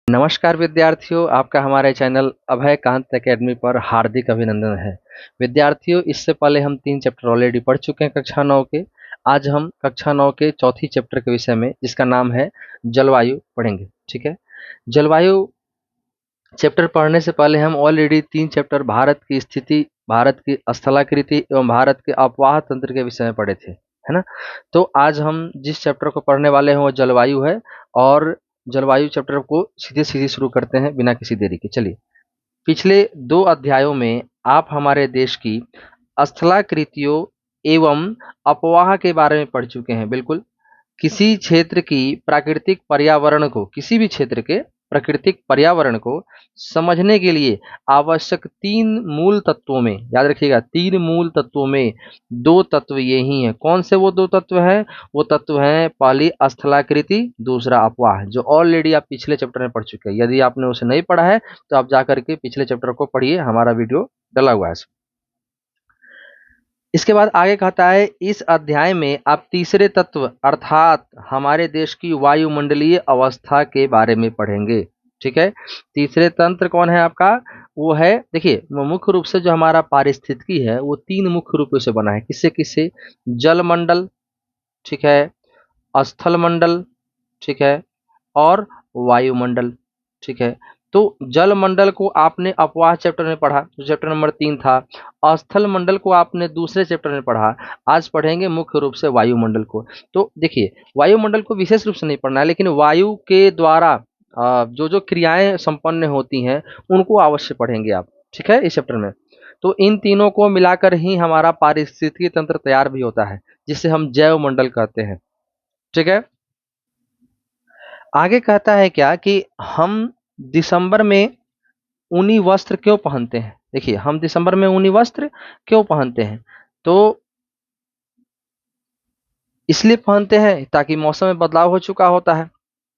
नमस्कार विद्यार्थियों, आपका हमारे चैनल अभय कांत एकेडमी पर हार्दिक अभिनंदन है। विद्यार्थियों, इससे पहले हम 3 चैप्टर ऑलरेडी पढ़ चुके हैं कक्षा 9 के। आज हम कक्षा 9 के चौथी चैप्टर के विषय में, जिसका नाम है जलवायु, पढ़ेंगे। ठीक है। जलवायु चैप्टर पढ़ने से पहले हम ऑलरेडी 3 चैप्टर भारत की स्थिति, भारत की स्थलाकृति एवं भारत के अपवाह तंत्र के विषय में पढ़े थे, है ना। तो आज हम जिस चैप्टर को पढ़ने वाले हैं वो जलवायु है, और जलवायु चैप्टर को सीधे सीधे शुरू करते हैं बिना किसी देरी के। चलिए, पिछले 2 अध्यायों में आप हमारे देश की स्थलाकृतियों एवं अपवाह के बारे में पढ़ चुके हैं। बिल्कुल, किसी क्षेत्र की प्राकृतिक पर्यावरण को, किसी भी क्षेत्र के प्राकृतिक पर्यावरण को समझने के लिए आवश्यक 3 मूल तत्वों में, याद रखिएगा, 3 मूल तत्वों में 2 तत्व ये ही हैं। कौन से वो 2 तत्व हैं? वो तत्व हैं, पहली स्थलाकृति, दूसरा अपवाह, जो ऑलरेडी आप पिछले चैप्टर में पढ़ चुके हैं। यदि आपने उसे नहीं पढ़ा है तो आप जाकर के पिछले चैप्टर को पढ़िए, हमारा वीडियो डला हुआ है। इसके बाद आगे कहता है, इस अध्याय में आप तीसरे तत्व अर्थात हमारे देश की वायुमंडलीय अवस्था के बारे में पढ़ेंगे। ठीक है। तीसरे तंत्र कौन है आपका? वो है, देखिए, मुख्य रूप से जो हमारा पारिस्थितिकी है वो 3 मुख्य रूपों से बना है। किससे किससे? जलमंडल, ठीक है, स्थल मंडल, ठीक है, और वायुमंडल। ठीक है। तो जल मंडल को आपने अपवाह चैप्टर में पढ़ा, जो चैप्टर नंबर 3 था। स्थल मंडल को आपने दूसरे चैप्टर में पढ़ा। आज पढ़ेंगे मुख्य रूप से वायुमंडल को। तो देखिए, वायुमंडल को विशेष रूप से नहीं पढ़ना है, लेकिन वायु के द्वारा जो जो क्रियाएं संपन्न होती हैं उनको अवश्य पढ़ेंगे आप। ठीक है, इस चैप्टर में। तो इन तीनों को मिलाकर ही हमारा पारिस्थितिकी तंत्र तैयार भी होता है, जिसे हम जैव मंडल कहते हैं। ठीक है। आगे कहता है क्या कि हम दिसंबर में ऊनी वस्त्र क्यों पहनते हैं? देखिए, हम दिसंबर में ऊनी वस्त्र क्यों पहनते हैं? तो इसलिए पहनते हैं ताकि मौसम में बदलाव हो चुका होता है,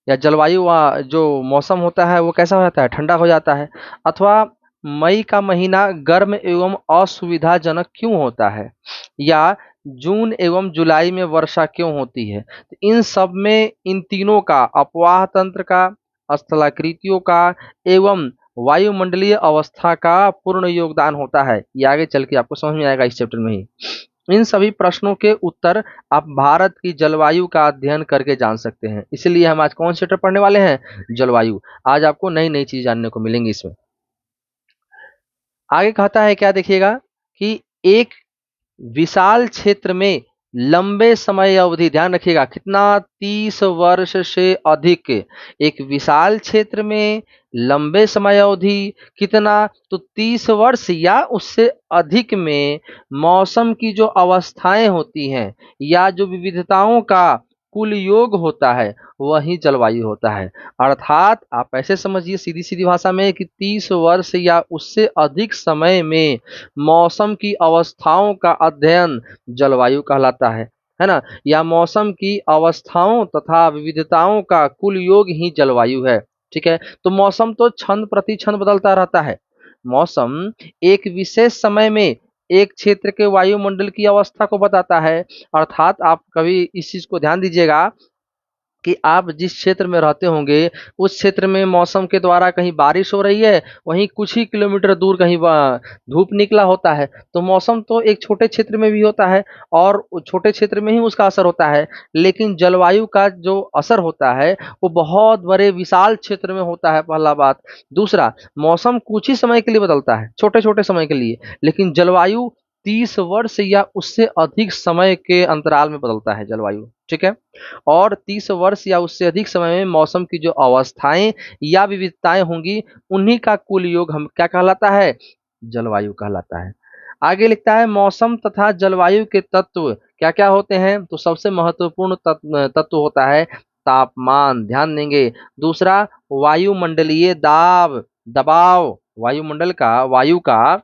या जलवायु जो मौसम होता है वो कैसा हो जाता है? ठंडा हो जाता है। अथवा मई का महीना गर्म एवं असुविधाजनक क्यों होता है, या जून एवं जुलाई में वर्षा क्यों होती है? तो इन सब में इन तीनों का, अपवाह तंत्र का, स्थलाकृतियों का एवं वायुमंडलीय अवस्था का पूर्ण योगदान होता है। ये आगे चल के आपको समझ में आएगा इस चैप्टर में ही। इन सभी प्रश्नों के उत्तर आप भारत की जलवायु का अध्ययन करके जान सकते हैं। इसलिए हम आज कौन सा चैप्टर पढ़ने वाले हैं? जलवायु। आज आपको नई नई चीज जानने को मिलेंगी इसमें। आगे कहता है क्या, देखिएगा, कि एक विशाल क्षेत्र में लंबे समय अवधि, ध्यान रखिएगा कितना, 30 वर्ष से अधिक। एक विशाल क्षेत्र में लंबे समय अवधि कितना? तो 30 वर्ष या उससे अधिक में मौसम की जो अवस्थाएं होती हैं या जो विविधताओं का कुल योग होता है वही जलवायु होता है। अर्थात आप ऐसे समझिए सीधी सीधी भाषा में कि 30 वर्ष या उससे अधिक समय में मौसम की अवस्थाओं का अध्ययन जलवायु कहलाता है ना। या मौसम की अवस्थाओं तथा विविधताओं का कुल योग ही जलवायु है। ठीक है। तो मौसम तो क्षण प्रति क्षण बदलता रहता है। मौसम एक विशेष समय में एक क्षेत्र के वायुमंडल की अवस्था को बताता है। अर्थात आप कभी इस चीज को ध्यान दीजिएगा कि आप जिस क्षेत्र में रहते होंगे उस क्षेत्र में मौसम के द्वारा कहीं बारिश हो रही है, वहीं कुछ ही किलोमीटर दूर कहीं धूप निकला होता है। तो मौसम तो एक छोटे क्षेत्र में भी होता है और छोटे क्षेत्र में ही उसका असर होता है, लेकिन जलवायु का जो असर होता है वो बहुत बड़े विशाल क्षेत्र में होता है, पहला बात। दूसरा, मौसम कुछ ही समय के लिए बदलता है, छोटे छोटे समय के लिए, लेकिन जलवायु 30 वर्ष या उससे अधिक समय के अंतराल में बदलता है जलवायु। ठीक है। और 30 वर्ष या उससे अधिक समय में मौसम की जो अवस्थाएं या विविधताएं होंगी उन्हीं का कुल योग हम क्या कहलाता है? जलवायु कहलाता है। आगे लिखता है, मौसम तथा जलवायु के तत्व क्या क्या होते हैं? तो सबसे महत्वपूर्ण तत्व होता है तापमान, ध्यान देंगे। दूसरा, वायुमंडलीय दबाव, वायुमंडल का, वायु का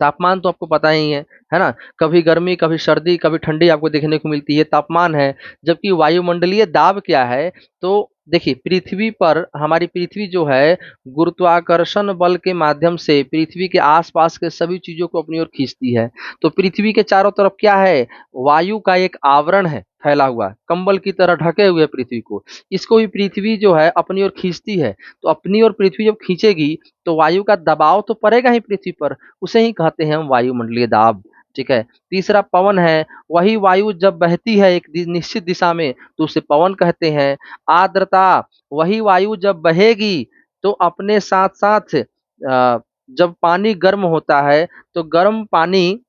तापमान तो आपको पता ही है ना। कभी गर्मी, कभी सर्दी, कभी ठंडी आपको देखने को मिलती है, तापमान है। जबकि वायुमंडलीय दाब क्या है? तो देखिए पृथ्वी पर हमारी पृथ्वी जो है गुरुत्वाकर्षण बल के माध्यम से पृथ्वी के आसपास के सभी चीजों को अपनी ओर खींचती है। तो पृथ्वी के चारों तरफ क्या है, वायु का एक आवरण है फैला हुआ, कंबल की तरह ढके हुए पृथ्वी को। इसको भी पृथ्वी जो है अपनी ओर खींचती है। तो अपनी ओर पृथ्वी जब खींचेगी तो वायु का दबाव तो पड़ेगा ही पृथ्वी पर, उसे ही कहते हैं हम वायुमंडलीय दाब। ठीक है। तीसरा पवन है, वही वायु जब बहती है एक निश्चित दिशा में तो उसे पवन कहते हैं। आर्द्रता, वही वायु जब बहेगी तो अपने साथ साथ जब पानी गर्म होता है तो गर्म पानी,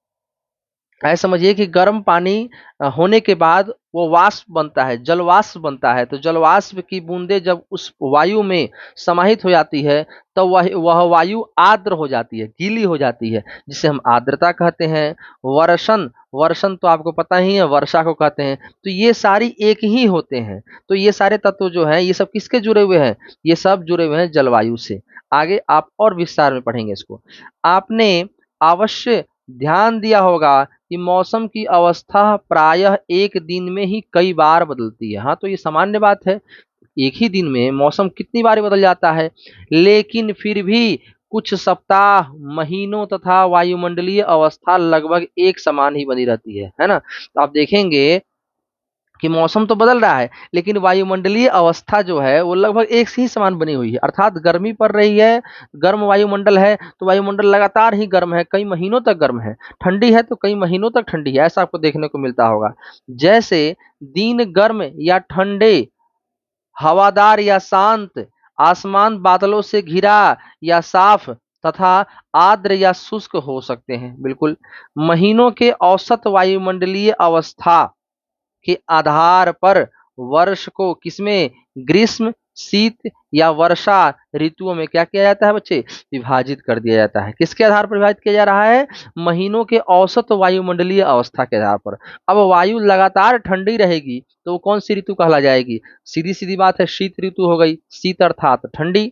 ऐसा समझिए कि गर्म पानी होने के बाद वो वाष्प बनता है, जलवाष्प बनता है। तो जलवाष्प की बूंदें जब उस वायु में समाहित हो जाती है तो वह वायु आर्द्र हो जाती है, गीली हो जाती है, जिसे हम आर्द्रता कहते हैं। वर्षण, वर्षण तो आपको पता ही है, वर्षा को कहते हैं। तो ये सारी एक ही होते हैं। तो ये सारे तत्व जो हैं ये सब किसके जुड़े हुए हैं, ये सब जुड़े हुए हैं जलवायु से। आगे आप और विस्तार में पढ़ेंगे इसको। आपने अवश्य ध्यान दिया होगा कि मौसम की अवस्था प्रायः एक दिन में ही कई बार बदलती है। हाँ, तो ये सामान्य बात है, एक ही दिन में मौसम कितनी बार बदल जाता है। लेकिन फिर भी कुछ सप्ताह, महीनों तथा वायुमंडलीय अवस्था लगभग एक समान ही बनी रहती है ना। तो आप देखेंगे कि मौसम तो बदल रहा है लेकिन वायुमंडलीय अवस्था जो है वो लगभग एक से ही समान बनी हुई है। अर्थात गर्मी पड़ रही है, गर्म वायुमंडल है तो वायुमंडल लगातार ही गर्म है, कई महीनों तक गर्म है। ठंडी है तो कई महीनों तक ठंडी है, ऐसा आपको देखने को मिलता होगा। जैसे दिन गर्म या ठंडे, हवादार या शांत, आसमान बादलों से घिरा या साफ, तथा आर्द्र या शुष्क हो सकते हैं। बिल्कुल। महीनों के औसत वायुमंडलीय अवस्था के आधार पर वर्ष को किसमें, ग्रीष्म, शीत या वर्षा ऋतुओं में क्या किया जाता है बच्चे, विभाजित कर दिया जाता है। किसके आधार पर विभाजित किया जा रहा है, महीनों के औसत वायुमंडलीय अवस्था के आधार पर। अब वायु लगातार ठंडी रहेगी तो वो कौन सी ऋतु कहला जाएगी, सीधी सीधी बात है, शीत ऋतु हो गई। शीत अर्थात ठंडी।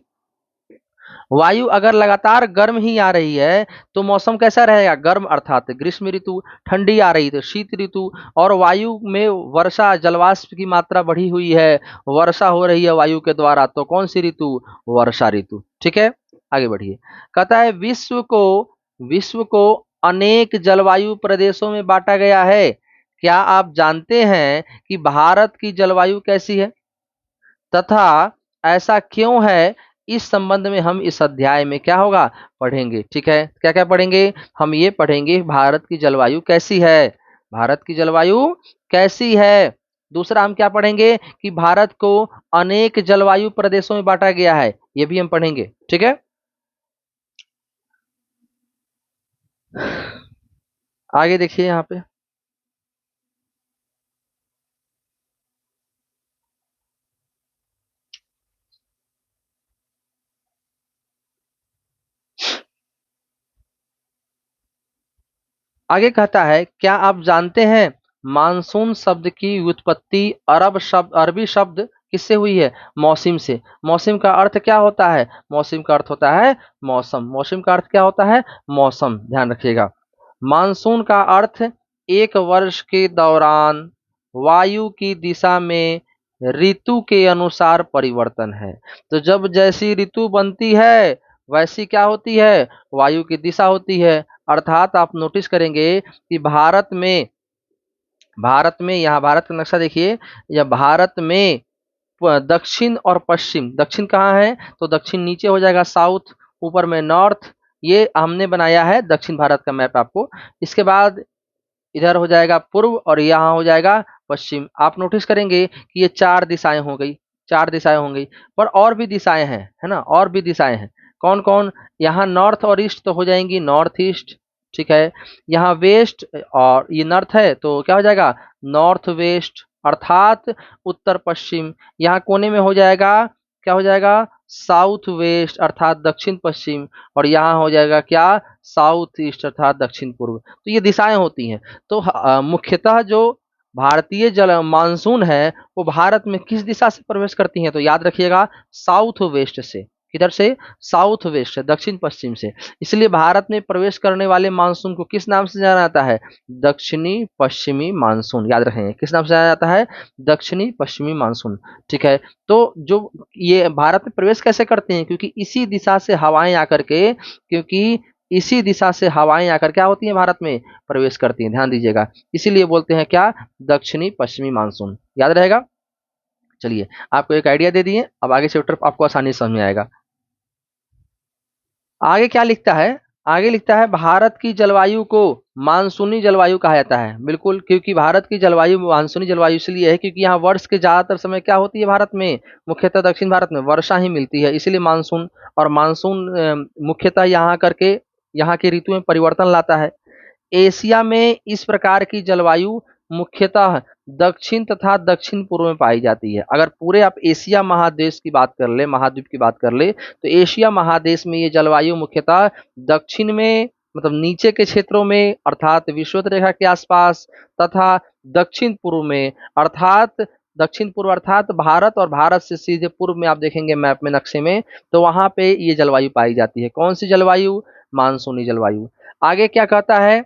वायु अगर लगातार गर्म ही आ रही है तो मौसम कैसा रहेगा, गर्म अर्थात ग्रीष्म ऋतु। ठंडी आ रही तो शीत ऋतु। और वायु में वर्षा, जलवाष्प की मात्रा बढ़ी हुई है, वर्षा हो रही है वायु के द्वारा, तो कौन सी ऋतु, वर्षा ऋतु। ठीक है, आगे बढ़िए। कहता है विश्व को अनेक जलवायु प्रदेशों में बांटा गया है। क्या आप जानते हैं कि भारत की जलवायु कैसी है तथा ऐसा क्यों है। इस संबंध में हम इस अध्याय में क्या होगा, पढ़ेंगे। ठीक है, क्या क्या पढ़ेंगे, हम ये पढ़ेंगे भारत की जलवायु कैसी है, भारत की जलवायु कैसी है। दूसरा हम क्या पढ़ेंगे कि भारत को अनेक जलवायु प्रदेशों में बांटा गया है, ये भी हम पढ़ेंगे। ठीक है, आगे देखिए यहाँ पे। आगे कहता है, क्या आप जानते हैं मानसून शब्द की व्युत्पत्ति अरबी शब्द किससे हुई है, मौसम से। मौसम का अर्थ क्या होता है, मौसम का अर्थ होता है मौसम। मौसम का अर्थ क्या होता है, मौसम, ध्यान रखिएगा। मानसून का अर्थ एक वर्ष के दौरान वायु की दिशा में ऋतु के अनुसार परिवर्तन है। तो जब जैसी ऋतु बनती है वैसी क्या होती है, वायु की दिशा होती है। अर्थात आप नोटिस करेंगे कि भारत में यहाँ भारत का नक्शा देखिए, या भारत में दक्षिण और पश्चिम, दक्षिण कहाँ है तो दक्षिण नीचे हो जाएगा साउथ, ऊपर में नॉर्थ। ये हमने बनाया है दक्षिण भारत का मैप आपको। इसके बाद इधर हो जाएगा पूर्व और यहाँ हो जाएगा पश्चिम। आप नोटिस करेंगे कि ये चार दिशाएं हो गई, चार दिशाएं होंगी। पर और भी दिशाएं हैं, है ना, और भी दिशाएं हैं। कौन कौन, यहाँ नॉर्थ और ईस्ट तो हो जाएंगी नॉर्थ ईस्ट। ठीक है, यहाँ वेस्ट और ये नॉर्थ है तो क्या हो जाएगा, नॉर्थ वेस्ट अर्थात उत्तर पश्चिम। यहाँ कोने में हो जाएगा, क्या हो जाएगा, साउथ वेस्ट अर्थात दक्षिण पश्चिम। और यहाँ हो जाएगा क्या, साउथ ईस्ट अर्थात दक्षिण पूर्व। तो ये दिशाएं होती हैं। तो मुख्यतः जो भारतीय जल मानसून है वो भारत में किस दिशा से प्रवेश करती हैं, तो याद रखिएगा साउथ वेस्ट से। किधर से? साउथ वेस्ट से, दक्षिण पश्चिम से। इसलिए भारत में प्रवेश करने वाले मानसून को किस नाम से जाना जाता है? दक्षिणी पश्चिमी मानसून। याद रखेंगे किस नाम से जाना जाता है? दक्षिणी पश्चिमी मानसून। ठीक है। तो जो ये भारत में प्रवेश कैसे करते हैं? क्योंकि इसी दिशा से हवाएं आकर के, क्योंकि इसी दिशा से हवाएं आकर क्या होती हैं? भारत में प्रवेश करती हैं। ध्यान दीजिएगा, इसीलिए बोलते हैं क्या? दक्षिणी पश्चिमी मानसून। याद रहेगा। चलिए, आपको एक आइडिया दे दिए, अब आगे चैप्टर आपको आसानी से समझ में आएगा। आगे क्या लिखता है? आगे लिखता है भारत की जलवायु को मानसूनी जलवायु कहा जाता है। बिल्कुल, क्योंकि भारत की जलवायु मानसूनी जलवायु इसलिए है क्योंकि यहाँ वर्ष के ज्यादातर समय क्या होती है भारत में? मुख्यतः दक्षिण भारत में वर्षा ही मिलती है, इसलिए मानसून। और मानसून मुख्यतः यहाँ करके यहाँ की ऋतु में परिवर्तन लाता है। एशिया में इस प्रकार की जलवायु मुख्यतः दक्षिण तथा दक्षिण पूर्व में पाई जाती है। अगर पूरे आप एशिया महादेश की बात कर ले, महाद्वीप की बात कर ले, तो एशिया महादेश में ये जलवायु मुख्यतः दक्षिण में, मतलब नीचे के क्षेत्रों में अर्थात विषुवत रेखा के आसपास, तथा दक्षिण पूर्व में अर्थात दक्षिण पूर्व अर्थात भारत और भारत से सीधे पूर्व में आप देखेंगे मैप में, नक्शे में, तो वहां पे ये जलवायु पाई जाती है। कौन सी जलवायु? मानसूनी जलवायु। आगे क्या कहता है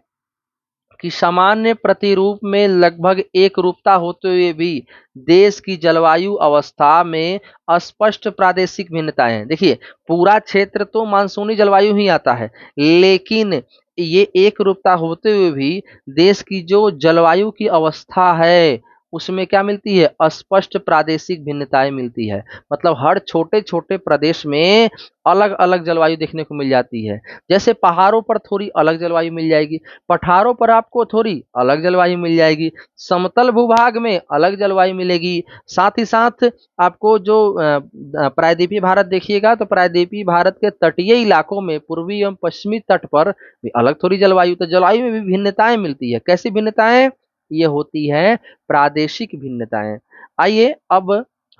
कि सामान्य प्रतिरूप में लगभग एक रूपता होते हुए भी देश की जलवायु अवस्था में स्पष्ट प्रादेशिक भिन्नताएं हैं। देखिए, पूरा क्षेत्र तो मानसूनी जलवायु ही आता है, लेकिन ये एक रूपता होते हुए भी देश की जो जलवायु की अवस्था है उसमें क्या मिलती है? स्पष्ट प्रादेशिक भिन्नताएं मिलती है। मतलब हर छोटे छोटे प्रदेश में अलग अलग जलवायु देखने को मिल जाती है। जैसे पहाड़ों पर थोड़ी अलग जलवायु मिल जाएगी, पठारों पर आपको थोड़ी अलग जलवायु मिल जाएगी, समतल भूभाग में अलग जलवायु मिलेगी। साथ ही साथ आपको जो प्रायद्वीपीय भारत देखिएगा, तो प्रायद्वीपीय भारत के तटीय इलाकों में पूर्वी एवं पश्चिमी तट पर भी अलग थोड़ी जलवायु, तो जलवायु में भी भिन्नताएं मिलती है। कैसी भिन्नताएं? ये होती है प्रादेशिक भिन्नताएं। आइए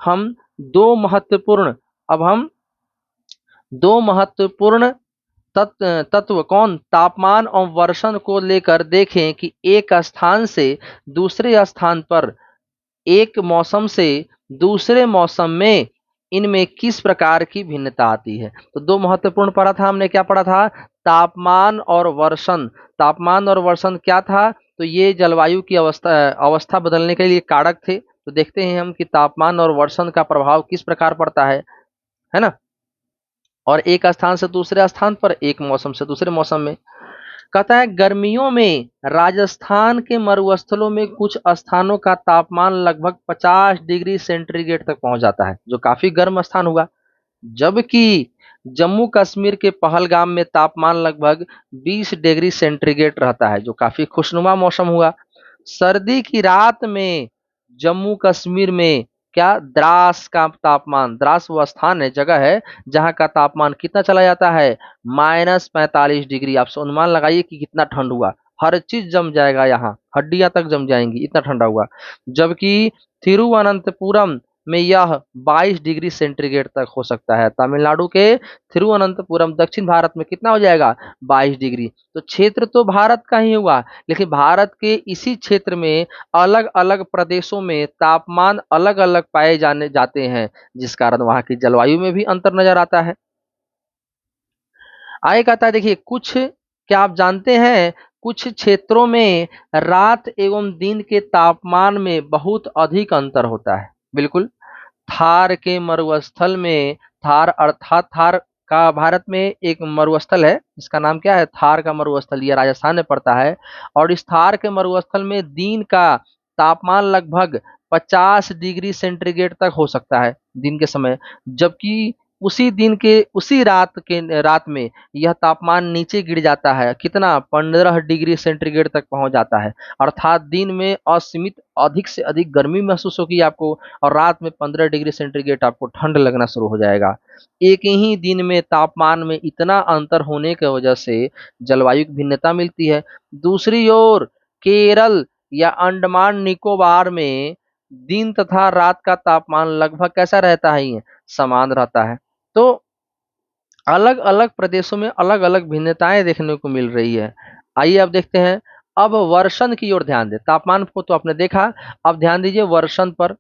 हम दो महत्वपूर्ण अब हम दो महत्वपूर्ण तत्व कौन? तापमान और वर्षण को लेकर देखें कि एक स्थान से दूसरे स्थान पर, एक मौसम से दूसरे मौसम में इनमें किस प्रकार की भिन्नता आती है। तो दो महत्वपूर्ण पढ़ा था हमने। क्या पढ़ा था? तापमान और वर्षण। तापमान और वर्षण क्या था? तो ये जलवायु की अवस्था बदलने के लिए कारक थे। तो देखते हैं हम कि तापमान और वर्षण का प्रभाव किस प्रकार पड़ता है ना। और एक स्थान से दूसरे स्थान पर, एक मौसम से दूसरे मौसम में। कहता है गर्मियों में राजस्थान के मरुस्थलों में कुछ स्थानों का तापमान लगभग 50 डिग्री सेंटीग्रेड तक पहुंच जाता है, जो काफी गर्म स्थान हुआ। जबकि जम्मू कश्मीर के पहलगाम में तापमान लगभग 20 डिग्री सेंटीग्रेड रहता है, जो काफी खुशनुमा मौसम हुआ। सर्दी की रात में जम्मू कश्मीर में क्या? द्रास का तापमान, द्रास वो स्थान है, जगह है जहां का तापमान कितना चला जाता है? -45 डिग्री। आप अनुमान लगाइए कि कितना ठंड हुआ। हर चीज जम जाएगा, यहाँ हड्डियां तक जम जाएंगी, इतना ठंडा हुआ। जबकि तिरुवनंतपुरम में यह 22 डिग्री सेंटीग्रेड तक हो सकता है। तमिलनाडु के तिरुवनंतपुरम दक्षिण भारत में कितना हो जाएगा? 22 डिग्री। तो क्षेत्र तो भारत का ही हुआ, लेकिन भारत के इसी क्षेत्र में अलग अलग प्रदेशों में तापमान अलग अलग पाए जाने जाते हैं, जिस कारण वहां की जलवायु में भी अंतर नजर आता है। आगे कहता है, देखिए कुछ, क्या आप जानते हैं कुछ क्षेत्रों में रात एवं दिन के तापमान में बहुत अधिक अंतर होता है। बिल्कुल, थार के मरुस्थल में, थार अर्थात थार का भारत में एक मरुस्थल है, इसका नाम क्या है? थार का मरुस्थल, ये राजस्थान में पड़ता है। और इस थार के मरुस्थल में दिन का तापमान लगभग 50 डिग्री सेंटीग्रेड तक हो सकता है दिन के समय। जबकि उसी रात में यह तापमान नीचे गिर जाता है, कितना? 15 डिग्री सेंटीग्रेड तक पहुंच जाता है। अर्थात दिन में असीमित अधिक से अधिक गर्मी महसूस होगी आपको, और रात में 15 डिग्री सेंटीग्रेड आपको ठंड लगना शुरू हो जाएगा। एक ही दिन में तापमान में इतना अंतर होने की वजह से जलवायु की भिन्नता मिलती है। दूसरी ओर केरल या अंडमान निकोबार में दिन तथा रात का तापमान लगभग कैसा रहता है? ये समान रहता है। तो अलग अलग प्रदेशों में अलग अलग भिन्नताएं देखने को मिल रही है। आइए अब देखते हैं, अब वर्षण की ओर ध्यान दें। तापमान को तो आपने देखा, अब ध्यान दीजिए वर्षण पर।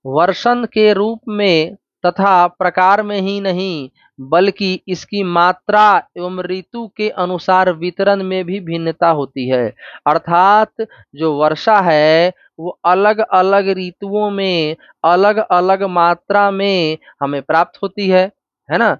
वर्षण के रूप में तथा प्रकार में ही नहीं, बल्कि इसकी मात्रा एवं ऋतु के अनुसार वितरण में भी भिन्नता होती है। अर्थात जो वर्षा है वो अलग अलग ऋतुओं में अलग अलग मात्रा में हमें प्राप्त होती है ना।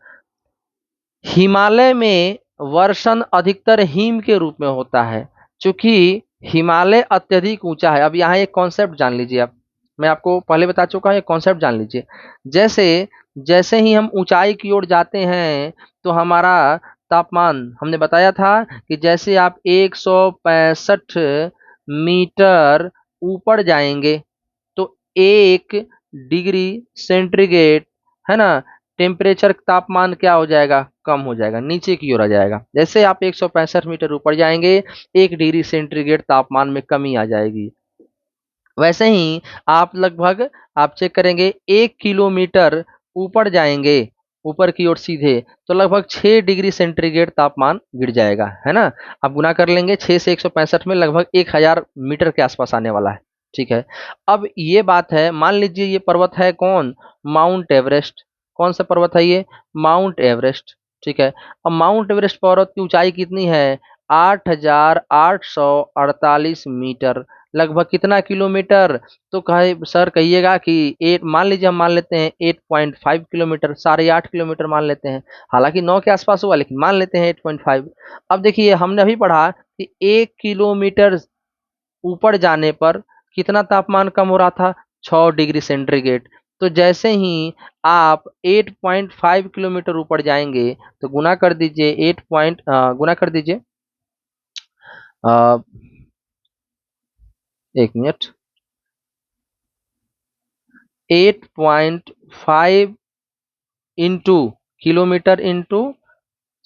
हिमालय में वर्षण अधिकतर हिम के रूप में होता है, क्योंकि हिमालय अत्यधिक ऊंचा है। अब यहाँ एक कॉन्सेप्ट जान लीजिए आप, मैं आपको पहले बता चुका हूँ, एक कॉन्सेप्ट जान लीजिए। जैसे जैसे ही हम ऊंचाई की ओर जाते हैं तो हमारा तापमान, हमने बताया था कि जैसे आप 165 मीटर ऊपर जाएंगे तो 1 डिग्री सेंटीग्रेड, है ना, टेम्परेचर तापमान क्या हो जाएगा, कम हो जाएगा, नीचे की ओर आ जाएगा। जैसे आप 165 मीटर ऊपर जाएंगे 1 डिग्री सेंटीग्रेड तापमान में कमी आ जाएगी। वैसे ही आप लगभग, आप चेक करेंगे 1 किलोमीटर ऊपर जाएंगे ऊपर की ओर सीधे तो लगभग 6 डिग्री सेंटीग्रेड तापमान गिर जाएगा, है ना। आप गुना कर लेंगे 6 से 165 में लगभग 1000 मीटर के आसपास आने वाला है। ठीक है। अब ये बात है, मान लीजिए ये पर्वत है कौन, माउंट एवरेस्ट। कौन सा पर्वत है ये, माउंट एवरेस्ट। ठीक है। अब माउंट एवरेस्ट पर्वत की ऊंचाई कितनी है, 8848 मीटर, लगभग कितना किलोमीटर। तो कहे सर, कहिएगा कि 8, मान लीजिए हम मान लेते हैं 8.5 किलोमीटर, 8.5 किलोमीटर मान लेते हैं। हालांकि 9 के आसपास हुआ लेकिन मान लेते हैं 8.5। अब देखिए हमने अभी पढ़ा कि 1 किलोमीटर ऊपर जाने पर कितना तापमान कम हो रहा था, 6 डिग्री सेंटीग्रेड। तो जैसे ही आप 8.5 किलोमीटर ऊपर जाएंगे तो गुना कर दीजिए, गुना कर दीजिए, अ, 1 मिनट, 8.5 इंटू किलोमीटर इंटू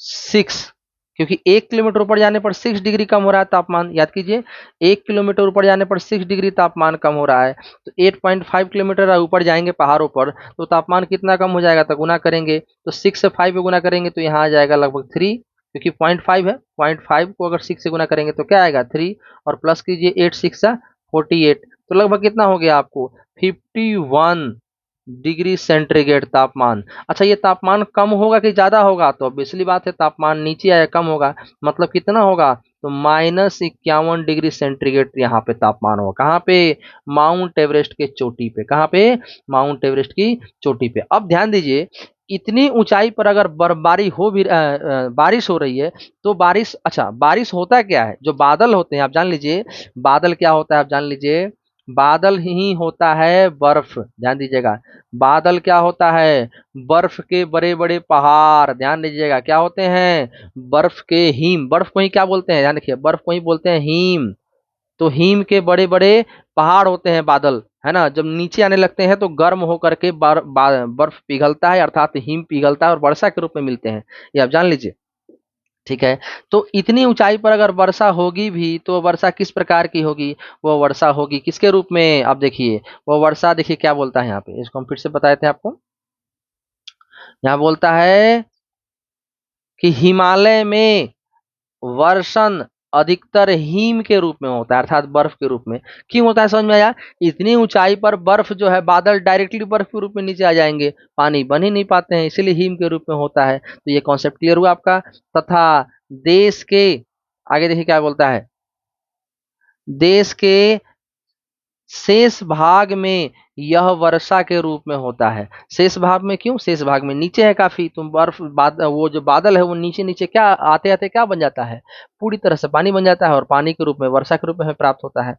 6, क्योंकि 1 किलोमीटर ऊपर जाने पर 6 डिग्री कम हो रहा है तापमान, याद कीजिए। 1 किलोमीटर ऊपर जाने पर 6 डिग्री तापमान कम हो रहा है। तो 8.5 किलोमीटर ऊपर जाएंगे पहाड़ों पर तो तापमान कितना कम हो जाएगा, तो गुना करेंगे तो 6 से 5 पे गुना करेंगे तो यहाँ आ जाएगा लगभग 3, क्योंकि 0.5 है, 0.5 को अगर 6 से गुना करेंगे तो क्या आएगा 3, और प्लस कीजिए 8 6 48, तो लगभग कितना हो गया आपको 51 डिग्री सेंटीग्रेड तापमान। अच्छा, ये तापमान कम होगा कि ज्यादा होगा, तो ऑब्वियसली बात है तापमान नीचे आया कम होगा, मतलब कितना होगा, तो -51 डिग्री सेंटीग्रेड यहाँ पे तापमान होगा। कहाँ पे, माउंट एवरेस्ट के चोटी पे। कहाँ पे, माउंट एवरेस्ट की चोटी पे। अब ध्यान दीजिए, इतनी ऊंचाई पर अगर बर्फबारी हो भी बारिश हो रही है तो बारिश, अच्छा बारिश होता क्या है, जो बादल होते हैं आप जान लीजिए, बादल क्या होता है आप जान लीजिए, बादल ही होता है बर्फ। ध्यान दीजिएगा, बादल क्या होता है, बर्फ के बड़े बड़े पहाड़। ध्यान दीजिएगा, क्या होते हैं, बर्फ के हिम। बर्फ को ही क्या बोलते हैं, ध्यान रखिए, बर्फ को ही बोलते हैं हिम। तो हिम के बड़े बड़े पहाड़ होते हैं बादल, है ना। जब नीचे आने लगते हैं तो गर्म होकर के बर्फ पिघलता है, अर्थात हिम पिघलता है और वर्षा के रूप में मिलते हैं, ये आप जान लीजिए। ठीक है। तो इतनी ऊंचाई पर अगर वर्षा होगी भी तो वर्षा किस प्रकार की होगी, वो वर्षा होगी किसके रूप में, आप देखिए वो वर्षा, देखिए क्या बोलता है यहाँ पे, इसको हम फिर से बताए थे आपको। यहाँ बोलता है कि हिमालय में वर्षण अधिकतर हिम के रूप में होता है, अर्थात बर्फ के रूप में। क्यों होता है, समझ में आया। इतनी ऊंचाई पर बर्फ जो है, बादल डायरेक्टली बर्फ के रूप में नीचे आ जाएंगे, पानी बन ही नहीं पाते हैं, इसीलिए हिम के रूप में होता है। तो ये कॉन्सेप्ट क्लियर हुआ आपका। तथा देश के, आगे देखिए क्या बोलता है, देश के शेष भाग में यह वर्षा के रूप में होता है। शेष भाग में, क्यों, शेष भाग में नीचे है काफी, तो बर्फ वो जो बादल है वो नीचे नीचे क्या आते आते क्या बन जाता है, पूरी तरह से पानी बन जाता है और पानी के रूप में, वर्षा के रूप में हमें प्राप्त होता है।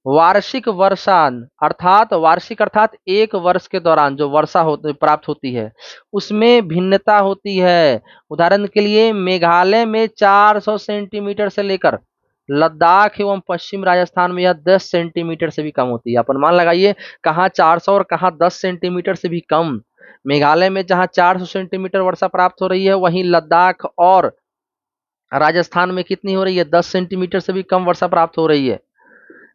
वार्षिक वर्षा, अर्थात वार्षिक अर्थात एक वर्ष के दौरान जो वर्षा प्राप्त होती है उसमें भिन्नता होती है। उदाहरण के लिए मेघालय में 400 सेंटीमीटर से लेकर लद्दाख एवं पश्चिम राजस्थान में यह 10 सेंटीमीटर से भी कम होती है। अपन मान लगाइए, कहाँ 400 और कहाँ 10 सेंटीमीटर से भी कम। मेघालय में जहाँ 400 सेंटीमीटर वर्षा प्राप्त हो रही है, वहीं लद्दाख और राजस्थान में कितनी हो रही है, 10 सेंटीमीटर से भी कम वर्षा प्राप्त हो रही है।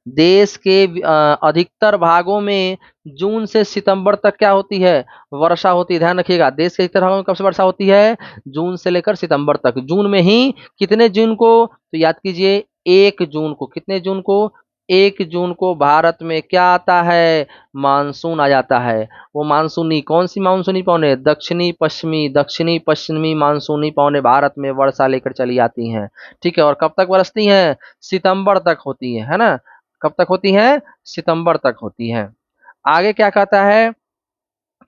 देश के अधिकतर भागों में जून से सितंबर तक क्या होती है, वर्षा होती है। ध्यान रखिएगा, देश के अधिकतर भागों में कब से वर्षा होती है, जून से लेकर सितंबर तक। जून में ही, कितने जून को, तो याद कीजिए 1 जून को, कितने जून को, 1 जून को भारत में क्या आता है, मानसून आ जाता है। वो मानसूनी कौन सी मानसूनी पवनें, दक्षिणी पश्चिमी मानसूनी पवनें भारत में वर्षा लेकर चली आती हैं। ठीक है, और कब तक बरसती हैं, सितंबर तक होती है ना। कब तक होती हैं, सितंबर तक होती हैं। आगे क्या कहता है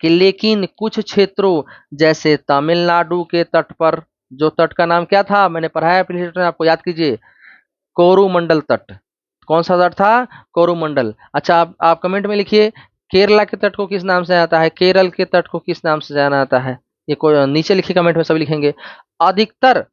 कि लेकिन कुछ क्षेत्रों जैसे तमिलनाडु के तट पर, जो तट का नाम क्या था, मैंने पढ़ाया पिछले चैप्टर में, आपको याद कीजिए, कोरोमंडल तट। कौन सा तट था, कोरोमंडल। अच्छा, आप कमेंट में लिखिए, केरला के तट को किस नाम से जाता है, केरल के तट को किस नाम से जाना जाता है। ये कोई नीचे लिखिए, कमेंट में सभी लिखेंगे। अधिकतर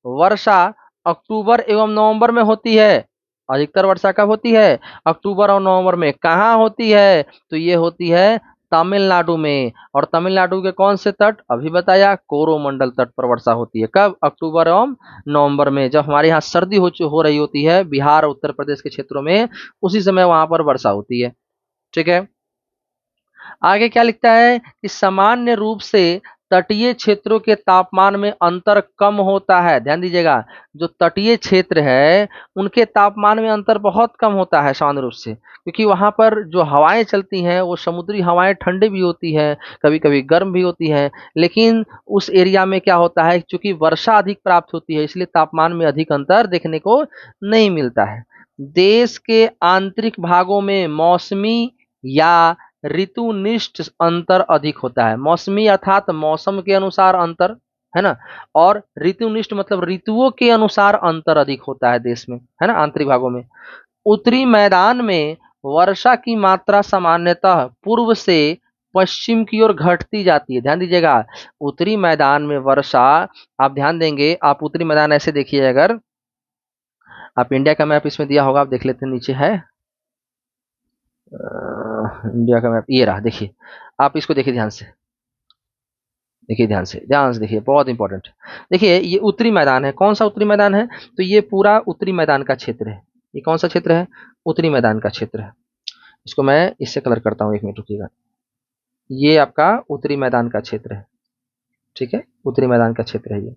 वर्षा अक्टूबर एवं नवंबर में होती है। अधिकतर वर्षा कब होती है, अक्टूबर और नवंबर में। कहाँ होती है, तो ये होती है तमिलनाडु में। और तमिलनाडु के कौन से तट, अभी बताया, कोरोमंडल तट पर वर्षा होती है। कब, अक्टूबर एवं नवंबर में। जब हमारे यहाँ सर्दी हो रही होती है बिहार उत्तर प्रदेश के क्षेत्रों में, उसी समय वहां पर वर्षा होती है। ठीक है, आगे क्या लिखता है कि सामान्य रूप से तटीय क्षेत्रों के तापमान में अंतर कम होता है। ध्यान दीजिएगा, जो तटीय क्षेत्र है उनके तापमान में अंतर बहुत कम होता है सामान्य रूप से, क्योंकि वहां पर जो हवाएं चलती हैं वो समुद्री हवाएं ठंडी भी होती हैं, कभी कभी गर्म भी होती हैं। लेकिन उस एरिया में क्या होता है, चूंकि वर्षा अधिक प्राप्त होती है, इसलिए तापमान में अधिक अंतर देखने को नहीं मिलता है। देश के आंतरिक भागों में मौसमी या ऋतुनिष्ठ अंतर अधिक होता है। मौसमी अर्थात मौसम के अनुसार अंतर, है ना। और ऋतुनिष्ठ मतलब ऋतुओं के अनुसार अंतर अधिक होता है देश में, है ना, आंतरिक भागों में। उत्तरी मैदान में वर्षा की मात्रा सामान्यतः पूर्व से पश्चिम की ओर घटती जाती है। ध्यान दीजिएगा, उत्तरी मैदान में वर्षा, आप ध्यान देंगे, आप उत्तरी मैदान ऐसे देखिए, अगर आप इंडिया का मैप इसमें दिया होगा, आप देख लेते हैं, नीचे है इंडिया का मैप, ये रहा, देखिए। आप इसको देखिए ध्यान से, देखिए ध्यान से देखिए, बहुत इंपॉर्टेंट। देखिए, ये उत्तरी मैदान है। कौन सा उत्तरी मैदान है, तो ये पूरा उत्तरी मैदान का क्षेत्र है। ये कौन सा क्षेत्र है, उत्तरी मैदान का क्षेत्र है। इसको मैं इससे कलर करता हूँ, 1 मिनट रुकिएगा। ये आपका उत्तरी मैदान का क्षेत्र है। ठीक है, उत्तरी मैदान का क्षेत्र है ये।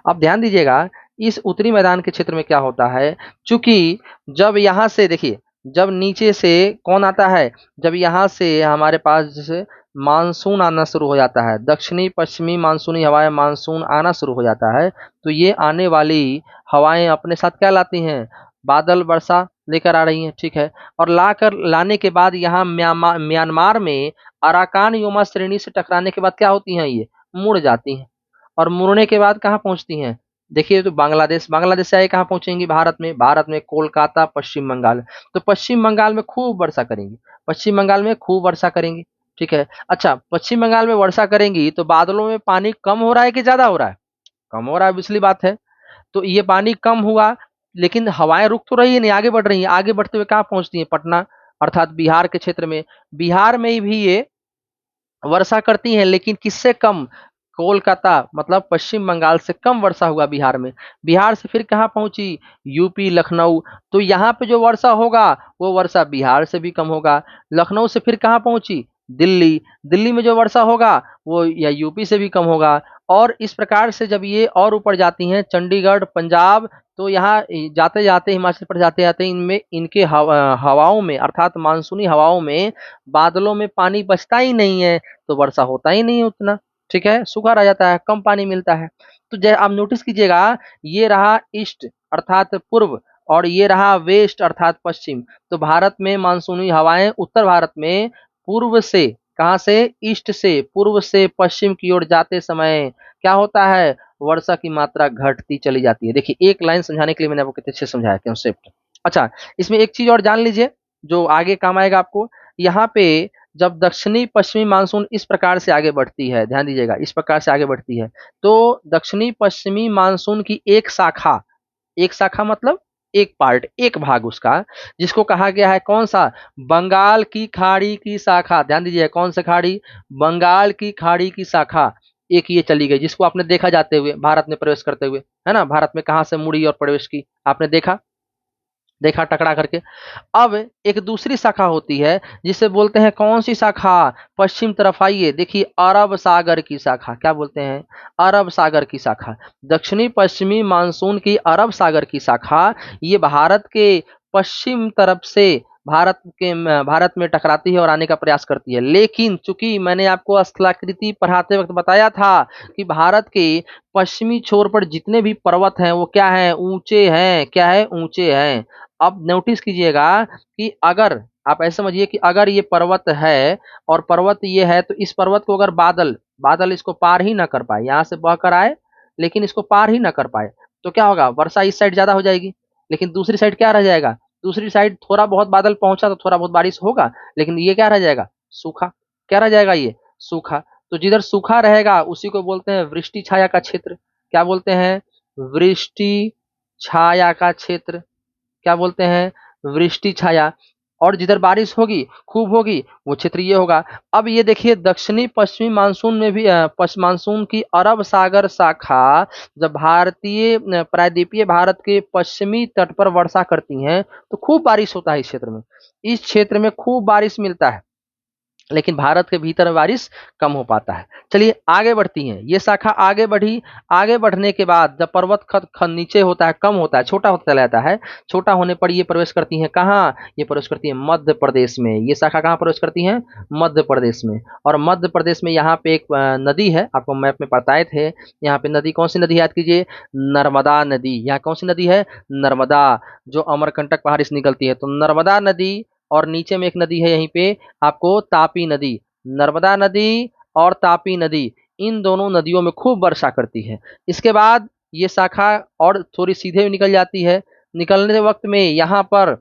अब ध्यान दीजिएगा, इस उत्तरी मैदान के क्षेत्र में क्या होता है, चूंकि जब यहाँ से देखिए, जब नीचे से कौन आता है, जब यहाँ से हमारे पास जैसे मानसून आना शुरू हो जाता है, दक्षिणी पश्चिमी मानसूनी हवाएं, मानसून आना शुरू हो जाता है, तो ये आने वाली हवाएं अपने साथ क्या लाती हैं, बादल वर्षा लेकर आ रही हैं। ठीक है, और लाने के बाद यहाँ म्यांमार में अराकान योमा श्रेणी से टकराने के बाद क्या होती हैं, ये मुड़ जाती हैं। और मुड़ने के बाद कहाँ पहुंचती हैं, देखिए, तो बांग्लादेश से आए कहाँ पहुंचेंगी, भारत में कोलकाता, पश्चिम बंगाल। तो पश्चिम बंगाल में खूब वर्षा करेंगी, पश्चिम बंगाल में खूब वर्षा करेंगी। ठीक है, अच्छा, पश्चिम बंगाल में वर्षा करेंगी तो बादलों में पानी कम हो रहा है कि ज्यादा हो रहा है, कम हो रहा है, पिछली बात है। तो ये पानी कम हुआ, लेकिन हवाएं रुक तो रही है नहीं, आगे बढ़ रही है। आगे बढ़ते हुए कहाँ पहुंचती है, पटना, अर्थात बिहार के क्षेत्र में। बिहार में भी ये वर्षा करती हैं, लेकिन किससे कम, कोलकाता मतलब पश्चिम बंगाल से कम वर्षा हुआ बिहार में। बिहार से फिर कहाँ पहुंची, यूपी, लखनऊ। तो यहाँ पे जो वर्षा होगा वो वर्षा बिहार से भी कम होगा। लखनऊ से फिर कहाँ पहुंची, दिल्ली। दिल्ली में जो वर्षा होगा वो या यूपी से भी कम होगा। और इस प्रकार से जब ये और ऊपर जाती हैं, चंडीगढ़, पंजाब, तो यहाँ जाते जाते, हिमाचल पर जाते जाते, इनमें इनके हवाओं में, अर्थात मानसूनी हवाओं में बादलों में पानी बचता ही नहीं है, तो वर्षा होता ही नहीं है उतना। ठीक है, सूखा रह जाता है, कम पानी मिलता है। तो जैसे आप नोटिस कीजिएगा, ये रहा ईस्ट अर्थात पूर्व, और ये रहा वेस्ट अर्थात पश्चिम। तो भारत में मानसूनी हवाएं उत्तर भारत में पूर्व से, कहाँ से, ईस्ट से, पूर्व से पश्चिम की ओर जाते समय क्या होता है, वर्षा की मात्रा घटती चली जाती है। देखिए, एक लाइन समझाने के लिए मैंने आपको कितने अच्छे समझाया कंसेप्ट। अच्छा, इसमें एक चीज और जान लीजिए जो आगे काम आएगा आपको। यहाँ पे जब दक्षिणी पश्चिमी मानसून इस प्रकार से आगे बढ़ती है, ध्यान दीजिएगा, इस प्रकार से आगे बढ़ती है, तो दक्षिणी पश्चिमी मानसून की एक शाखा मतलब एक पार्ट, एक भाग उसका, जिसको कहा गया है कौन सा, बंगाल की खाड़ी की शाखा। ध्यान दीजिए, कौन सा खाड़ी, बंगाल की खाड़ी की शाखा, एक ये चली गई, जिसको आपने देखा जाते हुए भारत में प्रवेश करते हुए, है ना। भारत में कहाँ से मुड़ी और प्रवेश की आपने देखा, देखा टकरा करके। अब एक दूसरी शाखा होती है जिसे बोलते हैं कौन सी शाखा, पश्चिम तरफ आइए देखिए, अरब सागर की शाखा। क्या बोलते हैं, अरब सागर की शाखा। दक्षिणी पश्चिमी मानसून की अरब सागर की शाखा ये भारत के पश्चिम तरफ से भारत में टकराती है और आने का प्रयास करती है। लेकिन चूंकि मैंने आपको स्थलाकृति पढ़ाते वक्त बताया था कि भारत के पश्चिमी छोर पर जितने भी पर्वत हैं वो क्या हैं, ऊंचे हैं। क्या है, ऊंचे हैं। अब नोटिस कीजिएगा कि अगर आप ऐसे समझिए कि अगर ये पर्वत है और पर्वत ये है, तो इस पर्वत को अगर बादल बादल इसको पार ही ना कर पाए, यहाँ से बहकर आए लेकिन इसको पार ही ना कर पाए, तो क्या होगा, वर्षा इस साइड ज्यादा हो जाएगी। लेकिन दूसरी साइड क्या रह जाएगा, दूसरी साइड थोड़ा बहुत बादल पहुंचा तो थोड़ा बहुत बारिश होगा, लेकिन ये क्या रह जाएगा, सूखा। क्या रह जाएगा, ये सूखा। तो जिधर सूखा रहेगा उसी को बोलते हैं वृष्टि छाया का क्षेत्र। क्या बोलते हैं, वृष्टि छाया का क्षेत्र। क्या बोलते हैं, वृष्टि छाया। और जिधर बारिश होगी, खूब होगी, वो क्षेत्र ये होगा। अब ये देखिए दक्षिणी पश्चिमी मानसून में भी मानसून की अरब सागर शाखा जब भारतीय प्रायद्वीपीय भारत के पश्चिमी तट पर वर्षा करती हैं तो खूब बारिश होता है इस क्षेत्र में। इस क्षेत्र में खूब बारिश मिलता है, लेकिन भारत के भीतर बारिश कम हो पाता है। चलिए आगे बढ़ती हैं, ये शाखा आगे बढ़ी। आगे बढ़ने के बाद जब पर्वत खत नीचे होता है, कम होता है, छोटा होता चला जाता है, छोटा होने पर ये प्रवेश करती हैं कहाँ, ये प्रवेश करती है मध्य प्रदेश में। ये शाखा कहाँ प्रवेश करती है, मध्य प्रदेश में। और मध्य प्रदेश में यहाँ पे एक नदी है, आपको मैप में बताए थे। यहाँ पे नदी कौन सी नदी है, याद कीजिए, नर्मदा नदी। यहाँ कौन सी नदी है, नर्मदा, जो अमरकंटक पहाड़ी से निकलती है। तो नर्मदा नदी और नीचे में एक नदी है यहीं पे आपको, तापी नदी। नर्मदा नदी और तापी नदी, इन दोनों नदियों में खूब वर्षा करती है। इसके बाद ये शाखा और थोड़ी सीधे भी निकल जाती है। निकलने वक्त में यहाँ पर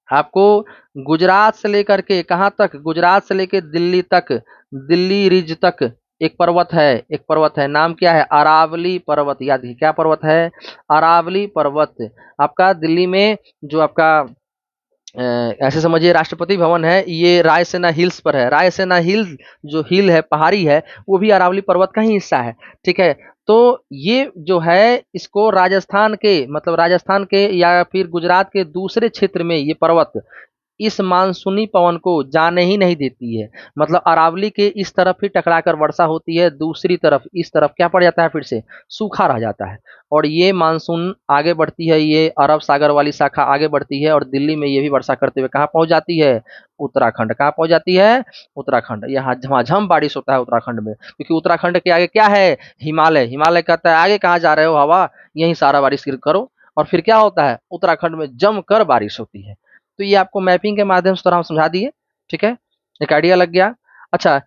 आपको गुजरात से लेकर के कहाँ तक, गुजरात से लेकर दिल्ली तक, दिल्ली रिज तक एक पर्वत है, एक पर्वत है, नाम क्या है, अरावली पर्वत। याद कीजिए क्या पर्वत है, अरावली पर्वत। आपका दिल्ली में जो आपका ऐसे समझिए राष्ट्रपति भवन है, ये रायसेना हिल्स पर है। रायसेना हिल्स जो हिल है, पहाड़ी है, वो भी अरावली पर्वत का ही हिस्सा है। ठीक है, तो ये जो है इसको राजस्थान के, मतलब राजस्थान के या फिर गुजरात के दूसरे क्षेत्र में ये पर्वत इस मानसूनी पवन को जाने ही नहीं देती है। मतलब अरावली के इस तरफ ही टकराकर वर्षा होती है, दूसरी तरफ इस तरफ क्या पड़ जाता है, फिर से सूखा रह जाता है। और ये मानसून आगे बढ़ती है, ये अरब सागर वाली शाखा आगे बढ़ती है और दिल्ली में ये भी वर्षा करते हुए कहाँ पहुंच जाती है, उत्तराखंड। कहाँ पहुंच जाती है, उत्तराखंड। यहाँ झमाझम बारिश होता है उत्तराखंड में, क्योंकि उत्तराखंड के आगे क्या है, हिमालय। हिमालय कहता है आगे कहाँ जा रहे हो हवा, यहीं सारा बारिश करो। और फिर क्या होता है, उत्तराखंड में जमकर बारिश होती है। तो ये आपको मैपिंग के माध्यम से थोड़ा हम समझा दिए। ठीक है, एक आइडिया लग गया। अच्छा,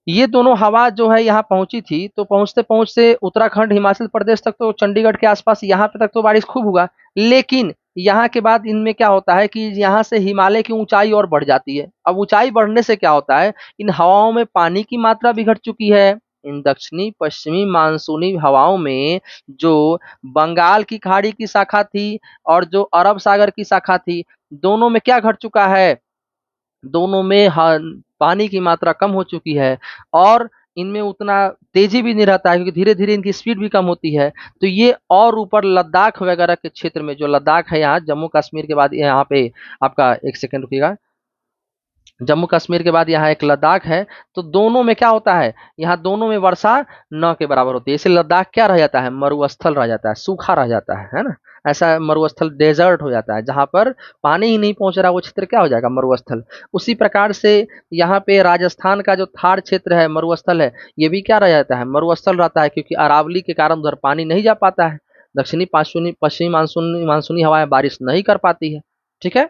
ये दोनों हवा जो है यहाँ पहुंची थी, तो पहुंचते पहुंचते उत्तराखंड हिमाचल प्रदेश तक, तो चंडीगढ़ के आसपास यहाँ पे तक तो बारिश खूब हुआ। लेकिन यहाँ के बाद इनमें क्या होता है कि यहाँ से हिमालय की ऊंचाई और बढ़ जाती है। अब ऊंचाई बढ़ने से क्या होता है, इन हवाओं में पानी की मात्रा भी घट चुकी है। इन दक्षिणी पश्चिमी मानसूनी हवाओं में जो बंगाल की खाड़ी की शाखा थी और जो अरब सागर की शाखा थी, दोनों में क्या घट चुका है, दोनों में पानी की मात्रा कम हो चुकी है। और इनमें उतना तेजी भी नहीं रहता है, क्योंकि धीरे धीरे इनकी स्पीड भी कम होती है। तो ये और ऊपर लद्दाख वगैरह के क्षेत्र में, जो लद्दाख है यहाँ जम्मू कश्मीर के बाद, यहाँ पे आपका एक सेकंड रुकिएगा, जम्मू कश्मीर के बाद यहाँ एक लद्दाख है। तो दोनों में क्या होता है, यहाँ दोनों में वर्षा न के बराबर होती है। इसलिए लद्दाख क्या रह जाता है, मरुस्थल रह जाता है, सूखा रह जाता है ना। ऐसा मरुस्थल डेजर्ट हो जाता है, जहाँ पर पानी ही नहीं पहुंच रहा, वो क्षेत्र क्या हो जाएगा, मरुस्थल। उसी प्रकार से यहाँ पे राजस्थान का जो थार क्षेत्र है, मरुस्थल है, ये भी क्या रह जाता है, मरुस्थल रहता है, क्योंकि अरावली के कारण उधर पानी नहीं जा पाता है। दक्षिणी पश्चिमी मानसूनी मानसूनी हवाएं बारिश नहीं कर पाती है। ठीक है,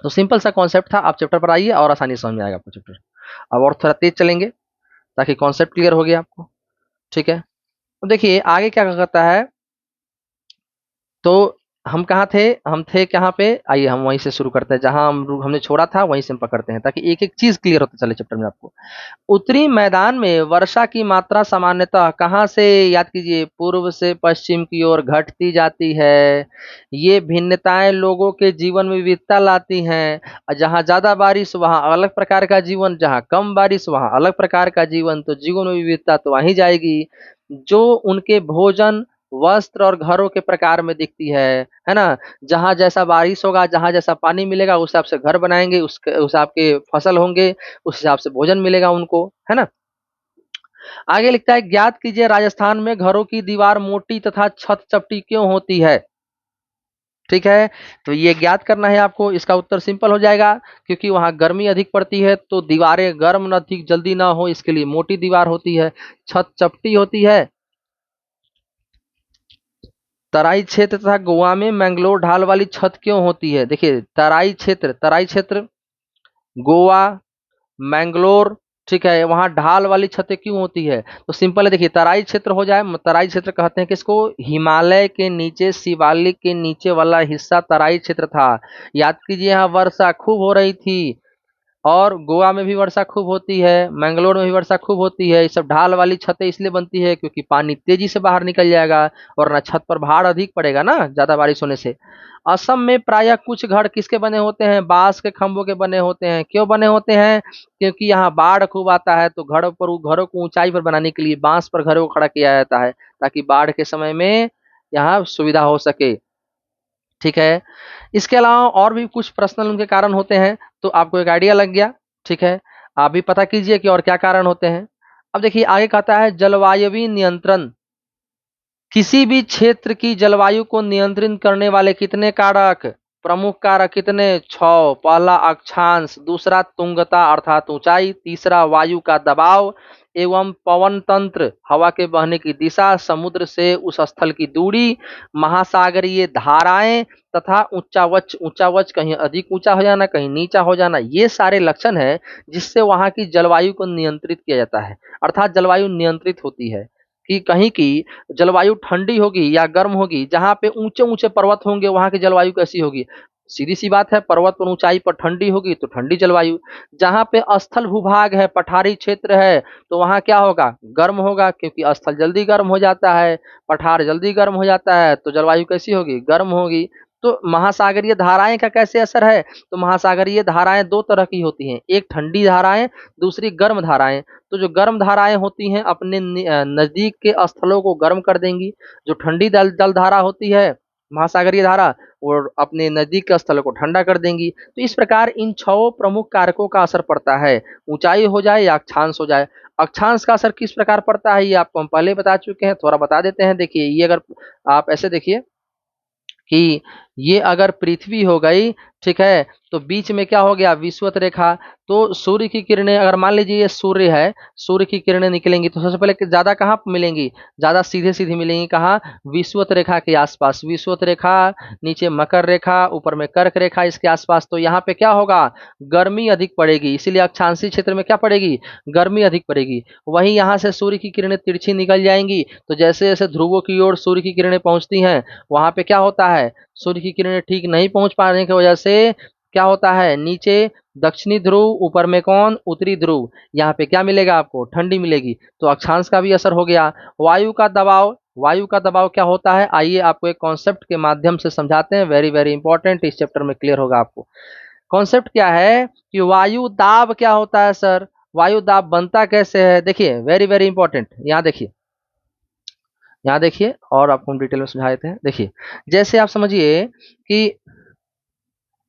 तो सिंपल सा कॉन्सेप्ट था। आप चैप्टर पर आइए और आसानी से समझ में आएगा आपको चैप्टर। अब और थोड़ा तेज चलेंगे ताकि कॉन्सेप्ट क्लियर हो गया आपको। ठीक है, तो देखिए आगे क्या कहता है। तो हम कहाँ थे, हम थे कहाँ पे, आइए हम वहीं से शुरू करते हैं, जहां हमने छोड़ा था वहीं से हम पकड़ते हैं, ताकि एक एक चीज क्लियर होते चले चैप्टर में आपको। उत्तरी मैदान में वर्षा की मात्रा सामान्यतः कहाँ से, याद कीजिए, पूर्व से पश्चिम की ओर घटती जाती है। ये भिन्नताएं लोगों के जीवन में विविधता लाती हैं। जहाँ ज्यादा बारिश वहाँ अलग प्रकार का जीवन, जहाँ कम बारिश वहाँ अलग प्रकार का जीवन। तो जीवन में विविधता तो वहीं जाएगी। जो उनके भोजन वस्त्र और घरों के प्रकार में दिखती है ना। जहाँ जैसा बारिश होगा, जहाँ जैसा पानी मिलेगा, उस हिसाब से घर बनाएंगे, उस हिसाब के फसल होंगे, उस हिसाब से भोजन मिलेगा उनको, है ना। आगे लिखता है, ज्ञात कीजिए राजस्थान में घरों की दीवार मोटी तथा छत चपटी क्यों होती है। ठीक है, तो ये ज्ञात करना है आपको। इसका उत्तर सिंपल हो जाएगा, क्योंकि वहां गर्मी अधिक पड़ती है, तो दीवारें गर्म न अधिक जल्दी ना हो, इसके लिए मोटी दीवार होती है। छत चपटी होती है। तराई क्षेत्र तथा गोवा में मैंगलोर ढाल वाली छत क्यों होती है। देखिए, तराई क्षेत्र गोवा, मैंगलोर, ठीक है, वहां ढाल वाली छतें क्यों होती है। तो सिंपल है, देखिए, तराई क्षेत्र हो जाए, तराई क्षेत्र कहते हैं किसको, हिमालय के नीचे, शिवालिक के नीचे वाला हिस्सा तराई क्षेत्र था। याद कीजिए, यहाँ वर्षा खूब हो रही थी, और गोवा में भी वर्षा खूब होती है, मैंगलोर में भी वर्षा खूब होती है। ये सब ढाल वाली छतें इसलिए बनती है क्योंकि पानी तेजी से बाहर निकल जाएगा, और ना छत पर भार अधिक पड़ेगा ना ज्यादा बारिश होने से। असम में प्रायः कुछ घर किसके बने होते हैं, बांस के खंभों के बने होते हैं। क्यों बने होते हैं, क्योंकि यहाँ बाढ़ खूब आता है, तो घरों को ऊंचाई पर बनाने के लिए बांस पर घरों को खड़ा किया जाता है, ताकि बाढ़ के समय में यहाँ सुविधा हो सके। ठीक है, इसके अलावा और भी कुछ पर्सनल उनके कारण होते हैं, तो आपको एक आइडिया लग गया। ठीक है, आप भी पता कीजिए कि और क्या कारण होते हैं। अब देखिए, आगे कहता है, जलवायवी नियंत्रण। किसी भी क्षेत्र की जलवायु को नियंत्रित करने वाले कितने कारक, प्रमुख कारक कितने, 6। पहला अक्षांश, दूसरा तुंगता अर्थात ऊंचाई, तीसरा वायु का दबाव एवं पवन तंत्र, हवा के बहने की दिशा, समुद्र से उस स्थल की दूरी, महासागरीय धाराएं, तथा ऊंचा वच कहीं अधिक ऊंचा हो जाना, कहीं नीचा हो जाना। ये सारे लक्षण है जिससे वहां की जलवायु को नियंत्रित किया जाता है, अर्थात जलवायु नियंत्रित होती है। कि कहीं की जलवायु ठंडी होगी या गर्म होगी, जहाँ पे ऊंचे ऊंचे पर्वत होंगे वहां की जलवायु कैसी होगी, सीधी सी बात है, पर्वत पर ऊंचाई पर ठंडी होगी तो ठंडी जलवायु। जहाँ पे स्थल भूभाग है, पठारी क्षेत्र है, तो वहां क्या होगा, गर्म होगा, क्योंकि स्थल जल्दी गर्म हो जाता है, पठार जल्दी गर्म हो जाता है, तो जलवायु कैसी होगी, गर्म होगी। तो महासागरीय धाराएं का कैसे असर है, तो महासागरीय धाराएं दो तरह की होती हैं, एक ठंडी धाराएं, दूसरी गर्म धाराएं। तो जो गर्म धाराएं होती हैं अपने नजदीक के स्थलों को गर्म कर देंगी, जो ठंडी जल धारा होती है, महासागरीय धारा, वो अपने नजदीक के स्थलों को ठंडा कर देंगी। तो इस प्रकार इन 6 प्रमुख कारकों का असर पड़ता है, ऊंचाई हो जाए या अक्षांश हो जाए। अक्षांश का असर किस प्रकार पड़ता है, ये आपको हम पहले बता चुके हैं, थोड़ा बता देते हैं। देखिए, ये अगर आप ऐसे देखिए कि ये अगर पृथ्वी हो गई, ठीक है, तो बीच में क्या हो गया, विषुवत रेखा। तो सूर्य की किरणें, अगर मान लीजिए ये सूर्य है, सूर्य की किरणें निकलेंगी तो सबसे पहले ज्यादा कहाँ पे मिलेंगी, ज्यादा सीधे सीधे मिलेंगी कहाँ, विषुवत रेखा के आसपास। विषुवत रेखा, नीचे मकर रेखा, ऊपर में कर्क रेखा, इसके आसपास। तो यहाँ पे क्या होगा, गर्मी अधिक पड़ेगी, इसीलिए अक्षांशीय क्षेत्र में क्या पड़ेगी, गर्मी अधिक पड़ेगी। वहीं यहाँ से सूर्य की किरणें तिरछी निकल जाएंगी, तो जैसे जैसे ध्रुवों की ओर सूर्य की किरणें पहुंचती हैं, वहां पे क्या होता है, सूर्य की किरणें ठीक नहीं पहुंच पाने की वजह से क्या होता है, नीचे दक्षिणी ध्रुव, ऊपर में कौन, उत्तरी ध्रुव, यहाँ पे क्या मिलेगा आपको, ठंडी मिलेगी। तो अक्षांश का भी असर हो गया। वायु का दबाव, वायु का दबाव क्या होता है, आइए आपको एक कॉन्सेप्ट के माध्यम से समझाते हैं, वेरी वेरी इंपॉर्टेंट, इस चैप्टर में क्लियर होगा आपको। कॉन्सेप्ट क्या है कि वायु दाब क्या होता है सर, वायु दाब बनता कैसे है। देखिए, वेरी वेरी इंपॉर्टेंट, यहाँ देखिए, यहाँ देखिए, और आपको हम डिटेल में समझा देते हैं। देखिए, जैसे आप समझिए कि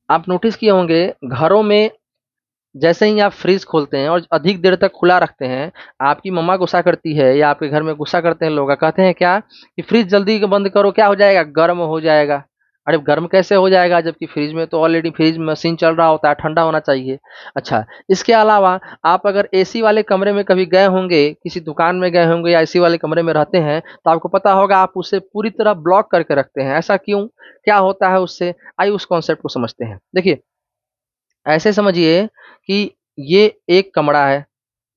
आप नोटिस किए होंगे घरों में, जैसे ही आप फ्रिज खोलते हैं और अधिक देर तक खुला रखते हैं, आपकी मम्मा गुस्सा करती है या आपके घर में गुस्सा करते हैं लोग, कहते हैं क्या कि फ्रिज जल्दी बंद करो, क्या हो जाएगा, गर्म हो जाएगा। अरे गर्म कैसे हो जाएगा, जबकि फ्रिज में तो ऑलरेडी फ्रिज मशीन चल रहा होता है, ठंडा होना चाहिए। अच्छा, इसके अलावा आप अगर एसी वाले कमरे में कभी गए होंगे, किसी दुकान में गए होंगे या एसी वाले कमरे में रहते हैं, तो आपको पता होगा आप उसे पूरी तरह ब्लॉक करके रखते हैं। ऐसा क्यों, क्या होता है उससे, आइए उस कॉन्सेप्ट को समझते हैं। देखिए, ऐसे समझिए कि ये एक कमरा है,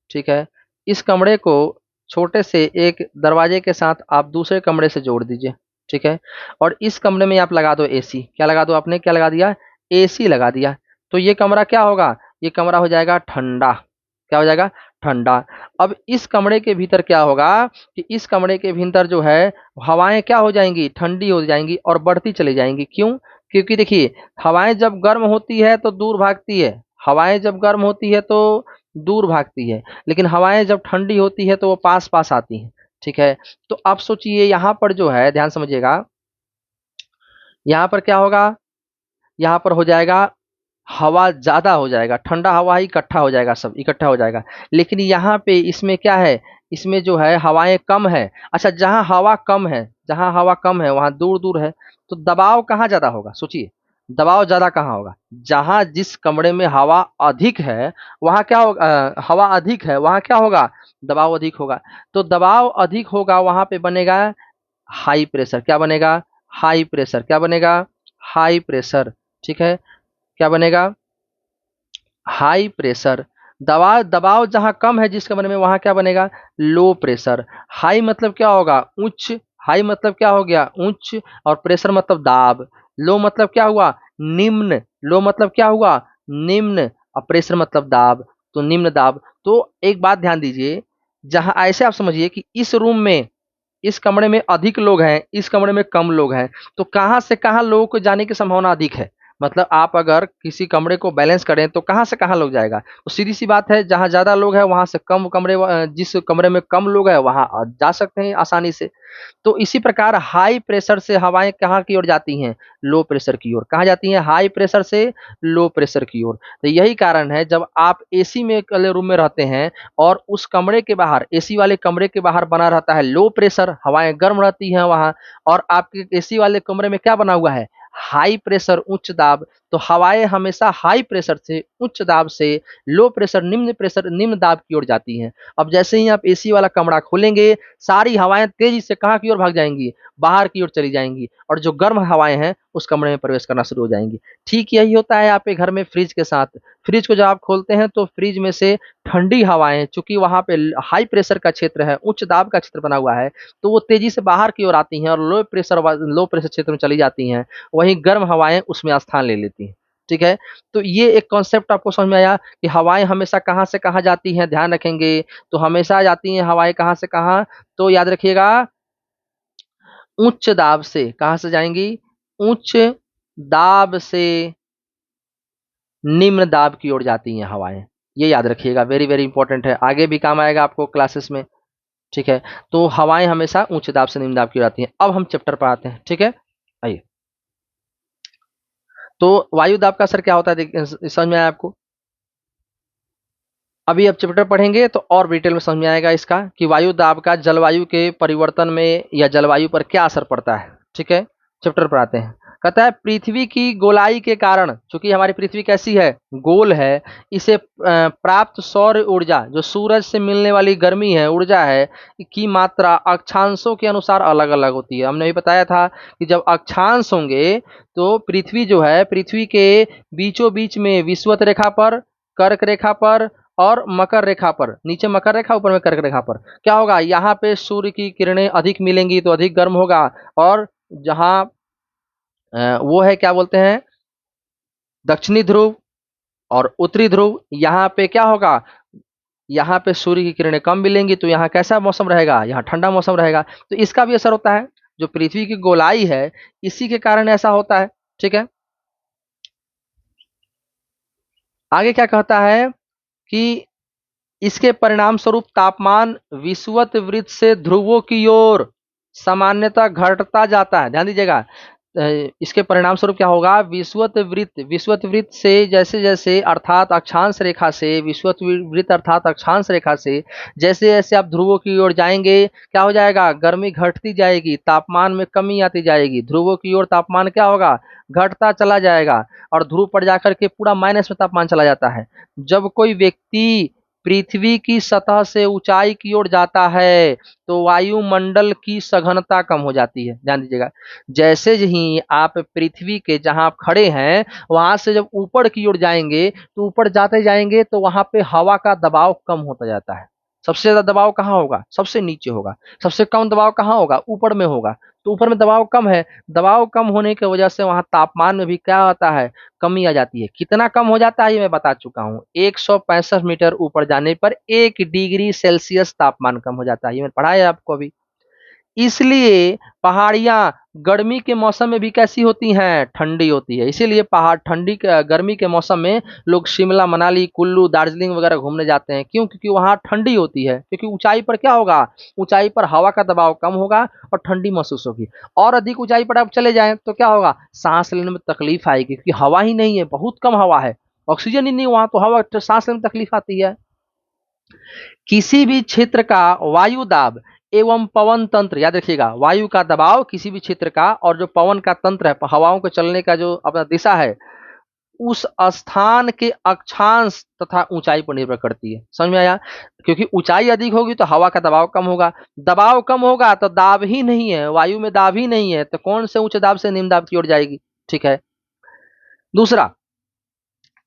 ठीक है, इस कमरे को छोटे से एक दरवाजे के साथ आप दूसरे कमरे से जोड़ दीजिए, ठीक है, और इस कमरे में आप लगा दो एसी। क्या लगा दो आपने, क्या लगा दिया, एसी लगा दिया। तो ये कमरा क्या होगा, ये कमरा हो जाएगा ठंडा। क्या हो जाएगा, ठंडा। अब इस कमरे के भीतर क्या होगा कि इस कमरे के भीतर जो है हवाएं क्या हो जाएंगी, ठंडी हो जाएंगी और बढ़ती चली जाएंगी। क्यों, क्योंकि देखिए, हवाएं जब गर्म होती है तो दूर भागती है, हवाएं जब गर्म होती है तो दूर भागती है, लेकिन हवाएं जब ठंडी होती है तो वो पास पास आती हैं। ठीक है। तो अब सोचिए यहाँ पर जो है, ध्यान समझिएगा, यहाँ पर क्या होगा, यहाँ पर हो जाएगा हवा ज्यादा हो जाएगा, ठंडा हवा ही इकट्ठा हो जाएगा, सब इकट्ठा हो जाएगा। लेकिन यहाँ पे इसमें क्या है, इसमें जो है हवाएं कम है। अच्छा, जहाँ हवा कम है, जहाँ हवा कम है वहां दूर दूर है, तो दबाव कहाँ ज्यादा होगा, सोचिए। दबाव ज्यादा कहाँ होगा, जहाँ जिस कमरे में हवा अधिक है वहां क्या होगा, हवा अधिक है वहां क्या होगा, दबाव अधिक होगा। तो दबाव अधिक होगा वहां पे बनेगा हाई प्रेशर। क्या बनेगा, हाई प्रेशर। क्या बनेगा, हाई प्रेशर। ठीक है, क्या बनेगा, हाई प्रेशर। दबाव दबाव जहां कम है जिस कमरे में वहां क्या बनेगा, लो प्रेशर। हाई मतलब क्या होगा, उच्च। हाई मतलब क्या हो गया, उच्च। और प्रेशर मतलब दाब। लो मतलब क्या हुआ, निम्न। लो मतलब क्या हुआ, निम्न। और प्रेशर मतलब दाब, तो निम्न दाब। तो एक बात ध्यान दीजिए, जहां ऐसे आप समझिए कि इस रूम में, इस कमरे में अधिक लोग हैं, इस कमरे में कम लोग हैं, तो कहां से कहां लोगों को जाने की संभावना अधिक है। मतलब आप अगर किसी कमरे को बैलेंस करें तो कहां से कहां लोग जाएगा, तो सीधी सी बात है, जहां ज्यादा लोग हैं वहां से कम कमरे, जिस कमरे में कम लोग हैं वहां जा सकते हैं आसानी से। तो इसी प्रकार हाई प्रेशर से हवाएं कहाँ की ओर जाती हैं, लो प्रेशर की ओर। कहाँ जाती हैं, हाई प्रेशर से लो प्रेशर की ओर। तो यही कारण है जब आप एसी में वाले रूम में रहते हैं और उस कमरे के बाहर, एसी वाले कमरे के बाहर बना रहता है लो प्रेशर, हवाएं गर्म रहती हैं वहां, और आपके एसी वाले कमरे में क्या बना हुआ है, हाई प्रेशर उच्च दाब। तो हवाएं हमेशा हाई प्रेशर से, उच्च दाब से, लो प्रेशर निम्न दाब की ओर जाती हैं। अब जैसे ही आप एसी वाला कमरा खोलेंगे, सारी हवाएं तेजी से कहाँ की ओर भाग जाएंगी, बाहर की ओर चली जाएंगी, और जो गर्म हवाएं हैं उस कमरे में प्रवेश करना शुरू हो जाएंगी। ठीक यही होता है आपके घर में फ्रिज के साथ। फ्रिज को जब आप खोलते हैं तो फ्रिज में से ठंडी हवाएं, चूंकि वहां पे हाई प्रेशर का क्षेत्र है, उच्च दाब का क्षेत्र बना हुआ है, तो वो तेजी से बाहर की ओर आती हैं और लो प्रेशर क्षेत्र में चली जाती हैं। वहीं गर्म हवाएं उसमें स्थान ले लेती हैं। ठीक है। तो ये एक कॉन्सेप्ट आपको समझ में आया कि हवाएं हमेशा कहाँ से कहाँ जाती हैं, ध्यान रखेंगे। तो हमेशा जाती हैं हवाएं कहाँ से कहाँ, तो याद रखिएगा, उच्च दाब से। कहाँ से जाएंगी, उच्च दाब से निम्न दाब की ओर जाती हैं हवाएं। ये याद रखिएगा, वेरी वेरी इंपॉर्टेंट है, आगे भी काम आएगा आपको क्लासेस में। ठीक है। तो हवाएं हमेशा उच्च दाब से निम्न दाब की ओर आती हैं। अब हम चैप्टर पर आते हैं। ठीक है, आइए। तो वायु दाब का असर क्या होता है, समझ में आया आपको। अभी अब चैप्टर पढ़ेंगे तो और डिटेल में समझ में आएगा इसका कि वायु दाब का जलवायु के परिवर्तन में या जलवायु पर क्या असर पड़ता है। ठीक है, चैप्टर पर आते हैं। कहता है पृथ्वी की गोलाई के कारण, चूंकि हमारी पृथ्वी कैसी है, गोल है, इसे प्राप्त सौर ऊर्जा, जो सूरज से मिलने वाली गर्मी है, ऊर्जा है, की मात्रा अक्षांशों के अनुसार अलग अलग होती है। हमने भी बताया था कि जब अक्षांश होंगे तो पृथ्वी जो है, पृथ्वी के बीचों बीच में विषुवत रेखा पर, कर्क रेखा पर और मकर रेखा पर, नीचे मकर रेखा ऊपर में कर्क रेखा पर क्या होगा, यहाँ पे सूर्य की किरणें अधिक मिलेंगी तो अधिक गर्म होगा। और जहाँ वो है, क्या बोलते हैं, दक्षिणी ध्रुव और उत्तरी ध्रुव, यहाँ पे क्या होगा, यहाँ पे सूर्य की किरणें कम मिलेंगी तो यहाँ कैसा मौसम रहेगा, यहाँ ठंडा मौसम रहेगा। तो इसका भी असर होता है, जो पृथ्वी की गोलाई है इसी के कारण ऐसा होता है। ठीक है, आगे क्या कहता है कि इसके परिणाम स्वरूप तापमान विषुवत वृत्त से ध्रुवों की ओर सामान्यतः घटता जाता है। ध्यान दीजिएगा, इसके परिणाम स्वरूप क्या होगा, विषुवत वृत्त से जैसे जैसे अर्थात अक्षांश रेखा से, विषुवत वृत्त अर्थात अक्षांश रेखा से जैसे जैसे आप ध्रुवों की ओर जाएंगे क्या हो जाएगा, गर्मी घटती जाएगी, तापमान में कमी आती जाएगी, ध्रुवों की ओर तापमान क्या होगा, घटता चला जाएगा, और ध्रुव पर जाकर के पूरा माइनस में तापमान चला जाता है। जब कोई व्यक्ति पृथ्वी की सतह से ऊंचाई की ओर जाता है तो वायुमंडल की सघनता कम हो जाती है। ध्यान दीजिएगा, जैसे ही आप पृथ्वी के जहां आप खड़े हैं वहां से जब ऊपर की ओर जाएंगे तो ऊपर जाते जाएंगे तो वहां पे हवा का दबाव कम होता जाता है। सबसे ज्यादा दबाव कहाँ होगा, सबसे नीचे होगा। सबसे कम दबाव कहाँ होगा, ऊपर में होगा। तो ऊपर में दबाव कम है, दबाव कम होने की वजह से वहां तापमान में भी क्या आता है, कमी आ जाती है। कितना कम हो जाता है ये मैं बता चुका हूँ, 165 मीटर ऊपर जाने पर 1 डिग्री सेल्सियस तापमान कम हो जाता है, ये मैंने पढ़ा है आपको अभी। इसलिए पहाड़ियां गर्मी के मौसम में भी कैसी होती हैं, ठंडी होती है। इसीलिए पहाड़ ठंडी गर्मी के मौसम में लोग शिमला, मनाली, कुल्लू, दार्जिलिंग वगैरह घूमने जाते हैं। क्यों? क्योंकि वहां ठंडी होती है। क्योंकि ऊंचाई पर क्या होगा, ऊंचाई पर हवा का दबाव कम होगा और ठंडी महसूस होगी। और अधिक ऊंचाई पर आप चले जाएं तो क्या होगा, सांस लेने में तकलीफ आएगी, क्योंकि हवा ही नहीं है, बहुत कम हवा है, ऑक्सीजन ही नहीं वहां, तो हवा सांस लेने में तकलीफ आती है। किसी भी क्षेत्र का वायु दाब एवं पवन तंत्र, याद रखिएगा, वायु का दबाव किसी भी क्षेत्र का, और जो पवन का तंत्र है, हवाओं के चलने का जो अपना दिशा है, उस स्थान के अक्षांश तथा ऊंचाई पर निर्भर करती है। समझ में आया? क्योंकि ऊंचाई अधिक होगी तो हवा का दबाव कम होगा, दबाव कम होगा तो दाब ही नहीं है, वायु में दाब ही नहीं है, तो कौन से ऊंचे दाब से निम्न दाब की ओर जाएगी। ठीक है। दूसरा,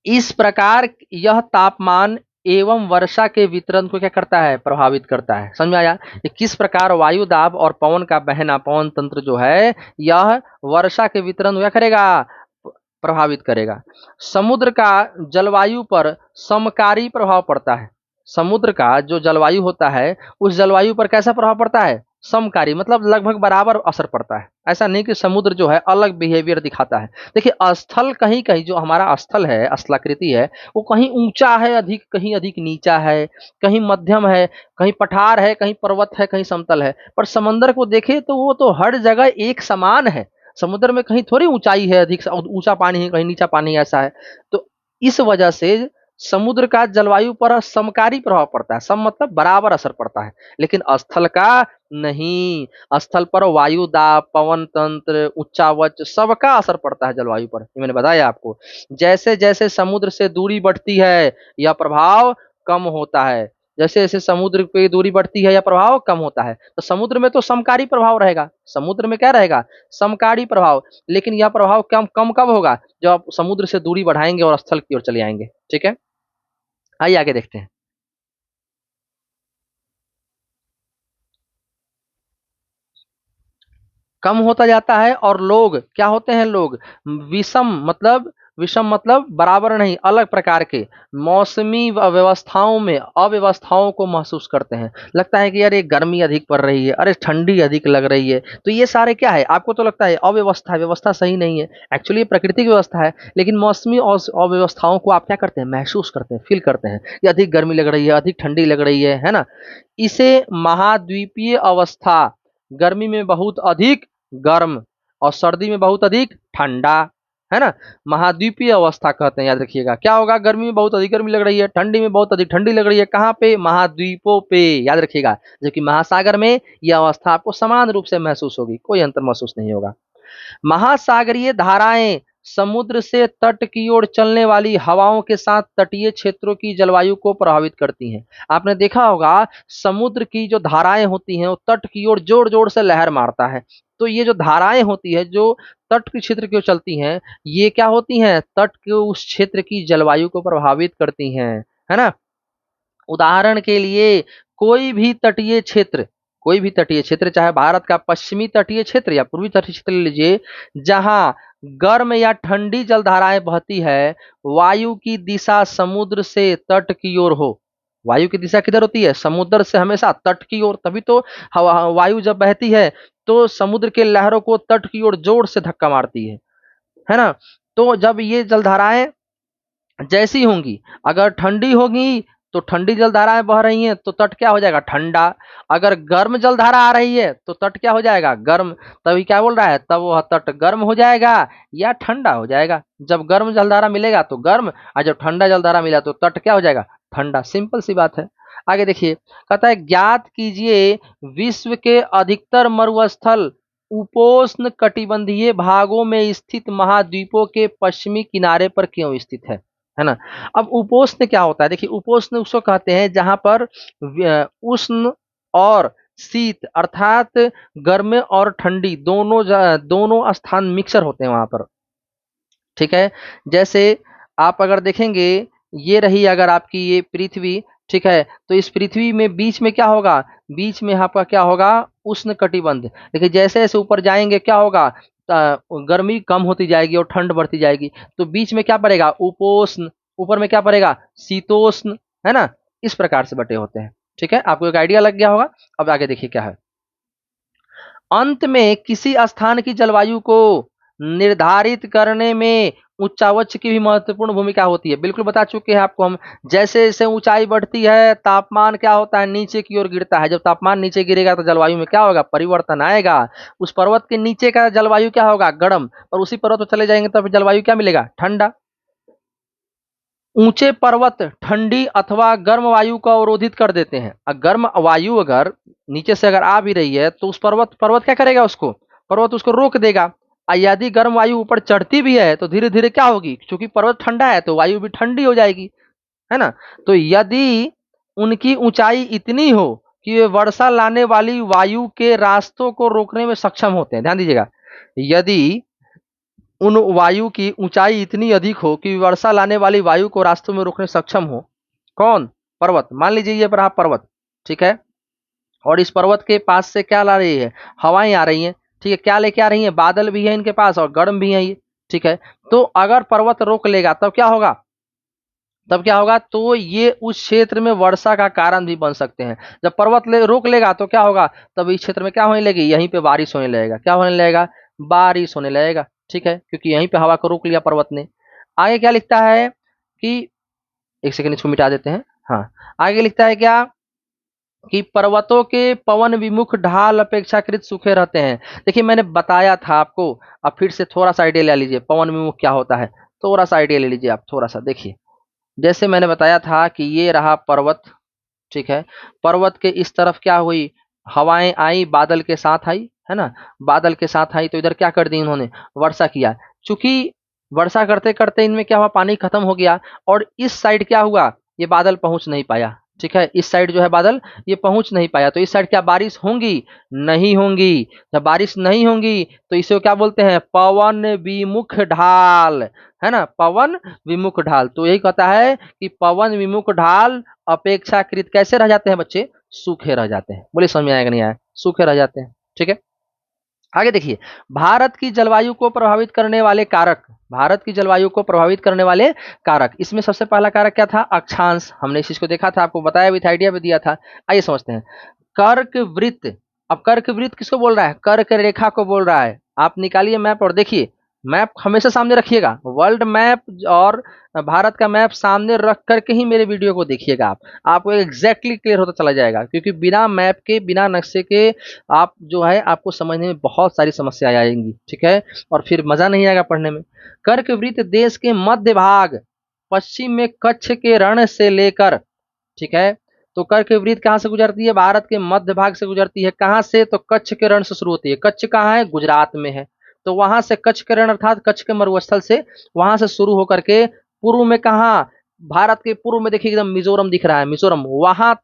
इस प्रकार यह तापमान एवं वर्षा के वितरण को क्या करता है, प्रभावित करता है। समझ में आया? कि किस प्रकार वायु दाब और पवन का बहना, पवन तंत्र जो है, यह वर्षा के वितरण क्या करेगा, प्रभावित करेगा। समुद्र का जलवायु पर समकारी प्रभाव पड़ता है। समुद्र का जो जलवायु होता है, उस जलवायु पर कैसा प्रभाव पड़ता है, समकारी, मतलब लगभग बराबर असर पड़ता है। ऐसा नहीं कि समुद्र जो है अलग बिहेवियर दिखाता है। देखिए, स्थल कहीं कहीं, जो हमारा स्थल है, स्थलाकृति है, वो कहीं ऊंचा है अधिक, कहीं अधिक नीचा है, कहीं मध्यम है, कहीं पठार है, कहीं पर्वत है, कहीं समतल है। पर समंदर को देखे तो वो तो हर जगह एक समान है। समुद्र में कहीं थोड़ी ऊंचाई है, अधिक ऊंचा पानी है, कहीं नीचा पानी, ऐसा है। तो इस वजह से समुद्र का जलवायु पर समकारी प्रभाव पड़ता है। सम मतलब बराबर असर पड़ता है, लेकिन स्थल का नहीं। स्थल पर वायु दाब, पवन तंत्र, उच्चावच, सबका असर पड़ता है जलवायु पर। ये मैंने बताया आपको। जैसे जैसे समुद्र से दूरी बढ़ती है, यह प्रभाव कम होता है। जैसे जैसे समुद्र पे दूरी बढ़ती है, यह प्रभाव कम होता है। तो समुद्र में तो समकारी प्रभाव रहेगा, समुद्र में क्या रहेगा, समकारी प्रभाव। लेकिन यह प्रभाव कम कम कब होगा, जब आप समुद्र से दूरी बढ़ाएंगे और स्थल की ओर चले आएंगे। ठीक है, आइए आगे देखते हैं। कम होता जाता है और लोग क्या होते हैं, लोग विषम मतलब, विषम मतलब बराबर नहीं, अलग प्रकार के मौसमी व्यवस्थाओं में अव्यवस्थाओं को महसूस करते हैं। लगता है कि यार ये गर्मी अधिक पड़ रही है, अरे ठंडी अधिक लग रही है। तो ये सारे क्या है, आपको तो लगता है अव्यवस्था, व्यवस्था सही नहीं है, एक्चुअली ये प्राकृतिक व्यवस्था है। लेकिन मौसमी अव्यवस्थाओं को आप क्या करते हैं, महसूस करते हैं, फील करते हैं कि अधिक गर्मी लग रही है, अधिक ठंडी लग रही है ना। इसे महाद्वीपीय अवस्था, गर्मी में बहुत अधिक गर्म और सर्दी में बहुत अधिक ठंडा, है ना, महाद्वीपीय अवस्था कहते हैं। याद रखिएगा, क्या होगा, गर्मी में बहुत अधिक गर्मी लग रही है, ठंडी में बहुत अधिक ठंडी लग रही है। कहाँ पे, महाद्वीपों पे। याद रखिएगा, जबकि महासागर में यह अवस्था आपको समान रूप से महसूस होगी, कोई अंतर महसूस नहीं होगा। महासागरीय धाराएं समुद्र से तट की ओर चलने वाली हवाओं के साथ तटीय क्षेत्रों की जलवायु को प्रभावित करती हैं। आपने देखा होगा, समुद्र की जो धाराएं होती हैं वो तट की ओर जोर जोर से लहर मारता है। तो ये जो धाराएं होती है जो तट के क्षेत्र की ओर चलती हैं, ये क्या होती हैं, तट के उस क्षेत्र की जलवायु को प्रभावित करती हैं, है ना। उदाहरण के लिए, कोई भी तटीय क्षेत्र, कोई भी तटीय क्षेत्र, चाहे भारत का पश्चिमी तटीय क्षेत्र या पूर्वी तटीय क्षेत्र ले लीजिए, जहां गर्म या ठंडी जलधाराएं बहती है, वायु की दिशा समुद्र से तट की ओर हो। वायु की दिशा किधर होती है, समुद्र से हमेशा तट की ओर। तभी तो वायु जब बहती है तो समुद्र के लहरों को तट की ओर जोर से धक्का मारती है ना। तो जब ये जलधाराएं जैसी होंगी, अगर ठंडी होगी तो ठंडी जलधाराएं बह रही हैं तो तट क्या हो जाएगा, ठंडा। अगर गर्म जलधारा आ रही है तो तट क्या हो जाएगा, गर्म। तभी क्या बोल रहा है, तब वह तट गर्म हो जाएगा या ठंडा हो जाएगा। जब गर्म जलधारा मिलेगा तो गर्म, और जब ठंडा जलधारा मिला तो तट क्या हो जाएगा, ठंडा। सिंपल सी बात है। आगे देखिए, कहता है ज्ञात कीजिए विश्व के अधिकतर मरुस्थल उपोष्ण कटिबंधीय भागों में स्थित महाद्वीपों के पश्चिमी किनारे पर क्यों स्थित है ना। अब उपोष्ण क्या होता है, देखिए उपोष्ण उसको कहते हैं जहां पर उष्ण और शीत अर्थात गर्म और ठंडी दोनों दोनों स्थान मिक्सर होते हैं वहां पर। ठीक है, जैसे आप अगर देखेंगे, ये रही अगर आपकी ये पृथ्वी, ठीक है, तो इस पृथ्वी में बीच में क्या होगा, बीच में आपका क्या होगा, उष्ण कटिबंध। देखिए जैसे जैसे ऊपर जाएंगे क्या होगा, गर्मी कम होती जाएगी और ठंड बढ़ती जाएगी। तो बीच में क्या पड़ेगा, उपोष्ण, ऊपर में क्या पड़ेगा, शीतोष्ण, है ना। इस प्रकार से बटे होते हैं। ठीक है, आपको एक आइडिया लग गया होगा। अब आगे देखिए क्या है। अंत में किसी स्थान की जलवायु को निर्धारित करने में उच्चावच की भी महत्वपूर्ण भूमिका होती है। बिल्कुल बता चुके हैं आपको हम। जैसे जैसे ऊंचाई बढ़ती है तापमान क्या होता है, नीचे की ओर गिरता है। जब तापमान नीचे गिरेगा तो जलवायु में क्या होगा, परिवर्तन आएगा। उस पर्वत के नीचे का जलवायु क्या होगा, गर्म, और उसी पर्वत पर चले जाएंगे तो जलवायु क्या मिलेगा, ठंडा। ऊंचे पर्वत ठंडी अथवा गर्म वायु को अवरोधित कर देते हैं। गर्म वायु अगर नीचे से अगर आ भी रही है तो उस पर्वत पर्वत क्या करेगा, उसको पर्वत उसको रोक देगा। और यदि गर्म वायु ऊपर चढ़ती भी है तो धीरे धीरे क्या होगी, क्योंकि पर्वत ठंडा है तो वायु भी ठंडी हो जाएगी, है ना। तो यदि उनकी ऊंचाई इतनी हो कि वे वर्षा लाने वाली वायु के रास्तों को रोकने में सक्षम होते हैं, ध्यान दीजिएगा, यदि उन वायु की ऊंचाई इतनी अधिक हो कि वर्षा लाने वाली वायु को रास्तों में रोकने सक्षम हो। कौन, पर्वत। मान लीजिए ये रहा पर्वत, ठीक है, और इस पर्वत के पास से क्या ला रही है, हवाएं आ रही हैं, ठीक है। क्या लेके आ रही हैं, बादल भी है इनके पास और गर्म भी है ये, ठीक है। तो अगर पर्वत रोक लेगा तब क्या होगा, तब क्या होगा, तो ये उस क्षेत्र में वर्षा का कारण भी बन सकते हैं। जब पर्वत रोक लेगा तो क्या होगा, तब इस क्षेत्र में क्या होने लगेगी, यहीं पे बारिश होने लगेगा। क्या होने लगेगा, बारिश होने लगेगा, ठीक है, क्योंकि यहीं पे हवा को रोक लिया पर्वत ने। आगे क्या लिखता है कि, एक सेकंड इसको मिटा देते हैं। हाँ, आगे लिखता है क्या कि पर्वतों के पवन विमुख ढाल अपेक्षाकृत सूखे रहते हैं। देखिए मैंने बताया था आपको, अब फिर से थोड़ा सा आइडिया ले लीजिए पवन विमुख क्या होता है। थोड़ा सा आइडिया ले लीजिए आप, थोड़ा सा देखिए। जैसे मैंने बताया था कि ये रहा पर्वत, ठीक है। पर्वत के इस तरफ क्या हुई, हवाएं आई, बादल के साथ आई, है ना। बादल के साथ आई तो इधर क्या कर दी इन्होंने, वर्षा किया। चूंकि वर्षा करते करते इनमें क्या हुआ, पानी खत्म हो गया, और इस साइड क्या हुआ, ये बादल पहुंच नहीं पाया, ठीक है। इस साइड जो है बादल ये पहुंच नहीं पाया, तो इस साइड क्या बारिश होंगी, नहीं होंगी। जब बारिश नहीं होंगी तो इसे क्या बोलते हैं, पवन विमुख ढाल, है ना, पवन विमुख ढाल। तो यही कहता है कि पवन विमुख ढाल अपेक्षाकृत कैसे रह जाते हैं बच्चे, सूखे रह जाते हैं। बोले समझ में आएगा नहीं आया, सूखे रह जाते हैं, ठीक है। आगे देखिए, भारत की जलवायु को प्रभावित करने वाले कारक, भारत की जलवायु को प्रभावित करने वाले कारक, इसमें सबसे पहला कारक क्या था, अक्षांश। हमने इस चीज को देखा था, आपको बताया भी था, आइडिया भी दिया था। आइए समझते हैं, कर्क वृत्त। अब कर्क वृत्त किसको बोल रहा है, कर्क रेखा को बोल रहा है। आप निकालिए मैप और देखिए, मैप हमेशा सामने रखिएगा, वर्ल्ड मैप और भारत का मैप सामने रख करके ही मेरे वीडियो को देखिएगा। आप आपको एग्जैक्टली क्लियर होता चला जाएगा, क्योंकि बिना मैप के बिना नक्शे के आप जो है आपको समझने में बहुत सारी समस्याएं आएंगी, ठीक है, और फिर मजा नहीं आएगा पढ़ने में। कर्क वृत्त देश के मध्य भाग, पश्चिम में कच्छ के रण से लेकर, ठीक है। तो कर्क वृत्त कहाँ से गुजरती है, भारत के मध्य भाग से गुजरती है। कहाँ से, तो कच्छ के रण से शुरू होती है। कच्छ कहाँ है, गुजरात में है। तो वहां से कच्छ के रण अर्थात कच्छ के मरुस्थल से वहां से शुरू होकर के पूर्व में कहाँ, भारत के पूर्व में देखिए एकदम मिजोरम दिख रहा है, मिजोरम, वहां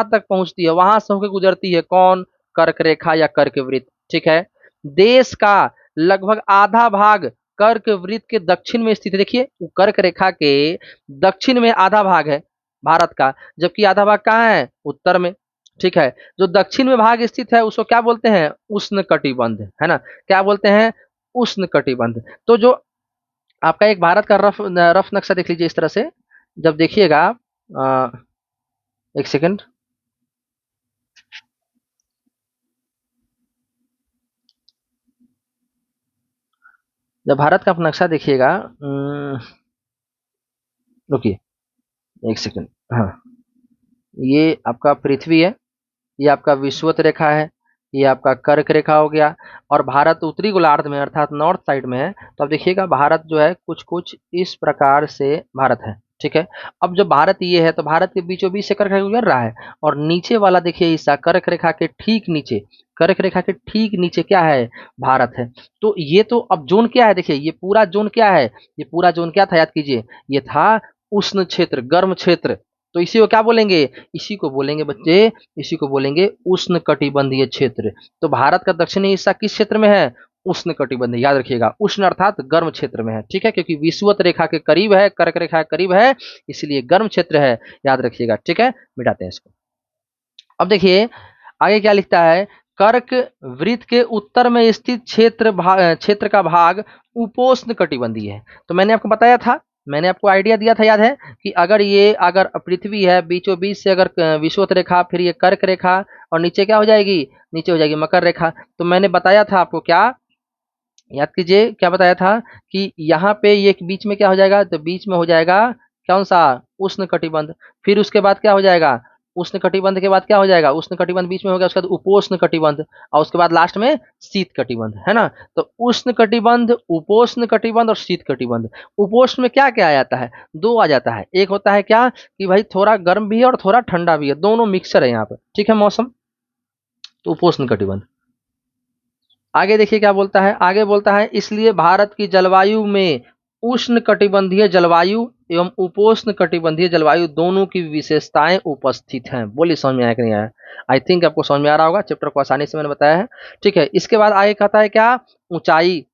तक पहुंचती है, वहां से होकर गुजरती है। कौन, कर्क रेखा या कर्क वृत्त, ठीक है। देश का लगभग आधा भाग कर्क वृत्त के दक्षिण में स्थित है। देखिए कर्क रेखा के दक्षिण में आधा भाग है भारत का, जबकि आधा भाग कहाँ है, उत्तर में, ठीक है। जो दक्षिण में भाग स्थित है उसको क्या बोलते हैं, उष्ण कटिबंध, है ना। क्या बोलते हैं, उष्ण कटिबंध। तो जो आपका एक भारत का रफ रफ नक्शा देख लीजिए इस तरह से, जब देखिएगा आप, एक सेकंड, जब भारत का आप नक्शा देखिएगा, रुकिए एक सेकंड, हाँ, ये आपका पृथ्वी है, ये आपका विषुवत रेखा है, ये आपका कर्क रेखा हो गया, और भारत उत्तरी गोलार्ध में अर्थात नॉर्थ साइड में है। तो अब देखिएगा भारत जो है कुछ कुछ इस प्रकार से भारत है, ठीक है। अब जब भारत ये है तो भारत के बीचों बीच से कर्क रेखा गुजर रहा है, और नीचे वाला देखिए हिस्सा कर्क रेखा के ठीक नीचे, कर्क रेखा के ठीक नीचे क्या है, भारत है। तो ये तो अब जोन क्या है, देखिए ये पूरा जोन क्या है, ये पूरा जोन क्या था, याद कीजिए, ये था उष्ण क्षेत्र, गर्म क्षेत्र। तो इसी को क्या बोलेंगे, इसी को बोलेंगे बच्चे, इसी को बोलेंगे उष्ण कटिबंधीय क्षेत्र। तो भारत का दक्षिणी हिस्सा किस क्षेत्र में है, उष्ण कटिबंधीय, याद रखिएगा, उष्ण अर्थात गर्म क्षेत्र में है, ठीक है, क्योंकि विषुवत रेखा के करीब है, कर्क रेखा के करीब है, इसलिए गर्म क्षेत्र है, याद रखिएगा, ठीक है। मिटाते हैं इसको। अब देखिए आगे क्या लिखता है, कर्क वृत्त के उत्तर में स्थित क्षेत्र का भाग उपोष्ण कटिबंधीय है। तो मैंने आपको बताया था, मैंने आपको आइडिया दिया था, याद है, कि अगर पृथ्वी है बीचों बीच से, अगर विषुवत रेखा, फिर ये कर्क रेखा और नीचे क्या हो जाएगी, नीचे हो जाएगी मकर रेखा। तो मैंने बताया था आपको क्या, याद कीजिए क्या बताया था कि यहाँ पे ये बीच में क्या हो जाएगा, तो बीच में हो जाएगा कौन सा, उष्ण कटिबंध। फिर उसके बाद क्या हो जाएगा, उष्ण कटिबंध के बाद क्या हो जाएगा, उष्ण कटिबंध बीच में हो गया, उसके बाद उपोष्ण कटिबंध, और उसके बाद लास्ट में शीत कटिबंध, है ना। तो उष्ण कटिबंध, उपोष्ण कटिबंध और शीत कटिबंध। उपोष्ण में क्या क्या आ जाता है, दो आ जाता है, एक होता है क्या कि भाई थोड़ा गर्म भी है और थोड़ा ठंडा भी है, दोनों मिक्सचर है यहाँ पर, ठीक है मौसम, तो उपोष्ण कटिबंध। आगे देखिए क्या बोलता है, आगे बोलता है इसलिए भारत की जलवायु में उष्ण कटिबंधीय जलवायु एवं उपोष्ण कटिबंधीय जलवायु दोनों की विशेषताएं उपस्थित हैं। बोलिए समझ में आया कि नहीं आया, आई थिंक आपको समझ में आ रहा होगा, चैप्टर को आसानी से मैंने बताया है। ठीक है, इसके बाद आगे कहता है क्या, ऊंचाई।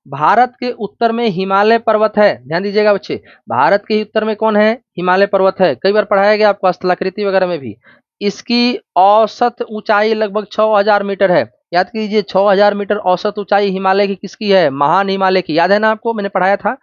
भारत के उत्तर में हिमालय पर्वत है, ध्यान दीजिएगा बच्चे, भारत के उत्तर में कौन है, हिमालय पर्वत है, कई बार पढ़ाया गया आपको स्थलाकृति वगैरह में भी। इसकी औसत ऊंचाई लगभग 6000 मीटर है, याद कीजिए 6000 मीटर औसत ऊंचाई हिमालय की किसकी है, महान हिमालय की, याद है ना आपको, मैंने पढ़ाया था।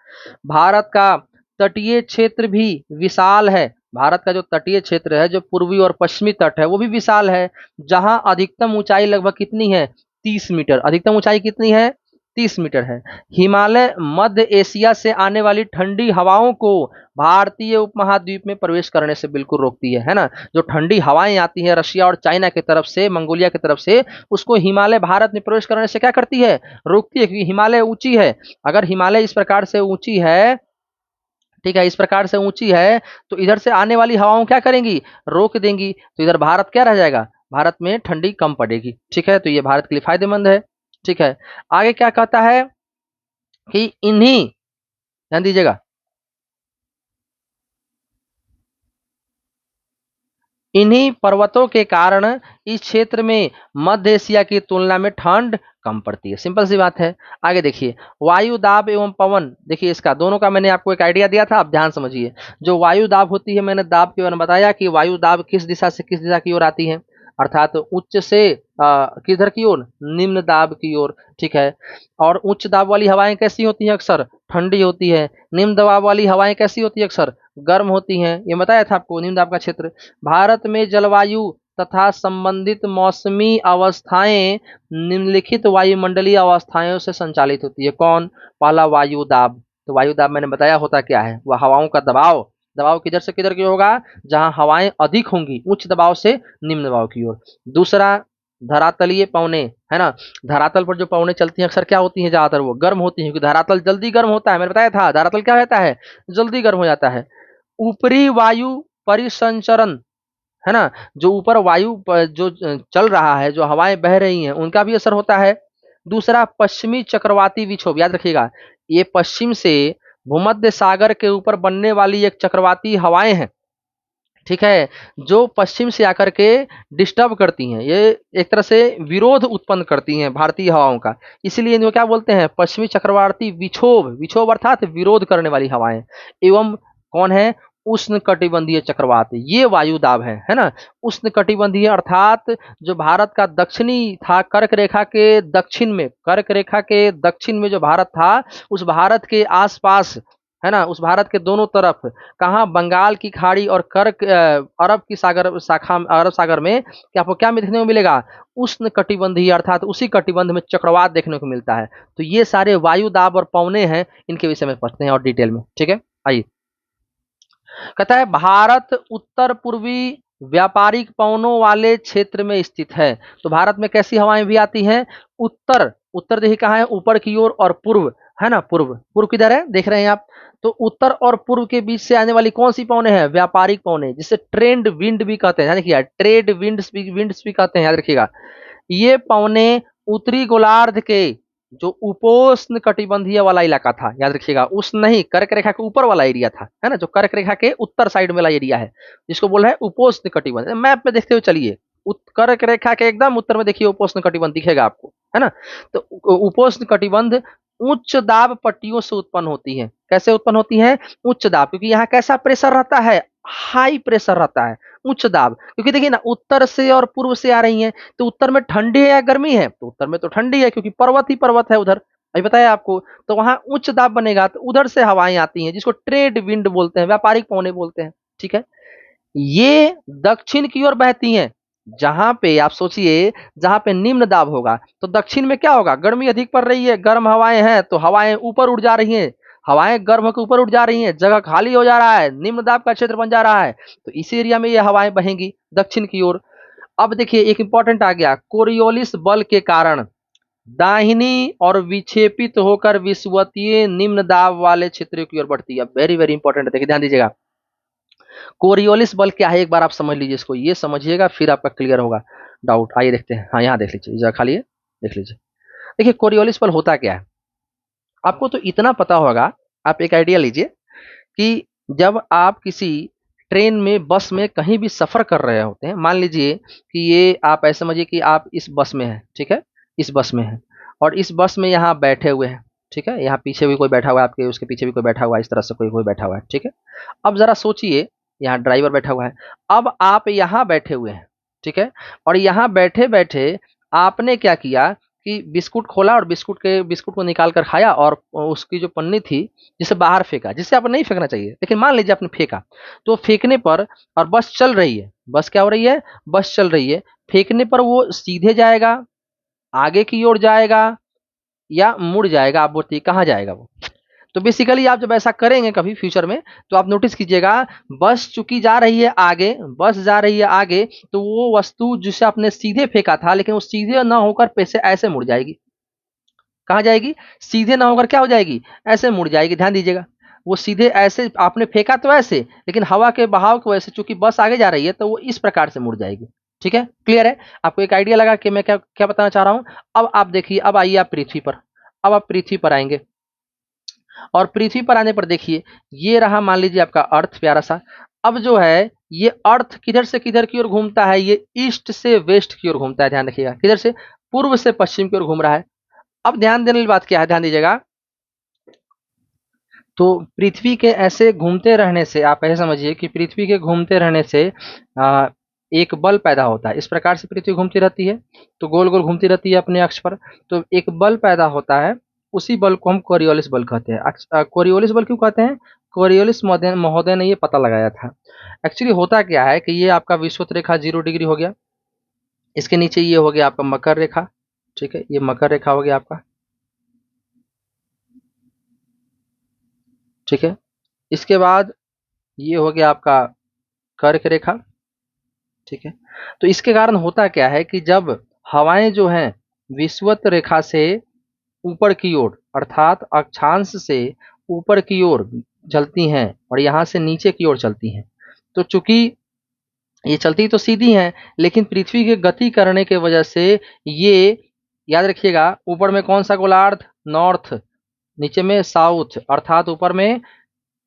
भारत का तटीय क्षेत्र भी विशाल है, भारत का जो तटीय क्षेत्र है, जो पूर्वी और पश्चिमी तट है वो भी विशाल है, जहां अधिकतम ऊंचाई लगभग कितनी है, 30 मीटर, अधिकतम ऊंचाई कितनी है, 30 मीटर है। हिमालय मध्य एशिया से आने वाली ठंडी हवाओं को भारतीय उपमहाद्वीप में प्रवेश करने से बिल्कुल रोकती है ना। जो ठंडी हवाएं आती हैं रशिया और चाइना की तरफ से, मंगोलिया की तरफ से, उसको हिमालय भारत में प्रवेश करने से क्या करती है, रोकती है, क्योंकि हिमालय ऊंची है। अगर हिमालय इस प्रकार से ऊंची है, ठीक है, इस प्रकार से ऊंची है, तो इधर से आने वाली हवाओं क्या करेंगी, रोक देंगी, तो इधर भारत क्या रह जाएगा, भारत में ठंडी कम पड़ेगी। ठीक है, तो ये भारत के लिए फायदेमंद है। ठीक है, आगे क्या कहता है कि इन्हीं, ध्यान दीजिएगा, इन्हीं पर्वतों के कारण इस क्षेत्र में मध्य एशिया की तुलना में ठंड कम पड़ती है, सिंपल सी बात है। आगे देखिए, वायु दाब एवं पवन, देखिए इसका दोनों का मैंने आपको एक आइडिया दिया था, आप ध्यान समझिए। जो वायु दाब होती है, मैंने दाब के बारे में बताया कि वायु दाब किस दिशा से किस दिशा की ओर आती है, अर्थात उच्च से किधर की ओर, निम्न दाब की ओर। ठीक है, और उच्च दाब वाली हवाएं कैसी होती हैं, अक्सर ठंडी होती है। निम्न दबाव वाली हवाएं कैसी होती है, अक्सर गर्म होती हैं, ये बताया था आपको, निम्न दाब का क्षेत्र। भारत में जलवायु तथा संबंधित मौसमी अवस्थाएं निम्नलिखित वायुमंडलीय अवस्थाओं से संचालित होती है। कौन, पहला वायु दाब, तो वायु दाब मैंने बताया होता क्या है, वह हवाओं का दबाव, दबाव किधर से किधर की होगा, जहां हवाएं अधिक होंगी, उच्च दबाव से निम्न दबाव की ओर। दूसरा, धरातलीय पवने, है ना, धरातल पर जो पवने चलती हैं अक्सर क्या होती हैं, ज्यादातर वो गर्म होती हैं, क्योंकि धरातल जल्दी गर्म होता है, मैंने बताया था धरातल क्या रहता है, जल्दी गर्म हो जाता है। ऊपरी वायु परिसंचरण, है ना, जो ऊपर वायु जो चल रहा है, जो हवाएं बह रही हैं, उनका भी असर होता है। दूसरा, पश्चिमी चक्रवाती विक्षोभ, याद रखिएगा, ये पश्चिम से भूमध्य सागर के ऊपर बनने वाली एक चक्रवाती हवाएं हैं, ठीक है, जो पश्चिम से आकर के डिस्टर्ब करती हैं, ये एक तरह से विरोध उत्पन्न करती हैं भारतीय हवाओं का, इसलिए इनको क्या बोलते हैं, पश्चिमी चक्रवाती विक्षोभ, विक्षोभ अर्थात विरोध करने वाली हवाएं। एवं कौन है, उष्ण कटिबंधीय चक्रवात, ये वायु दाब है ना। उष्ण कटिबंधीय अर्थात जो भारत का दक्षिणी था, कर्क रेखा के दक्षिण में, कर्क रेखा के दक्षिण में जो भारत था, उस भारत के आसपास, है ना, उस भारत के दोनों तरफ, कहाँ, बंगाल की खाड़ी और कर्क अरब की सागर शाखा, अरब सागर में क्या आपको क्या देखने को मिलेगा, उष्ण कटिबंधीय अर्थात उसी कटिबंध में चक्रवात देखने को मिलता है। तो ये सारे वायु दाब और पवने हैं, इनके विषय में पढ़ते हैं और डिटेल में। ठीक है, आइए, कहता है भारत उत्तर पूर्वी व्यापारिक पवनों वाले क्षेत्र में स्थित है। तो भारत में कैसी हवाएं भी आती हैं, उत्तर, उत्तर देखिए कहाँ है, ऊपर की ओर, और पूर्व, है ना, पूर्व, पूर्व किधर है देख रहे हैं आप, तो उत्तर और पूर्व के बीच से आने वाली कौन सी पवने हैं, व्यापारिक पवने, जिसे ट्रेंड विंड भी कहते हैं, याद रखिएगा, ट्रेड विंड्स भी कहते हैं, याद रखिएगा। ये पवने उत्तरी गोलार्ध के जो उपोष्ण कटिबंधीय वाला इलाका था, याद रखिएगा, उष्ण नहीं, कर्क रेखा के ऊपर वाला एरिया था, है ना, जो कर्क रेखा के उत्तर साइड वाला एरिया है, जिसको बोल रहा है उपोष्ण कटिबंध। मैप में देखते हुए चलिए, कर्क रेखा के एकदम उत्तर में देखिए उपोष्ण कटिबंध दिखेगा आपको, है ना। तो उपोष्ण कटिबंध उच्च दाब पट्टियों से उत्पन्न होती है। कैसे उत्पन्न होती है, उच्च दाब, क्योंकि यहाँ कैसा प्रेशर रहता है, हाई प्रेशर रहता है, उच्च दाब, क्योंकि देखिए ना, उत्तर से और पूर्व से आ रही हैं, तो उत्तर में ठंडी है या गर्मी है, तो उत्तर में तो ठंडी है, क्योंकि पर्वत ही पर्वत है उधर, अभी बताया आपको, तो वहां उच्च दाब बनेगा, तो उधर से हवाएं आती हैं, जिसको ट्रेड विंड बोलते हैं, व्यापारिक पवने बोलते हैं। ठीक है, ये दक्षिण की ओर बहती हैं, जहां पे आप सोचिए, जहां पे निम्न दाब होगा तो दक्षिण में क्या होगा, गर्मी अधिक पड़ रही है, गर्म हवाएं हैं तो हवाएं ऊपर उड़ जा रही हैं, हवाएं गर्म होकर ऊपर उठ जा रही हैं, जगह खाली हो जा रहा है, निम्न दाब का क्षेत्र बन जा रहा है, तो इस एरिया में ये हवाएं बहेंगी दक्षिण की ओर। अब देखिए एक इंपॉर्टेंट आ गया, कोरियोलिस बल के कारण दाहिनी और विक्षेपित होकर विषुवतीय निम्न दाब वाले क्षेत्रों की ओर बढ़ती है। वेरी वेरी इंपॉर्टेंट है, देखिए ध्यान दीजिएगा। कोरियोलिस बल क्या है, एक बार आप समझ लीजिए इसको, ये समझिएगा फिर आपका क्लियर होगा डाउट। आइए देखते हैं, हाँ यहाँ देख लीजिए, जगह खाली है, देख लीजिए। देखिए कोरियोलिस बल होता क्या है, आपको तो इतना पता होगा, आप एक आइडिया लीजिए कि जब आप किसी ट्रेन में, बस में कहीं भी सफर कर रहे होते हैं, मान लीजिए कि ये आप ऐसे समझिए कि आप इस बस में हैं, ठीक है, इस बस में हैं और इस बस में यहाँ बैठे हुए हैं, ठीक है, यहाँ पीछे भी कोई बैठा हुआ है आपके, उसके पीछे भी कोई बैठा हुआ है, इस तरह से कोई कोई बैठा हुआ है, ठीक है। अब जरा सोचिए, यहाँ ड्राइवर बैठा हुआ है, अब आप यहाँ बैठे हुए हैं, ठीक है, और यहाँ बैठे बैठे आपने क्या किया कि बिस्कुट खोला और बिस्कुट को निकाल कर खाया और उसकी जो पन्नी थी जिसे बाहर फेंका, जिसे आपको नहीं फेंकना चाहिए, लेकिन मान लीजिए आपने फेंका, तो फेंकने पर, और बस चल रही है, बस क्या हो रही है, बस चल रही है, फेंकने पर वो सीधे जाएगा, आगे की ओर जाएगा या मुड़ जाएगा, आप बोलते कहाँ जाएगा वो। तो बेसिकली आप जब ऐसा करेंगे कभी फ्यूचर में, तो आप नोटिस कीजिएगा, बस चूंकि जा रही है आगे, बस जा रही है आगे, तो वो वस्तु जिसे आपने सीधे फेंका था, लेकिन वो सीधे ना होकर पैसे ऐसे मुड़ जाएगी, कहाँ जाएगी, सीधे ना होकर क्या हो जाएगी, ऐसे मुड़ जाएगी। ध्यान दीजिएगा, वो सीधे ऐसे आपने फेंका तो ऐसे, लेकिन हवा के बहाव की वजह से चूंकि बस आगे जा रही है तो वो इस प्रकार से मुड़ जाएगी। ठीक है, क्लियर है, आपको एक आइडिया लगा कि मैं क्या क्या बताना चाह रहा हूं। अब आप देखिए, अब आइए आप पृथ्वी पर, अब आप पृथ्वी पर आएंगे और पृथ्वी पर आने पर देखिए, ये रहा मान लीजिए आपका अर्थ प्यारा सा। अब जो है ये अर्थ किधर से किधर की ओर घूमता है, ये ईस्ट से वेस्ट की ओर घूमता है, ध्यान रखिएगा, किधर से, पूर्व से पश्चिम की ओर घूम रहा है। अब ध्यान देने वाली बात क्या है, ध्यान दीजिएगा, तो पृथ्वी के ऐसे घूमते रहने से, आप ऐसे समझिए कि पृथ्वी के घूमते रहने से आ, एक बल पैदा होता है, इस प्रकार से पृथ्वी घूमती रहती है, तो गोल गोल घूमती रहती है अपने अक्ष पर, तो एक बल पैदा होता है, उसी बल को हम कोरियोलिस बल कहते हैं। कोरियोलिस बल क्यों कहते हैं, कोरियोलिस महोदय महोदय ने ये पता लगाया था। एक्चुअली होता क्या है कि ये आपका विषुवत रेखा 0 डिग्री हो गया, इसके नीचे ये हो गया आपका मकर रेखा, ठीक है, ये मकर रेखा हो गया आपका, ठीक है, इसके बाद ये हो गया आपका कर्क रेखा, ठीक है। तो इसके कारण होता क्या है कि जब हवाएं जो हैं विषुवत रेखा से ऊपर की ओर, अर्थात अक्षांश से ऊपर की ओर चलती हैं और यहाँ से नीचे की ओर चलती हैं, तो चूंकि ये चलती तो सीधी हैं, लेकिन पृथ्वी के गति करने के वजह से ये, याद रखिएगा, ऊपर में कौन सा गोलार्ध, नॉर्थ, नीचे में साउथ, अर्थात ऊपर में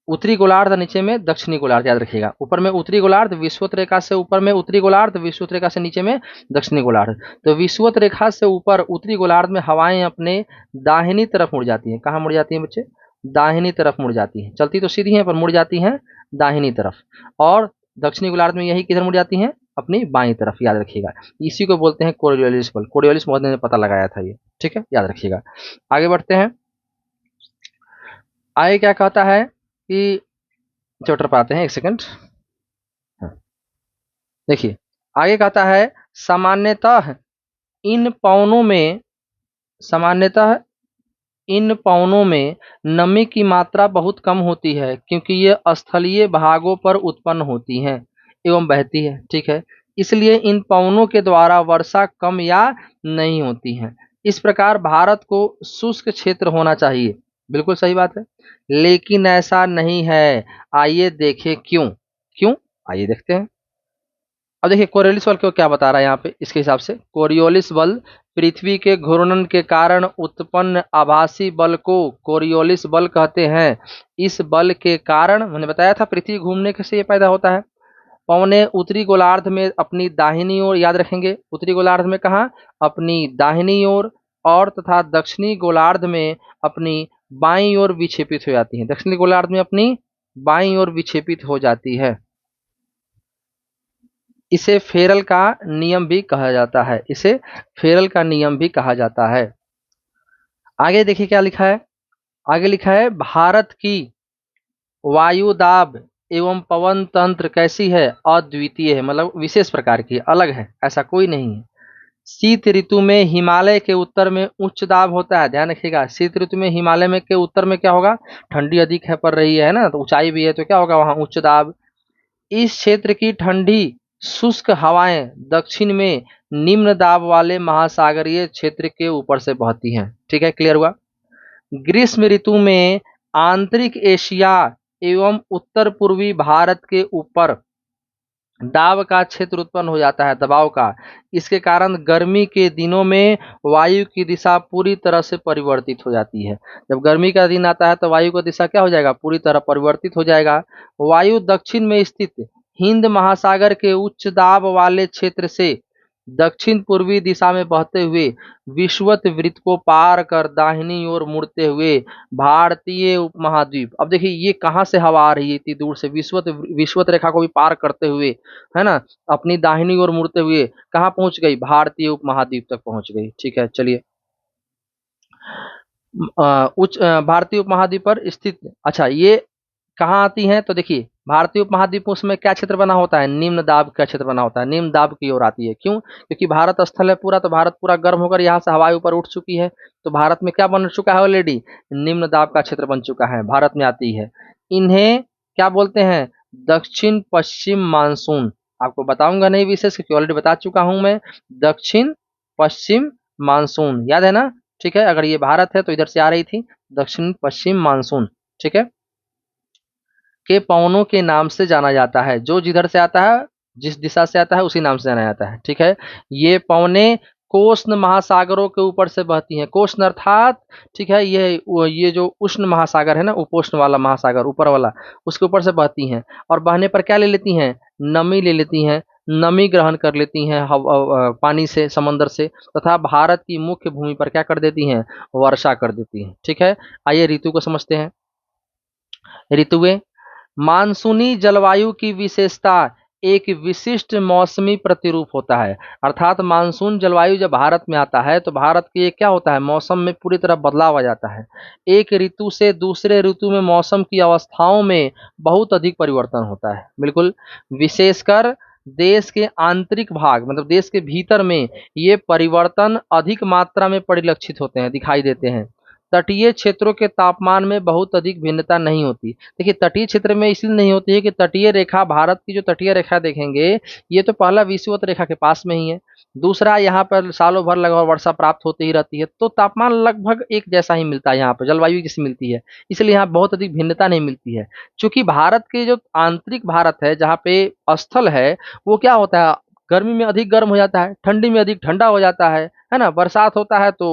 उत्तरी गोलार्ध, नीचे में दक्षिणी गोलार्ध, याद रखिएगा, ऊपर में उत्तरी गोलार्ध विषुवत रेखा से ऊपर में उत्तरी गोलार्ध, विषुवत रेखा से नीचे में दक्षिणी गोलार्ध। तो विषुवत रेखा से ऊपर उत्तरी गोलार्ध में हवाएं अपने दाहिनी तरफ मुड़ जाती हैं, कहाँ मुड़ जाती हैं बच्चे, दाहिनी तरफ मुड़ जाती हैं, चलती तो सीधी हैं पर मुड़ जाती हैं दाहिनी तरफ, और दक्षिणी गोलार्ध में यही किधर मुड़ जाती हैं, अपनी बाई तरफ, याद रखिएगा। इसी को बोलते हैं कोरियोलिस बल, कोरियोलिस महोदय ने पता लगाया था ये, ठीक है, याद रखिएगा। आगे बढ़ते हैं, आगे क्या कहता है कि, चैप्टर पर आते हैं, एक सेकंड, हाँ, देखिए आगे कहता है, सामान्यतः इन पवनों में, सामान्यतः इन पवनों में नमी की मात्रा बहुत कम होती है क्योंकि ये स्थलीय भागों पर उत्पन्न होती हैं एवं बहती है, ठीक है, इसलिए इन पवनों के द्वारा वर्षा कम या नहीं होती है। इस प्रकार भारत को शुष्क क्षेत्र होना चाहिए, बिल्कुल सही बात है, लेकिन ऐसा नहीं है। आइए देखें क्यों, क्यों, आइए देखते हैं। अब देखिए कोरियोलिस बल को क्या बता रहा है यहाँ पे, इसके हिसाब से कोरियोलिस बल पृथ्वी के घूर्णन के कारण उत्पन्न आभासी बल को कोरियोलिस बल कहते हैं। इस बल के कारण, मैंने बताया था पृथ्वी घूमने से ये पैदा होता है। पवने उत्तरी गोलार्ध में अपनी दाहिनी ओर, याद रखेंगे, उत्तरी गोलार्ध में कहा, अपनी दाहिनी ओर, और तथा दक्षिणी गोलार्ध में अपनी बाईं ओर विक्षेपित हो जाती है, दक्षिणी गोलार्ध में अपनी बाईं ओर विक्षेपित हो जाती है। इसे फेरल का नियम भी कहा जाता है, इसे फेरल का नियम भी कहा जाता है। आगे देखिए क्या लिखा है, आगे लिखा है, भारत की वायु दाब एवं पवन तंत्र कैसी है? अद्वितीय है, मतलब विशेष प्रकार की, अलग है, ऐसा कोई नहीं है। शीत ऋतु में हिमालय के उत्तर में उच्च दाब होता है, ध्यान रखिएगा। शीत ऋतु में हिमालय में के उत्तर में क्या होगा? ठंडी अधिक है पड़ रही है ना, तो ऊंचाई भी है, तो क्या होगा वहां? उच्च दाब। इस क्षेत्र की ठंडी शुष्क हवाएं दक्षिण में निम्न दाब वाले महासागरीय क्षेत्र के ऊपर से बहती हैं। ठीक है, क्लियर हुआ। ग्रीष्म ऋतु में आंतरिक एशिया एवं उत्तर पूर्वी भारत के ऊपर दाब का क्षेत्र उत्पन्न हो जाता है, दबाव का। इसके कारण गर्मी के दिनों में वायु की दिशा पूरी तरह से परिवर्तित हो जाती है। जब गर्मी का दिन आता है तो वायु का दिशा क्या हो जाएगा? पूरी तरह परिवर्तित हो जाएगा। वायु दक्षिण में स्थित हिंद महासागर के उच्च दाब वाले क्षेत्र से दक्षिण पूर्वी दिशा में बहते हुए विषुवत वृत्त को पार कर दाहिनी ओर मुड़ते हुए भारतीय उपमहाद्वीप, अब देखिए ये कहाँ से हवा आ रही है इतनी दूर से? विषुवत रेखा को भी पार करते हुए, है ना, अपनी दाहिनी ओर मुड़ते हुए कहाँ पहुंच गई? भारतीय उपमहाद्वीप तक पहुंच गई। ठीक है, चलिए। भारतीय उपमहाद्वीप पर स्थित, अच्छा ये कहाँ आती हैं? तो देखिए भारतीय उपमहाद्वीप उसमें क्या क्षेत्र बना होता है? निम्न दाब का क्षेत्र बना होता है, निम्न दाब की ओर आती है। क्यों? क्योंकि भारत स्थल है पूरा, तो भारत पूरा गर्म होकर यहाँ से हवाएं ऊपर उठ चुकी है, तो भारत में क्या बन चुका है ऑलरेडी? निम्न दाब का क्षेत्र बन चुका है, भारत में आती है। इन्हें क्या बोलते हैं? दक्षिण पश्चिम मानसून। आपको बताऊंगा नहीं विशेष, क्योंकि ऑलरेडी बता चुका हूं मैं। दक्षिण पश्चिम मानसून, याद है ना? ठीक है, अगर ये भारत है तो इधर से आ रही थी दक्षिण पश्चिम मानसून। ठीक है, के पवनों के नाम से जाना जाता है। जो जिधर से आता है, जिस दिशा से आता है, उसी नाम से जाना जाता है। ठीक है, ये पवने कोष्ण महासागरों के ऊपर से बहती हैं। कोष्ण अर्थात, ठीक है, ये जो उष्ण महासागर है ना, उपोष्ण वाला महासागर ऊपर वाला, उसके ऊपर से बहती हैं। और बहने पर क्या ले लेती हैं? नमी ले लेती हैं, नमी ग्रहण कर लेती हैं पानी से, समंदर से, तथा भारत की मुख्य भूमि पर क्या कर देती हैं? वर्षा कर देती हैं। ठीक है, आइए ऋतु को समझते हैं। ऋतुएं, मानसूनी जलवायु की विशेषता एक विशिष्ट मौसमी प्रतिरूप होता है। अर्थात मानसून जलवायु जब भारत में आता है तो भारत के क्या होता है? मौसम में पूरी तरह बदलाव आ जाता है। एक ऋतु से दूसरे ऋतु में मौसम की अवस्थाओं में बहुत अधिक परिवर्तन होता है, बिल्कुल। विशेषकर देश के आंतरिक भाग, मतलब देश के भीतर में ये परिवर्तन अधिक मात्रा में परिलक्षित होते हैं, दिखाई देते हैं। तटीय क्षेत्रों के तापमान में बहुत अधिक भिन्नता नहीं होती। देखिए तटीय क्षेत्र में इसलिए नहीं होती है कि तटीय रेखा, भारत की जो तटीय रेखा देखेंगे, ये तो पहला विषुवत रेखा के पास में ही है। दूसरा, यहाँ पर सालों भर लगातार वर्षा प्राप्त होती ही रहती है, तो तापमान लगभग एक जैसा ही मिलता है, यहाँ पर जलवायु जैसी मिलती है, इसलिए यहाँ बहुत अधिक भिन्नता नहीं मिलती है। चूंकि भारत के जो आंतरिक भारत है, जहाँ पे स्थल है, वो क्या होता है? गर्मी में अधिक गर्म हो जाता है, ठंडी में अधिक ठंडा हो जाता है ना, बरसात होता है तो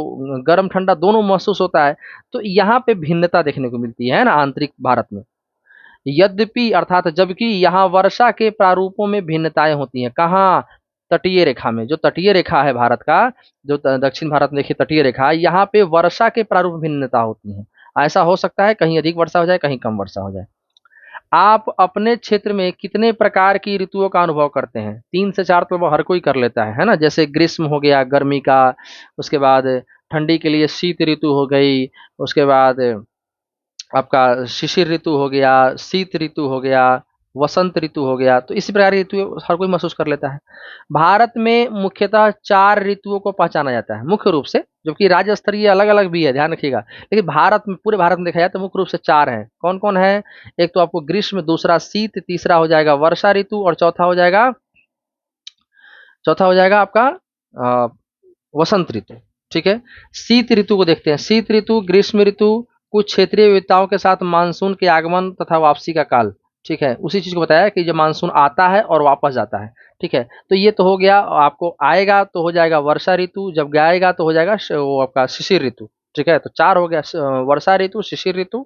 गर्म ठंडा दोनों महसूस होता है। तो यहाँ पे भिन्नता देखने को मिलती है ना आंतरिक भारत में। यद्यपि अर्थात जबकि यहाँ वर्षा के प्रारूपों में भिन्नताएं होती हैं। कहाँ? तटीय रेखा में। जो तटीय रेखा है भारत का, जो दक्षिण भारत में देखिए तटीय रेखा, यहाँ पे वर्षा के प्रारूप में भिन्नता होती है। ऐसा हो सकता है कहीं अधिक वर्षा हो जाए, कहीं कम वर्षा हो जाए। आप अपने क्षेत्र में कितने प्रकार की ऋतुओं का अनुभव करते हैं? 3 से 4 तो हर कोई कर लेता है ना? जैसे ग्रीष्म हो गया गर्मी का, उसके बाद ठंडी के लिए शीत ऋतु हो गई, उसके बाद आपका शिशिर ऋतु हो गया, शीत ऋतु हो गया, वसंत ऋतु हो गया। तो इसी प्रकार की ऋतु हर कोई महसूस कर लेता है। भारत में मुख्यतः 4 ऋतुओं को पहचाना जाता है मुख्य रूप से, जबकि राज्य स्तरीय अलग अलग भी है, ध्यान रखिएगा। लेकिन भारत में, पूरे भारत में देखा जाए तो मुख्य रूप से 4 हैं। कौन कौन है? एक तो आपको ग्रीष्म, दूसरा शीत, तीसरा हो जाएगा वर्षा ऋतु, और चौथा हो जाएगा आपका वसंत ऋतु। ठीक है, शीत ऋतु को देखते हैं। शीत ऋतु, ग्रीष्म ऋतु, कुछ क्षेत्रीय विविधताओं के साथ मानसून के आगमन तथा वापसी का काल। ठीक है, उसी चीज को बताया कि जब मानसून आता है और वापस जाता है। ठीक है, तो ये तो हो गया। आपको आएगा तो हो जाएगा वर्षा ऋतु, जब जाएगा तो हो जाएगा वो आपका शिशिर ऋतु। ठीक है, तो 4 हो गया, वर्षा ऋतु, शिशिर ऋतु,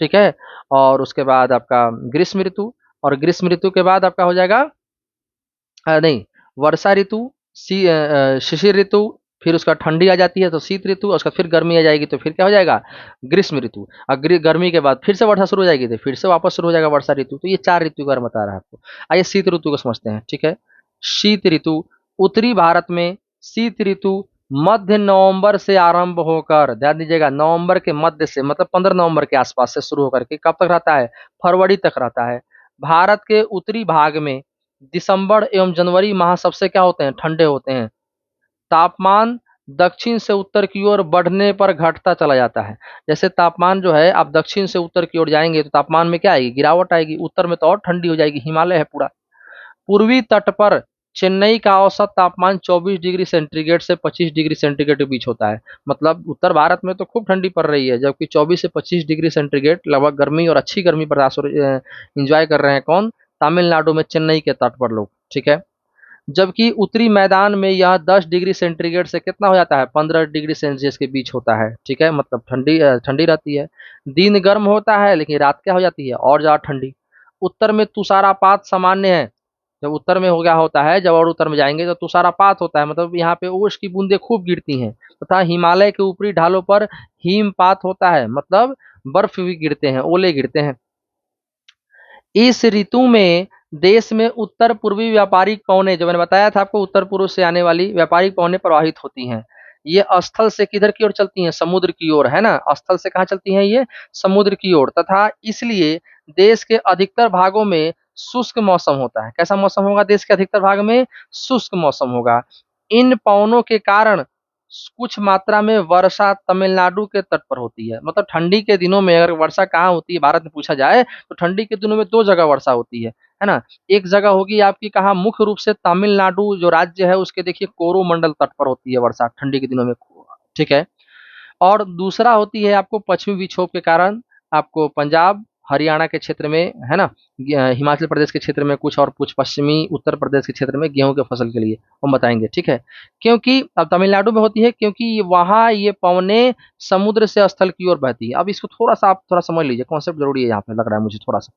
ठीक है, और उसके बाद आपका ग्रीष्म ऋतु, और ग्रीष्म ऋतु के बाद आपका हो जाएगा नहीं, वर्षा ऋतु, शिशिर ऋतु, फिर उसका ठंडी आ जाती है तो शीत ऋतु, और उसका फिर गर्मी आ जाएगी तो फिर क्या हो जाएगा? ग्रीष्म ऋतु। और गर्मी के बाद फिर से वर्षा शुरू हो जाएगी तो फिर से वापस शुरू हो जाएगा वर्षा ऋतु। तो ये 4 ऋतु का बारे में बता रहा है आपको। आइए शीत ऋतु को समझते हैं। ठीक है, शीत ऋतु, उत्तरी भारत में शीत ऋतु मध्य नवंबर से आरंभ होकर, ध्यान दीजिएगा, नवंबर के मध्य से, मतलब 15 नवंबर के आसपास से शुरू होकर के कब तक रहता है? फरवरी तक रहता है। भारत के उत्तरी भाग में दिसंबर एवं जनवरी माह सबसे क्या होते हैं, ठंडे होते हैं। तापमान दक्षिण से उत्तर की ओर बढ़ने पर घटता चला जाता है। जैसे तापमान जो है, आप दक्षिण से उत्तर की ओर जाएंगे तो तापमान में क्या आएगी, गिरावट आएगी। उत्तर में तो और ठंडी हो जाएगी, हिमालय है पूरा। पूर्वी तट पर चेन्नई का औसत तापमान 24 डिग्री सेंटीग्रेड से 25 डिग्री सेंटीग्रेड के बीच होता है। मतलब उत्तर भारत में तो खूब ठंडी पड़ रही है, जबकि 24 से 25 डिग्री सेंटीग्रेड लगभग गर्मी और अच्छी गर्मी बर्दाश्त इंजॉय कर रहे हैं कौन, तमिलनाडु में चेन्नई के तट पर लोग, ठीक है। जबकि उत्तरी मैदान में यह 10 डिग्री सेंटीग्रेड से कितना हो जाता है, 15 डिग्री सेल्सियस के बीच होता है, ठीक है। मतलब ठंडी ठंडी रहती है। दिन गर्म होता है लेकिन रात क्या हो जाती है, और ज़्यादा ठंडी। उत्तर में तुषारपात सामान्य है। जब उत्तर में हो गया होता है, जब और उत्तर में जाएंगे तो तुषारपात होता है, मतलब यहाँ पे ओस की बूंदें खूब गिरती हैं, तथा हिमालय के ऊपरी ढालों पर हिमपात होता है, मतलब बर्फ भी गिरते हैं, ओले गिरते हैं। इस ऋतु में देश में उत्तर पूर्वी व्यापारिक पवनें, जो मैंने बताया था आपको, उत्तर पूर्व से आने वाली व्यापारिक पवनें प्रवाहित होती हैं। ये स्थल से किधर की ओर चलती हैं, समुद्र की ओर, है ना। स्थल से कहाँ चलती हैं ये, समुद्र की ओर। तथा इसलिए देश के अधिकतर भागों में शुष्क मौसम होता है। कैसा मौसम होगा देश के अधिकतर भाग में, शुष्क मौसम होगा। इन पवनों के कारण कुछ मात्रा में वर्षा तमिलनाडु के तट पर होती है। मतलब ठंडी के दिनों में अगर वर्षा कहाँ होती है भारत में पूछा जाए, तो ठंडी के दिनों में दो जगह वर्षा होती है ना। एक जगह होगी आपकी कहाँ, मुख्य रूप से तमिलनाडु जो राज्य है उसके देखिए कोरोमंडल तट पर होती है वर्षा ठंडी के दिनों में, ठीक है। और दूसरा होती है आपको पश्चिमी विक्षोभ के कारण, आपको पंजाब हरियाणा के क्षेत्र में, है ना, हिमाचल प्रदेश के क्षेत्र में कुछ, और कुछ पश्चिमी उत्तर प्रदेश के क्षेत्र में गेहूं के फसल के लिए हम बताएंगे, ठीक है। क्योंकि अब तमिलनाडु में होती है, क्योंकि वहाँ ये पवनें समुद्र से स्थल की ओर बहती है। अब इसको थोड़ा सा आप थोड़ा समझ लीजिए, कॉन्सेप्ट जरूरी है यहाँ पे, लग रहा है मुझे थोड़ा सा।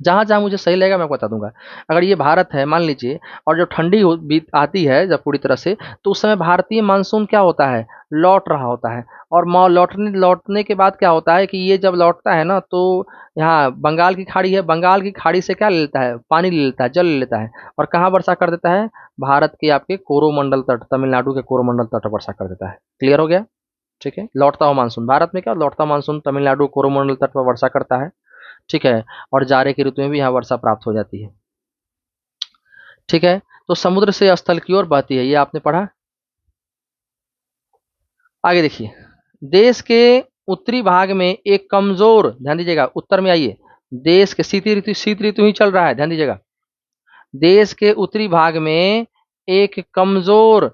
जहाँ जहाँ मुझे सही लगेगा मैं आपको बता दूंगा। अगर ये भारत है मान लीजिए, और जब ठंडी आती है जब पूरी तरह से, तो उस समय भारतीय मानसून क्या होता है, लौट रहा होता है। और लौटने लौटने के बाद क्या होता है कि ये जब लौटता है ना, तो यहाँ बंगाल की खाड़ी है, बंगाल की खाड़ी से क्या ले लेता है, पानी ले लेता है, जल ले लेता है, और कहाँ वर्षा कर देता है, भारत के आपके कोरोमंडल तट, तमिलनाडु के कोरोमंडल तट पर वर्षा कर देता है। क्लियर हो गया, ठीक है। लौटता हुआ मानसून भारत में क्या, लौटता मानसून तमिलनाडु कोरोमंडल तट पर वर्षा करता है, ठीक है। और जाड़े की ऋतु में भी यहाँ वर्षा प्राप्त हो जाती है, ठीक है। तो समुद्र से स्थल की ओर बहती है, ये आपने पढ़ा। आगे देखिए, देश के उत्तरी भाग में एक कमजोर, ध्यान दीजिएगा, उत्तर में आइए, देश के शीत ऋतु ही चल रहा है, ध्यान दीजिएगा। देश के उत्तरी भाग में एक कमजोर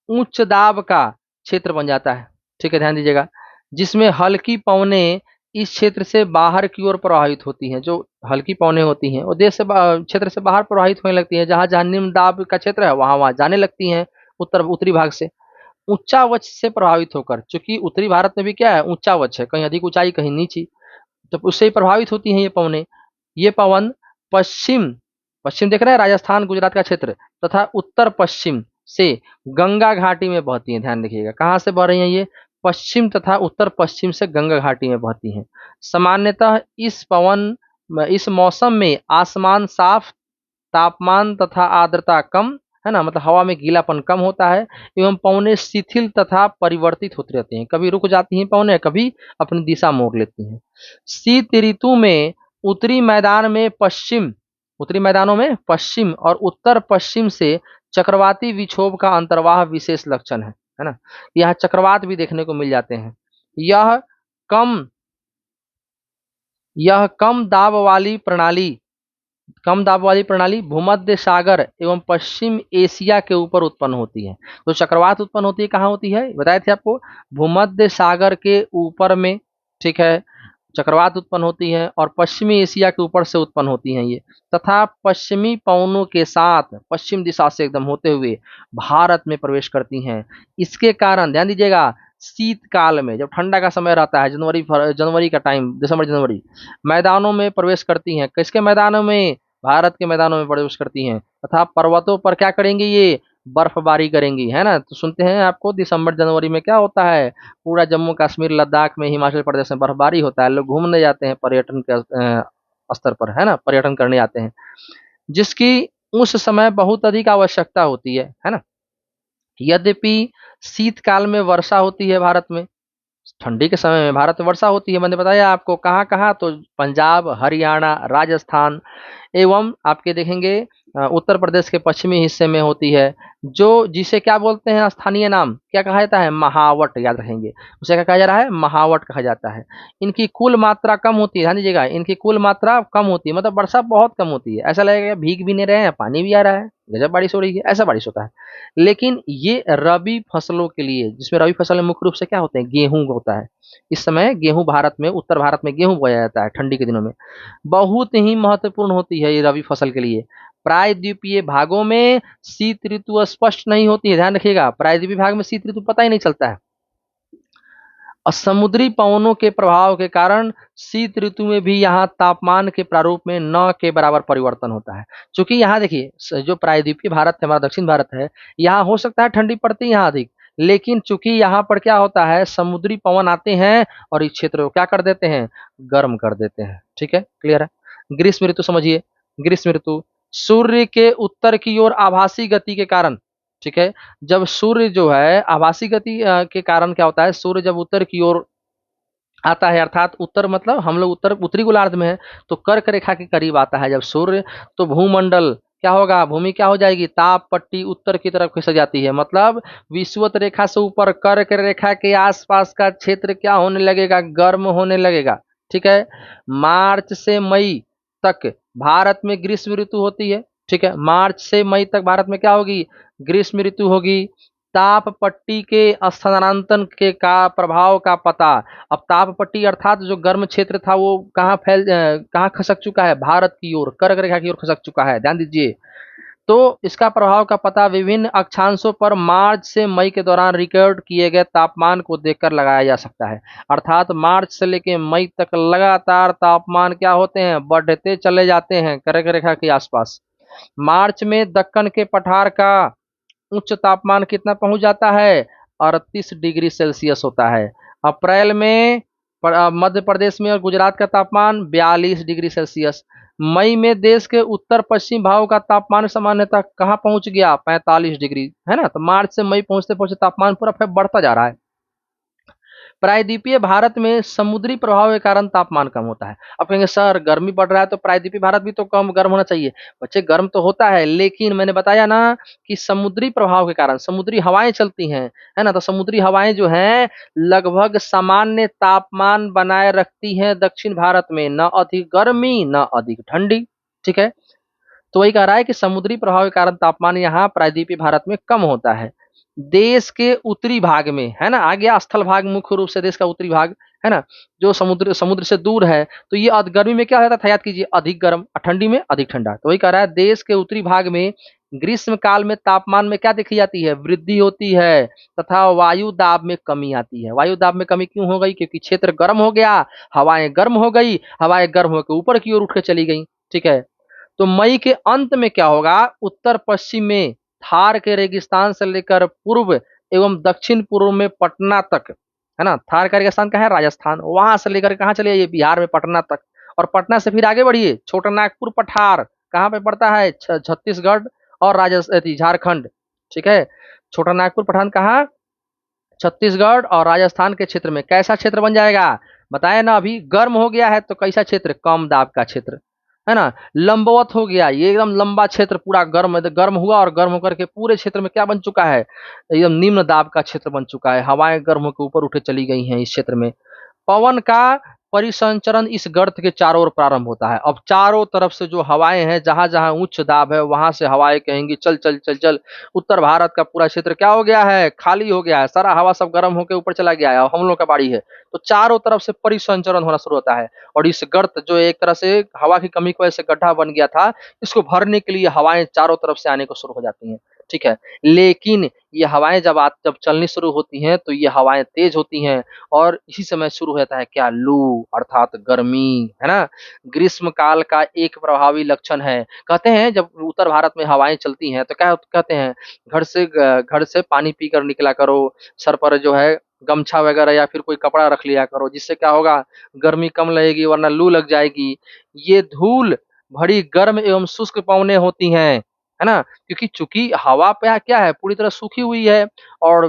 उच्च दाब का क्षेत्र बन जाता है, ठीक है, ध्यान दीजिएगा, जिसमें हल्की पवनें इस क्षेत्र से बाहर की ओर प्रवाहित होती हैं। जो हल्की पवनें होती हैं वो देश से क्षेत्र से बाहर प्रवाहित होने लगती हैं, जहां जहां निम्न दाब का क्षेत्र है वहां वहां जाने लगती हैं, उत्तरी भाग से उच्चावच से प्रभावित होकर। चूंकि उत्तरी भारत में भी क्या है, उच्चावच है, कहीं अधिक ऊंचाई कहीं नीची, तो उससे ही प्रभावित होती हैं ये पवनें। ये पवन पश्चिम पश्चिम देख रहे हैं, राजस्थान गुजरात का क्षेत्र, तथा उत्तर पश्चिम से गंगा घाटी में बहती हैं। ध्यान रखिएगा कहाँ से बह रही हैं ये, पश्चिम तथा उत्तर पश्चिम से गंगा घाटी में बहती हैं। सामान्यतः इस मौसम में आसमान साफ, तापमान तथा आर्द्रता कम, है ना, मतलब हवा में गीलापन कम होता है, एवं पवनें शिथिल तथा परिवर्तित होती रहती हैं। कभी रुक जाती हैं पवनें, कभी अपनी दिशा मोड़ लेती हैं। शीत ऋतु में उत्तरी मैदान में पश्चिम उत्तरी मैदानों में पश्चिम और उत्तर पश्चिम से चक्रवाती विक्षोभ का अंतर्वाह विशेष लक्षण है ना। यहाँ चक्रवात भी देखने को मिल जाते हैं। यह कम यह कम दाब वाली प्रणाली भूमध्य सागर एवं पश्चिम एशिया के ऊपर उत्पन्न होती है। तो चक्रवात उत्पन्न होती है कहाँ होती है, बताए थे आपको, भूमध्य सागर के ऊपर में, ठीक है, चक्रवात उत्पन्न होती है, और पश्चिमी एशिया के ऊपर से उत्पन्न होती हैं ये, तथा पश्चिमी पवनों के साथ पश्चिम दिशा से एकदम होते हुए भारत में प्रवेश करती हैं। इसके कारण ध्यान दीजिएगा, शीतकाल में जब ठंडा का समय रहता है, जनवरी का टाइम, दिसंबर जनवरी, मैदानों में प्रवेश करती हैं। किसके मैदानों में, भारत के मैदानों में प्रवेश करती हैं, तथा पर्वतों पर क्या करेंगी, ये बर्फबारी करेंगी, है ना। तो सुनते हैं आपको दिसंबर जनवरी में क्या होता है, पूरा जम्मू कश्मीर लद्दाख में हिमाचल प्रदेश में बर्फबारी होता है। लोग घूमने जाते हैं पर्यटन के स्तर पर, है ना, पर्यटन करने जाते हैं, जिसकी उस समय बहुत अधिक आवश्यकता होती है ना। यद्यपि शीतकाल में वर्षा होती है भारत में, ठंडी के समय में भारत में वर्षा होती है। मैंने बताया आपको कहाँ कहाँ, तो पंजाब, हरियाणा, राजस्थान एवं आपके देखेंगे उत्तर प्रदेश के पश्चिमी हिस्से में होती है, जो जिसे क्या बोलते हैं, स्थानीय नाम क्या कहा जाता है, महावट, याद रखेंगे उसे क्या कहा जा रहा है, महावट कहा जाता है। इनकी कुल मात्रा कम होती है, ध्यान दीजिएगा, इनकी कुल मात्रा कम होती है, मतलब वर्षा बहुत कम होती है, ऐसा लगेगा भीग भी नहीं रहे हैं, पानी भी आ रहा है, गजब बारिश हो रही है, ऐसा बारिश होता है। लेकिन ये रबी फसलों के लिए, जिसमें रबी फसल में मुख्य रूप से क्या होते हैं, गेहूं होता है। इस समय गेहूं भारत में, उत्तर भारत में गेहूं बोया जाता है ठंडी के दिनों में, बहुत ही महत्वपूर्ण होती है ये रबी फसल के लिए। प्रायद्वीपीय भागों में शीत ऋतु स्पष्ट नहीं होती है, ध्यान रखिएगा, प्रायद्वीपीय भाग में शीत ऋतु पता ही नहीं चलता है। और समुद्री पवनों के प्रभाव के कारण शीत ऋतु में भी यहाँ तापमान के प्रारूप में न के बराबर परिवर्तन होता है। चूंकि यहाँ देखिए, जो प्रायद्वीपीय भारत है, हमारा दक्षिण भारत है, यहाँ हो सकता है ठंडी पड़ती है यहाँ अधिक, लेकिन चूंकि यहाँ पर क्या होता है, समुद्री पवन आते हैं और इस क्षेत्र को क्या कर देते हैं, गर्म कर देते हैं। ठीक है, क्लियर है। ग्रीष्म ऋतु समझिए, ग्रीष्म ऋतु सूर्य के उत्तर की ओर आभासी गति के कारण, ठीक है, जब सूर्य जो है आभासी गति के कारण क्या होता है, सूर्य जब उत्तर की ओर आता है, अर्थात उत्तर मतलब हम लोग उत्तरी गोलार्ध में है, तो कर्क रेखा के करीब आता है जब सूर्य, तो भूमंडल क्या होगा, भूमि क्या हो जाएगी, ताप पट्टी उत्तर की तरफ खिसक जाती है, मतलब विषुवत रेखा से ऊपर कर्क रेखा के आसपास का क्षेत्र क्या होने लगेगा, गर्म होने लगेगा। ठीक है, मार्च से मई तक भारत में ग्रीष्म ऋतु होती है। ठीक है, मार्च से मई तक भारत में क्या होगी, ग्रीष्म ऋतु होगी। ताप पट्टी के स्थानांतरण के का प्रभाव का पता, अब ताप पट्टी अर्थात जो गर्म क्षेत्र था वो कहाँ खसक चुका है, भारत की ओर, कर्क रेखा की ओर खसक चुका है, ध्यान दीजिए। तो इसका प्रभाव का पता विभिन्न अक्षांशों पर मार्च से मई के दौरान रिकॉर्ड किए गए तापमान को देखकर लगाया जा सकता है। अर्थात मार्च से लेकर मई तक लगातार तापमान क्या होते हैं, बढ़ते चले जाते हैं कर्क रेखा के आसपास। मार्च में दक्कन के पठार का उच्च तापमान कितना पहुंच जाता है, 38 डिग्री सेल्सियस होता है। अप्रैल में मध्य प्रदेश में और गुजरात का तापमान 42 डिग्री सेल्सियस। मई में देश के उत्तर पश्चिम भागों का तापमान सामान्यतः कहाँ पहुंच गया, 45 डिग्री, है ना। तो मार्च से मई पहुंचते पहुंचते तापमान पूरा बढ़ता जा रहा है। प्रायद्वीपीय भारत में समुद्री प्रभाव के कारण तापमान कम होता है। अब कहेंगे सर गर्मी बढ़ रहा है तो प्रायद्वीपीय भारत भी तो कम गर्म होना चाहिए। बच्चे गर्म तो होता है, लेकिन मैंने बताया ना कि समुद्री प्रभाव के कारण समुद्री हवाएं चलती हैं, है ना। तो समुद्री हवाएं जो हैं लगभग सामान्य तापमान बनाए रखती हैं दक्षिण भारत में, न अधिक गर्मी न अधिक ठंडी। ठीक है, तो वही कह रहा है कि समुद्री प्रभाव के कारण तापमान यहाँ प्रायद्वीपीय भारत में कम होता है। देश के उत्तरी भाग में, है ना, आ गया स्थल भाग, मुख्य रूप से देश का उत्तरी भाग, है ना, जो समुद्र समुद्र से दूर है, तो ये गर्मी में क्या होता था, याद कीजिए, अधिक गर्म, और ठंडी में अधिक ठंडा। तो वही कह रहा है देश के उत्तरी भाग में ग्रीष्म काल में तापमान में क्या देखी जाती है, वृद्धि होती है, तथा वायु दाब में कमी आती है। वायु दाब में कमी क्यों हो गई, क्योंकि क्षेत्र गर्म हो गया, हवाएं गर्म हो गई, हवाएं गर्म होकर ऊपर की ओर उठ के चली गई। ठीक है, तो मई के अंत में क्या होगा, उत्तर पश्चिम में थार के रेगिस्तान से लेकर पूर्व एवं दक्षिण पूर्व में पटना तक, है ना, थार का रेगिस्तान कहाँ है, राजस्थान, वहां से लेकर कहाँ चले जाइए, बिहार में पटना तक, और पटना से फिर आगे बढ़िए, छोटा नागपुर पठार कहाँ पे पड़ता है, छत्तीसगढ़ और झारखंड। ठीक है, छोटा नागपुर पठान कहाँ, छत्तीसगढ़ और राजस्थान के क्षेत्र में कैसा क्षेत्र बन जाएगा, बताए ना अभी, गर्म हो गया है तो कैसा क्षेत्र, कम दाब का क्षेत्र, है ना। लंबवत हो गया, ये एकदम लंबा क्षेत्र पूरा गर्म, गर्म हुआ और गर्म होकर के पूरे क्षेत्र में क्या बन चुका है, एकदम निम्न दाब का क्षेत्र बन चुका है, हवाएं गर्म होकर ऊपर उठे चली गई हैं इस क्षेत्र में। पवन का परिसंचरण इस गर्त के चारों ओर प्रारंभ होता है। अब चारों तरफ से जो हवाएं हैं, जहां जहां उच्च दाब है वहां से हवाएं कहेंगी चल चल चल चल। उत्तर भारत का पूरा क्षेत्र क्या हो गया है, खाली हो गया है, सारा हवा सब गर्म होकर ऊपर चला गया है, हम लोग का बाड़ी है, तो चारों तरफ से परिसंचरण होना शुरू होता है। और इस गर्त जो एक तरह से हवा की कमी की वजह से गड्ढा बन गया था, इसको भरने के लिए हवाएं चारों तरफ से आने को शुरू हो जाती हैं। ठीक है, लेकिन ये हवाएं जब चलनी शुरू होती हैं तो ये हवाएं तेज होती हैं, और इसी समय शुरू होता है क्या, लू, अर्थात गर्मी, है ना। ग्रीष्म काल का एक प्रभावी लक्षण है, कहते हैं जब उत्तर भारत में हवाएं चलती हैं तो क्या कहते हैं, घर से पानी पीकर निकला करो, सर पर जो है गमछा वगैरह या फिर कोई कपड़ा रख लिया करो, जिससे क्या होगा, गर्मी कम लगेगी वरना लू लग जाएगी। ये धूल भरी गर्म एवं शुष्क पवनें होती हैं, है ना, क्योंकि चूंकि हवा पे क्या है, पूरी तरह सूखी हुई है, और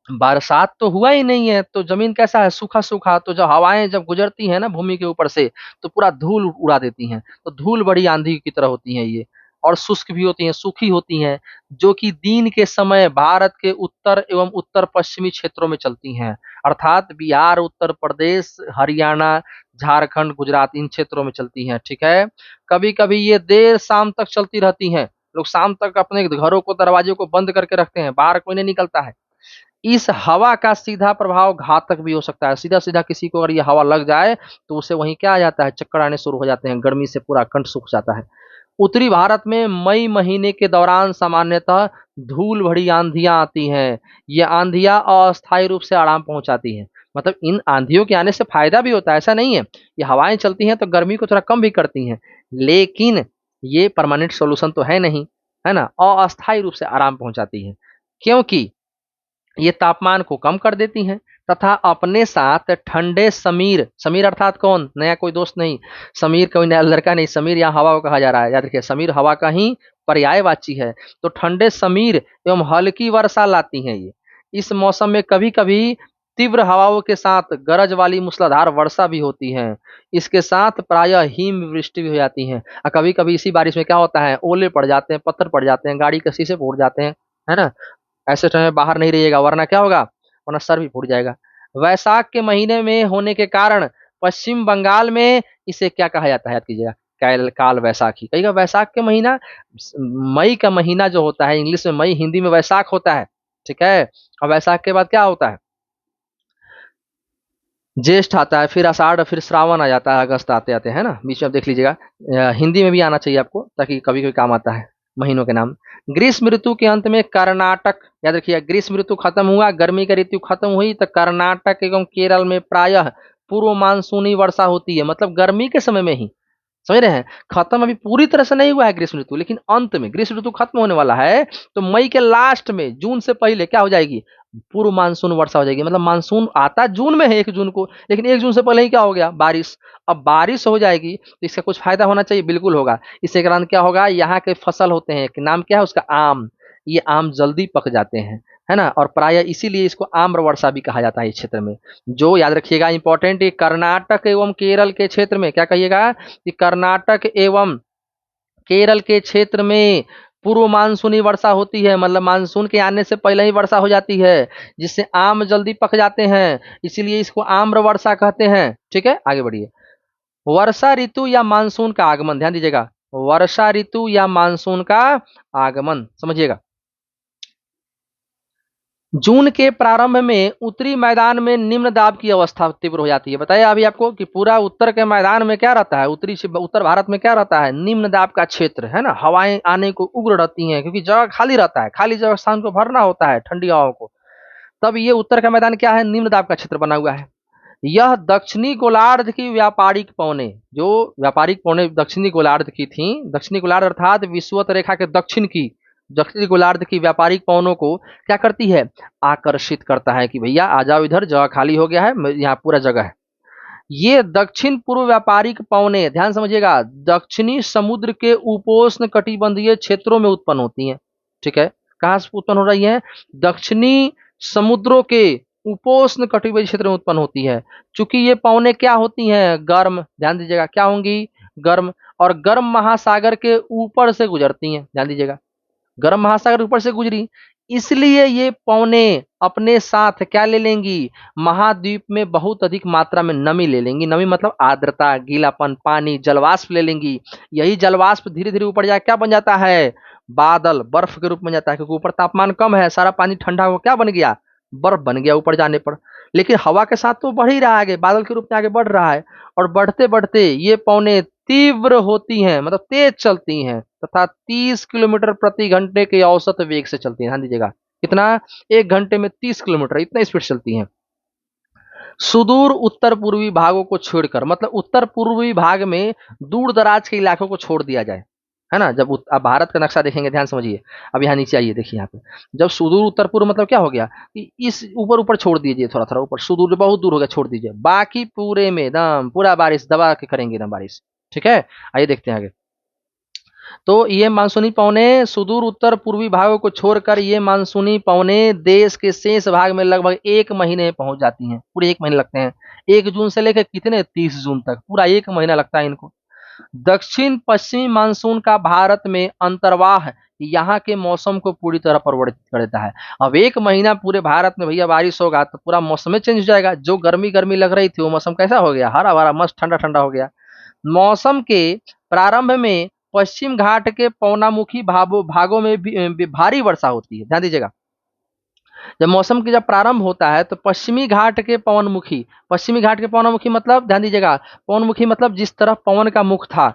बरसात तो हुआ ही नहीं है, तो जमीन कैसा है, सूखा सूखा। तो जब हवाएं जब गुजरती हैं ना भूमि के ऊपर से, तो पूरा धूल उड़ा देती हैं। तो धूल बड़ी आंधी की तरह होती है ये, और शुष्क भी होती हैं, सूखी होती हैं, जो कि दिन के समय भारत के उत्तर एवं उत्तर पश्चिमी क्षेत्रों में चलती हैं। अर्थात बिहार, उत्तर प्रदेश, हरियाणा, झारखंड, गुजरात, इन क्षेत्रों में चलती हैं। ठीक है। कभी कभी ये देर शाम तक चलती रहती हैं। लोग शाम तक अपने घरों को, दरवाजे को बंद करके रखते हैं, बाहर कोई नहीं निकलता है। इस हवा का सीधा प्रभाव घातक भी हो सकता है। सीधा सीधा किसी को अगर ये हवा लग जाए तो उसे वहीं क्या आ जाता है, चक्कर आने शुरू हो जाते हैं, गर्मी से पूरा कंठ सूख जाता है। उत्तरी भारत में मई महीने के दौरान सामान्यतः धूल भरी आंधियां आती हैं। ये आंधियां अस्थायी रूप से आराम पहुंचाती हैं। मतलब इन आंधियों के आने से फायदा भी होता है, ऐसा नहीं है। ये हवाएं चलती हैं तो गर्मी को थोड़ा कम भी करती हैं, लेकिन ये परमानेंट सोल्यूशन तो है नहीं, है ना। अस्थायी रूप से आराम पहुंचाती है, क्योंकि ये तापमान को कम कर देती हैं, तथा अपने साथ ठंडे समीर, समीर अर्थात कौन, नया कोई दोस्त नहीं, समीर कोई नया लड़का नहीं, समीर यहाँ हवा को कहा जा रहा है, याद रखिए, समीर हवा का ही पर्यायवाची है। तो ठंडे समीर एवं हल्की वर्षा लाती हैं ये। इस मौसम में कभी कभी तीव्र हवाओं के साथ गरज वाली मूसलाधार वर्षा भी होती है। इसके साथ प्रायः हिमवृष्टि भी हो जाती है। और कभी कभी इसी बारिश में क्या होता है, ओले पड़ जाते हैं, पत्थर पड़ जाते हैं, गाड़ी के शीशे फूट जाते हैं, है ना। ऐसे समय बाहर नहीं रहिएगा, वरना क्या होगा, वरना सर भी फूट जाएगा। वैशाख के महीने में होने के कारण पश्चिम बंगाल में इसे क्या कहा जाता है, याद कीजिएगा, काल काल वैसाखी कहिएगा। वैशाख के महीना, मई का महीना जो होता है, इंग्लिश में मई, हिंदी में वैशाख होता है। ठीक है। और वैशाख के बाद क्या होता है, ज्येष्ठ आता है, फिर आषाढ़, फिर श्रावण आ जाता है, अगस्त आते आते, है ना। बीच में आप देख लीजिएगा, हिंदी में भी आना चाहिए आपको, ताकि कभी कभी काम आता है महीनों के नाम। ग्रीष्म ऋतु के अंत में कर्नाटक, याद रखिए, ग्रीष्म ऋतु खत्म हुआ, गर्मी का ऋतु खत्म हुई, तो कर्नाटक एवं केरल में प्रायः पूर्व मानसूनी वर्षा होती है। मतलब गर्मी के समय में ही, समझ रहे हैं। खत्म अभी पूरी तरह से नहीं हुआ है ग्रीष्म ऋतु, लेकिन अंत में ग्रीष्म ऋतु खत्म होने वाला है। तो मई के लास्ट में, जून से पहले क्या हो जाएगी, पूर्व मानसून वर्षा हो जाएगी। मतलब मानसून आता जून में है 1 जून को, लेकिन 1 जून से पहले ही क्या हो गया, बारिश। अब बारिश हो जाएगी तो इसका कुछ फायदा होना चाहिए, बिल्कुल होगा। इसके कारण क्या होगा, यहाँ के फसल होते हैं, कि नाम क्या है उसका, आम। ये आम जल्दी पक जाते हैं, है ना। और प्रायः इसीलिए इसको आम्र वर्षा भी कहा जाता है इस क्षेत्र में। जो याद रखिएगा, इंपॉर्टेंट, ये कर्नाटक एवं केरल के क्षेत्र में, क्या कहिएगा, कि कर्नाटक एवं केरल के क्षेत्र में पूर्व मानसूनी वर्षा होती है। मतलब मानसून के आने से पहले ही वर्षा हो जाती है, जिससे आम जल्दी पक जाते हैं, इसीलिए इसको आम्र वर्षा कहते हैं। ठीक है, आगे बढ़िए। वर्षा ऋतु या मानसून का आगमन, ध्यान दीजिएगा, वर्षा ऋतु या मानसून का आगमन समझिएगा। जून के प्रारंभ में उत्तरी मैदान में निम्न दाब की अवस्था तीव्र हो जाती है। बताया अभी आपको कि पूरा उत्तर के मैदान में क्या रहता है, उत्तरी से उत्तर भारत में क्या रहता है, निम्न दाब का क्षेत्र, है ना। हवाएं आने को उग्र रहती हैं, क्योंकि जगह खाली रहता है, खाली जगह स्थान को भरना होता है ठंडी हवाओं को। तब ये उत्तर का मैदान क्या है, निम्न दाब का क्षेत्र बना हुआ है। यह दक्षिणी गोलार्ध की व्यापारिक पौने, जो व्यापारिक पौने दक्षिणी गोलार्ध की थी, दक्षिणी गोलार्ध अर्थात विषुवत रेखा के दक्षिण की, दक्षिणी गोलार्ध की व्यापारिक पौनों को क्या करती है, आकर्षित करता है, कि भैया आ जाओ इधर, जगह खाली हो गया है, यहाँ पूरा जगह है। ये दक्षिण पूर्व व्यापारिक पौने, ध्यान समझिएगा, दक्षिणी समुद्र के उपोष्ण कटिबंधीय क्षेत्रों में उत्पन्न होती हैं। ठीक है। कहाँ से उत्पन्न हो रही है, दक्षिणी समुद्रों के उपोष्ण कटिबंधीय क्षेत्र में उत्पन्न होती है। चूंकि ये पौने क्या होती हैं, गर्म, ध्यान दीजिएगा, क्या होंगी, गर्म। और गर्म महासागर के ऊपर से गुजरती हैं, ध्यान दीजिएगा, गर्म महासागर ऊपर से गुजरी, इसलिए ये पौने अपने साथ क्या ले लेंगी, महाद्वीप में बहुत अधिक मात्रा में नमी ले लेंगी। नमी मतलब आर्द्रता, गीलापन, पानी, जलवाष्प ले लेंगी। यही जलवाष्प धीरे धीरे ऊपर जाकर क्या बन जाता है, बादल, बर्फ के रूप में जाता है, क्योंकि ऊपर तापमान कम है, सारा पानी ठंडा हो क्या बन गया, बर्फ बन गया ऊपर जाने पर। लेकिन हवा के साथ तो बढ़ ही रहा है, आगे बादल के रूप में आगे बढ़ रहा है। और बढ़ते बढ़ते ये पौने तीव्र होती हैं, मतलब तेज चलती हैं, तथा 30 किलोमीटर प्रति घंटे के औसत वेग से चलती हैं। ध्यान दीजिएगा, कितना, 1 घंटे में 30 किलोमीटर, इतना स्पीड चलती हैं। सुदूर उत्तर पूर्वी भागों को छोड़कर, मतलब उत्तर पूर्वी भाग में दूर दराज के इलाकों को छोड़ दिया जाए, है ना। जब आप भारत का नक्शा देखेंगे, ध्यान समझिए, अब यहाँ नीचे आइए, देखिए यहाँ पे, जब सुदूर उत्तर पूर्व मतलब क्या हो गया, कि इस ऊपर ऊपर छोड़ दीजिए, थोड़ा थोड़ा ऊपर, सुदूर बहुत दूर हो गया, छोड़ दीजिए, बाकी पूरे में एकदम पूरा बारिश दबा के करेंगे, एकदम बारिश। ठीक है, आइए देखते हैं आगे। तो ये मानसूनी पवने सुदूर उत्तर पूर्वी भागों को छोड़कर ये मानसूनी पवने देश के शेष भाग में लगभग 1 महीने में पहुंच जाती हैं। पूरे 1 महीने लगते हैं। 1 जून से लेकर कितने 30 जून तक पूरा 1 महीना लगता है इनको। दक्षिण पश्चिमी मानसून का भारत में अंतर्वाह यहाँ के मौसम को पूरी तरह परिवर्तित कर देता है। अब 1 महीना पूरे भारत में भैया बारिश होगा तो पूरा मौसम चेंज हो जाएगा। जो गर्मी गर्मी लग रही थी वो मौसम कैसा हो गया, हरा भरा मस्त ठंडा ठंडा हो गया। मौसम के प्रारंभ में पश्चिम घाट के पवनामुखी भागों में भी भारी वर्षा होती है। ध्यान दीजिएगा, जब मौसम की जब प्रारंभ होता है तो पश्चिमी घाट के पवनमुखी मतलब ध्यान दीजिएगा, पवनमुखी मतलब जिस तरफ पवन का मुख था।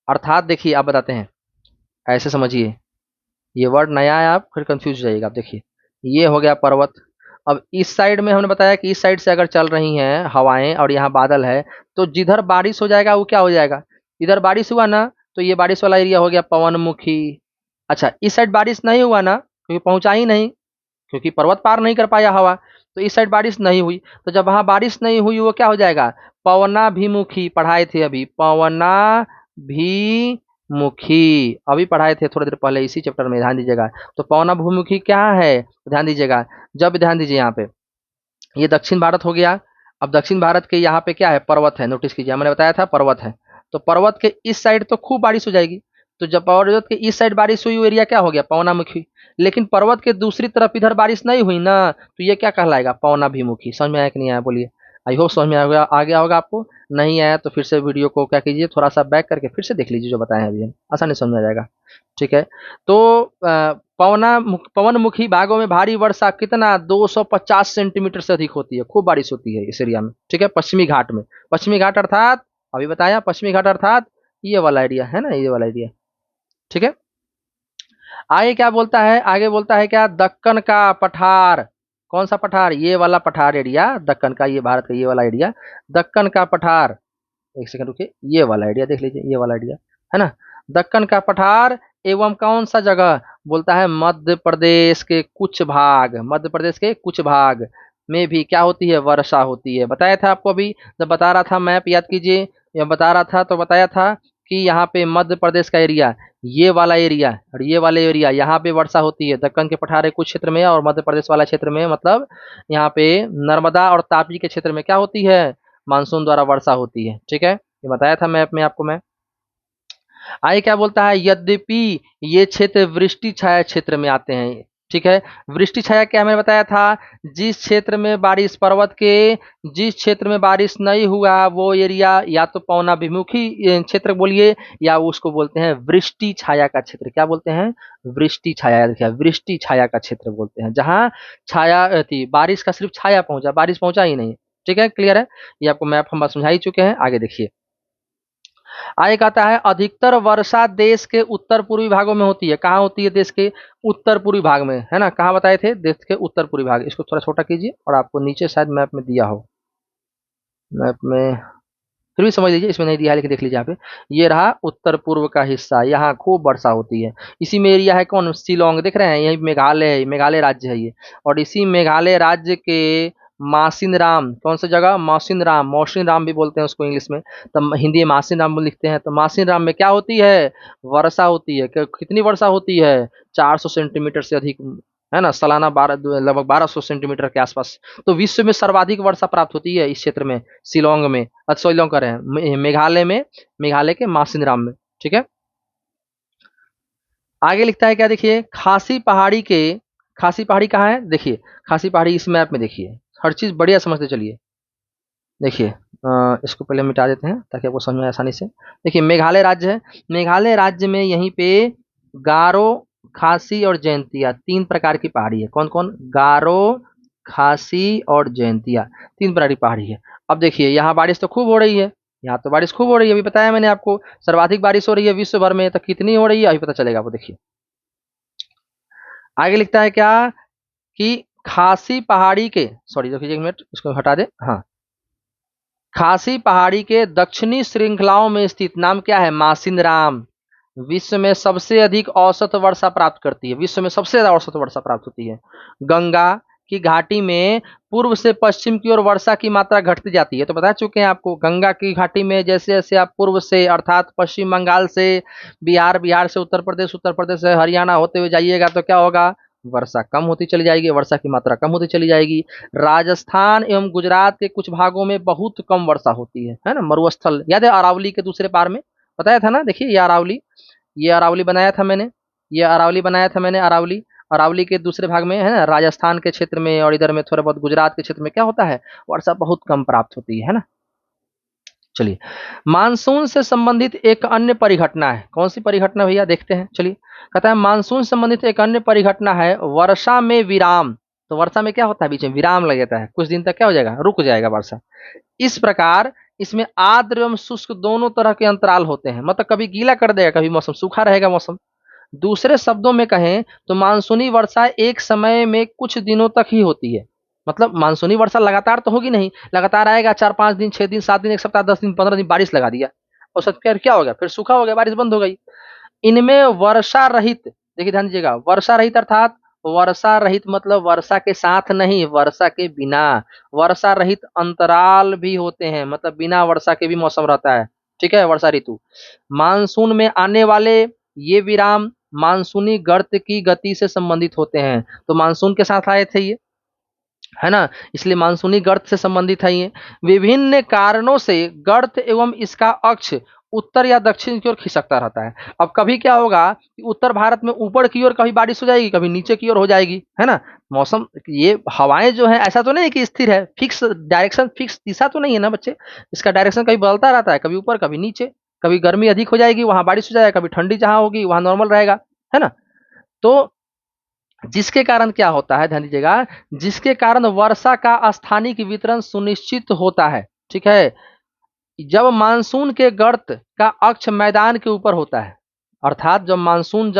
अर्थात देखिए आप बताते हैं, ऐसे समझिए, ये वर्ड नया है, आप फिर कंफ्यूज हो जाइएगा। आप देखिए, ये हो गया पर्वत। अब इस साइड में हमने बताया कि इस साइड से अगर चल रही हैं हवाएं और यहाँ बादल है, तो जिधर बारिश हो जाएगा वो क्या हो जाएगा, इधर बारिश हुआ ना तो ये बारिश वाला एरिया हो गया पवनमुखी। अच्छा, इस साइड बारिश नहीं हुआ ना, क्योंकि पहुंचा ही नहीं, क्योंकि पर्वत पार नहीं कर पाया हवा, तो इस साइड बारिश नहीं हुई। तो जब वहां बारिश नहीं हुई वो क्या हो जाएगा, पवनाभिमुखी। पढ़ाए थे अभी, पवनाभिमुखी अभी पढ़ाए थे थोड़ी देर पहले इसी चैप्टर में, ध्यान दीजिएगा। तो पवनाभिमुखी क्या है, ध्यान दीजिएगा। जब ध्यान दीजिए यहाँ पे, ये दक्षिण भारत हो गया। अब दक्षिण भारत के यहाँ पे क्या है, पर्वत है। नोटिस कीजिए, मैंने बताया था पर्वत है, तो पर्वत के इस साइड तो खूब बारिश हो जाएगी। तो जब पर्वत के इस साइड बारिश हुई वो एरिया क्या हो गया, पवनामुखी। लेकिन पर्वत के दूसरी तरफ इधर बारिश नहीं हुई ना, तो ये क्या कहलाएगा, पवनाभिमुखी। समझ में आया कि नहीं आया, बोलिए। आई होप समझ में आ गया होगा आपको। नहीं आया तो फिर से वीडियो को क्या कीजिए, थोड़ा सा बैक करके फिर से देख लीजिए जो बताए हैं अभी हम, आसानी से समझ में आ जाएगा। ठीक है, तो पवनमुखी भागों में भारी वर्षा कितना 250 सेंटीमीटर से अधिक होती है। खूब बारिश होती है इस एरिया में। ठीक है, पश्चिमी घाट में। पश्चिमी घाट अर्थात अभी बताया, पश्चिमी घाट अर्थात ये वाला एरिया है ना, ये वाला एरिया। ठीक है, आगे क्या बोलता है, आगे बोलता है क्या, दक्कन का पठार। कौन सा पठार, ये वाला पठार एरिया, दक्कन का, ये भारत का ये वाला एरिया, दक्कन का पठार। एक सेकंड रुकिए, ये वाला एरिया देख लीजिए, ये वाला एरिया है ना, दक्कन का पठार एवं कौन सा जगह, बोलता है मध्य प्रदेश के कुछ भाग, मध्य प्रदेश के कुछ भाग में भी क्या होती है, वर्षा होती है। बताया था आपको अभी जब बता रहा था, मैप याद कीजिए, या बता रहा था तो बताया था कि यहाँ पे मध्य प्रदेश का एरिया, ये वाला एरिया और ये वाला एरिया, यहाँ पे वर्षा होती है। दक्कन के पठार कुछ क्षेत्र में और मध्य प्रदेश वाला क्षेत्र में, मतलब यहाँ पे नर्मदा और तापी के क्षेत्र में क्या होती है, मानसून द्वारा वर्षा होती है। ठीक है, ये बताया था मैप में आपको मैं। आगे क्या बोलता है, यद्यपि ये क्षेत्र वृष्टि छाया क्षेत्र में आते हैं। ठीक है, वृष्टि छाया क्या मैंने बताया था, जिस क्षेत्र में बारिश, पर्वत के जिस क्षेत्र में बारिश नहीं हुआ वो एरिया या तो पवनाभिमुखी क्षेत्र बोलिए, या उसको बोलते हैं वृष्टि छाया का क्षेत्र। क्या बोलते हैं, वृष्टि छाया। देखिए, वृष्टि छाया का क्षेत्र बोलते हैं, जहाँ छाया थी, बारिश का सिर्फ छाया पहुंचा, बारिश पहुंचा ही नहीं। ठीक है, क्लियर है, ये आपको मैप हम समझा ही चुके हैं। आगे देखिए, आगे कहता है अधिकतर वर्षा देश के उत्तर पूर्वी भागों में होती है। कहाँ होती है, देश के उत्तर पूर्वी भाग में, है ना। कहाँ बताए थे, देश के उत्तर पूर्वी भाग। इसको थोड़ा छोटा कीजिए और आपको नीचे शायद मैप में दिया हो, मैप में फिर भी समझ लीजिए, इसमें नहीं दिया है लेकिन देख लीजिए यहाँ पे, ये रहा उत्तर पूर्व का हिस्सा, यहाँ खूब वर्षा होती है। इसी में एरिया है कौन, शिलोंग, दिख रहे हैं, यही मेघालय है, मेघालय राज्य है ये। और इसी मेघालय राज्य के मासिनराम, कौन सा जगह, मौसिनराम, मौसिनराम भी बोलते हैं उसको इंग्लिश में, तब हिंदी में मासिनराम लिखते हैं। तो मासिनराम में क्या होती है, वर्षा होती है। कितनी वर्षा होती है, 400 सेंटीमीटर से अधिक, है ना, सालाना लगभग 1200 सेंटीमीटर के आसपास। तो विश्व में सर्वाधिक वर्षा प्राप्त होती है इस क्षेत्र में, शिलोंग में, शिलोंग कर रहे हैं, मेघालय में, मेघालय के मासिनराम में। ठीक है, आगे लिखता है क्या, देखिए, खासी पहाड़ी कहाँ है, देखिए, खासी पहाड़ी इस मैप में देखिए, हर चीज बढ़िया समझते चलिए। देखिए, इसको पहले मिटा देते हैं ताकि आपको समझ में आए आसानी से। देखिए, मेघालय राज्य है, मेघालय राज्य में यहीं पे गारो, खासी और जयंतिया, 3 प्रकार की पहाड़ी है। कौन कौन, गारो, खासी और जयंतिया, 3 प्रकार की पहाड़ी है। अब देखिए, यहाँ बारिश तो खूब हो रही है, यहाँ तो बारिश खूब हो रही है, अभी बताया मैंने आपको, सर्वाधिक बारिश हो रही है विश्व भर में। तो कितनी हो रही है अभी पता चलेगा आपको। देखिए, आगे लिखता है क्या, कि खासी पहाड़ी के, सॉरी देखिए एक मिनट, इसको हटा दे, हाँ, खासी पहाड़ी के दक्षिणी श्रृंखलाओं में स्थित नाम क्या है, मासिनराम, विश्व में सबसे अधिक औसत वर्षा प्राप्त करती है, विश्व में सबसे ज्यादा औसत वर्षा प्राप्त होती है। गंगा, की घाटी में पूर्व से पश्चिम की ओर वर्षा की मात्रा घटती जाती है। तो बता चुके हैं आपको, गंगा की घाटी में जैसे जैसे आप पूर्व से अर्थात पश्चिम बंगाल से बिहार, बिहार से उत्तर प्रदेश, उत्तर प्रदेश से हरियाणा होते हुए जाइएगा तो क्या होगा, वर्षा कम होती चली जाएगी, वर्षा की मात्रा कम होती चली जाएगी। राजस्थान एवं गुजरात के कुछ भागों में बहुत कम वर्षा होती है ना। मरुस्थल याद है अरावली के दूसरे पार में बताया था ना, देखिए ये अरावली बनाया था मैंने, ये अरावली बनाया था मैंने, अरावली, अरावली के दूसरे भाग में है ना, राजस्थान के क्षेत्र में और इधर में थोड़ा बहुत गुजरात के क्षेत्र में क्या होता है, वर्षा बहुत कम प्राप्त होती है ना। चलिए, मानसून से संबंधित एक अन्य परिघटना है, कौन सी परिघटना भैया देखते हैं। चलिए, कहता है मानसून से संबंधित एक अन्य परिघटना है वर्षा में विराम। तो वर्षा में क्या होता है, बीच में विराम लग जाता है, कुछ दिन तक क्या हो जाएगा, रुक जाएगा वर्षा। इस प्रकार इसमें आर्द्र एवं शुष्क दोनों तरह के अंतराल होते हैं, मतलब कभी गीला कर देगा, कभी मौसम सूखा रहेगा मौसम। दूसरे शब्दों में कहें तो मानसूनी वर्षा एक समय में कुछ दिनों तक ही होती है। मतलब मानसूनी वर्षा लगातार तो होगी नहीं, लगातार आएगा 4-5 दिन, 6 दिन, 7 दिन, एक सप्ताह, 10 दिन, 15 दिन बारिश लगा दिया और सब क्या हो गया, फिर सूखा हो गया, बारिश बंद हो गई। इनमें वर्षा रहित, देखिए ध्यान दीजिएगा, वर्षा रहित अर्थात वर्षा रहित मतलब वर्षा के साथ नहीं, वर्षा के बिना, वर्षा रहित अंतराल भी होते हैं, मतलब बिना वर्षा के भी मौसम रहता है, ठीक है, वर्षा ऋतु। मानसून में आने वाले ये विराम मानसूनी गर्त की गति से संबंधित होते हैं। तो मानसून के साथ आए थे ये, है ना, इसलिए मानसूनी गर्त से संबंधित है ये। विभिन्न कारणों से गर्त एवं इसका अक्ष उत्तर या दक्षिण की ओर खिसकता रहता है। अब कभी क्या होगा कि उत्तर भारत में ऊपर की ओर कभी बारिश हो जाएगी, कभी नीचे की ओर हो जाएगी, है ना। मौसम, ये हवाएं जो है ऐसा तो नहीं कि स्थिर है, फिक्स डायरेक्शन, फिक्स दिशा तो नहीं है ना बच्चे, इसका डायरेक्शन कभी बदलता रहता है, कभी ऊपर कभी नीचे, कभी गर्मी अधिक हो जाएगी वहां बारिश हो जाएगा, कभी ठंडी जहां होगी वहां नॉर्मल रहेगा, है ना। तो जिसके कारण क्या होता है, ध्यान दीजिएगा, जिसके कारण वर्षा का स्थानिक वितरण सुनिश्चित होता है, ठीक है। जब मानसून के गर्त का अक्ष मैदान के ऊपर होता है, अर्थात जब मानसून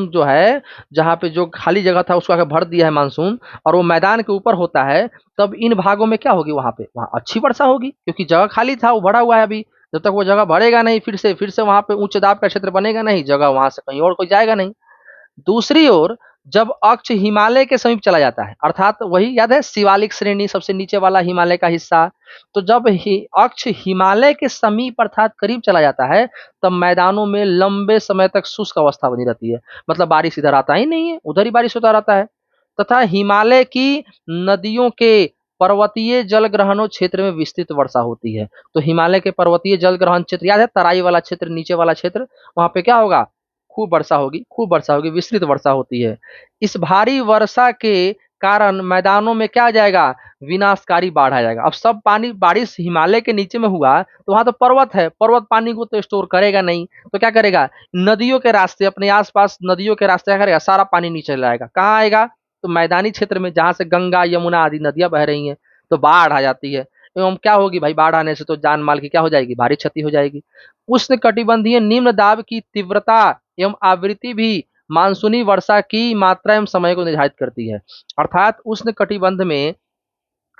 जो है, जहाँ पे जो खाली जगह था उसको आके भर दिया है मानसून, और वो मैदान के ऊपर होता है, तब इन भागों में क्या होगी, वहां पे वहां अच्छी वर्षा होगी, क्योंकि जगह खाली था, वो भरा हुआ है अभी। जब तक वो जगह भरेगा नहीं, फिर से वहां पे उच्च दाब का क्षेत्र बनेगा नहीं, जगह वहां से कहीं और कोई जाएगा नहीं। दूसरी ओर जब अक्ष हिमालय के समीप चला जाता है, अर्थात वही याद है शिवालिक श्रेणी, सबसे नीचे वाला हिमालय का हिस्सा, तो जब अक्ष हिमालय के समीप अर्थात करीब चला जाता है, तब मैदानों में लंबे समय तक शुष्क अवस्था बनी रहती है, मतलब बारिश इधर आता ही नहीं है, उधर ही बारिश होता रहता है। तथा हिमालय की नदियों के पर्वतीय जल ग्रहणों क्षेत्र में विस्तृत वर्षा होती है। तो हिमालय के पर्वतीय जल ग्रहण क्षेत्र याद है, तराई वाला क्षेत्र, नीचे वाला क्षेत्र, वहां पे क्या होगा, खूब वर्षा होगी, खूब वर्षा होगी, विस्तृत वर्षा होती है। इस भारी वर्षा के कारण मैदानों में क्या आ जाएगा, विनाशकारी बाढ़ आ जाएगा। अब सब पानी, बारिश हिमालय के नीचे में हुआ तो वहां तो पर्वत है, पर्वत पानी को तो स्टोर करेगा नहीं, तो क्या करेगा, नदियों के रास्ते, अपने आसपास नदियों के रास्ते क्या करेगा, सारा पानी नीचे चला आएगा, कहाँ आएगा, तो मैदानी क्षेत्र में, जहां से गंगा यमुना आदि नदियां बह रही हैं, तो बाढ़ आ जाती है। एवं क्या होगी भाई, बाढ़ आने से तो जान माल की क्या हो जाएगी, भारी क्षति हो जाएगी। उष्ण कटिबंधीय निम्न दाब की तीव्रता एवं आवृत्ति भी मानसूनी वर्षा की मात्रा एवं समय को निर्धारित करती है। अर्थात उष्ण कटिबंध में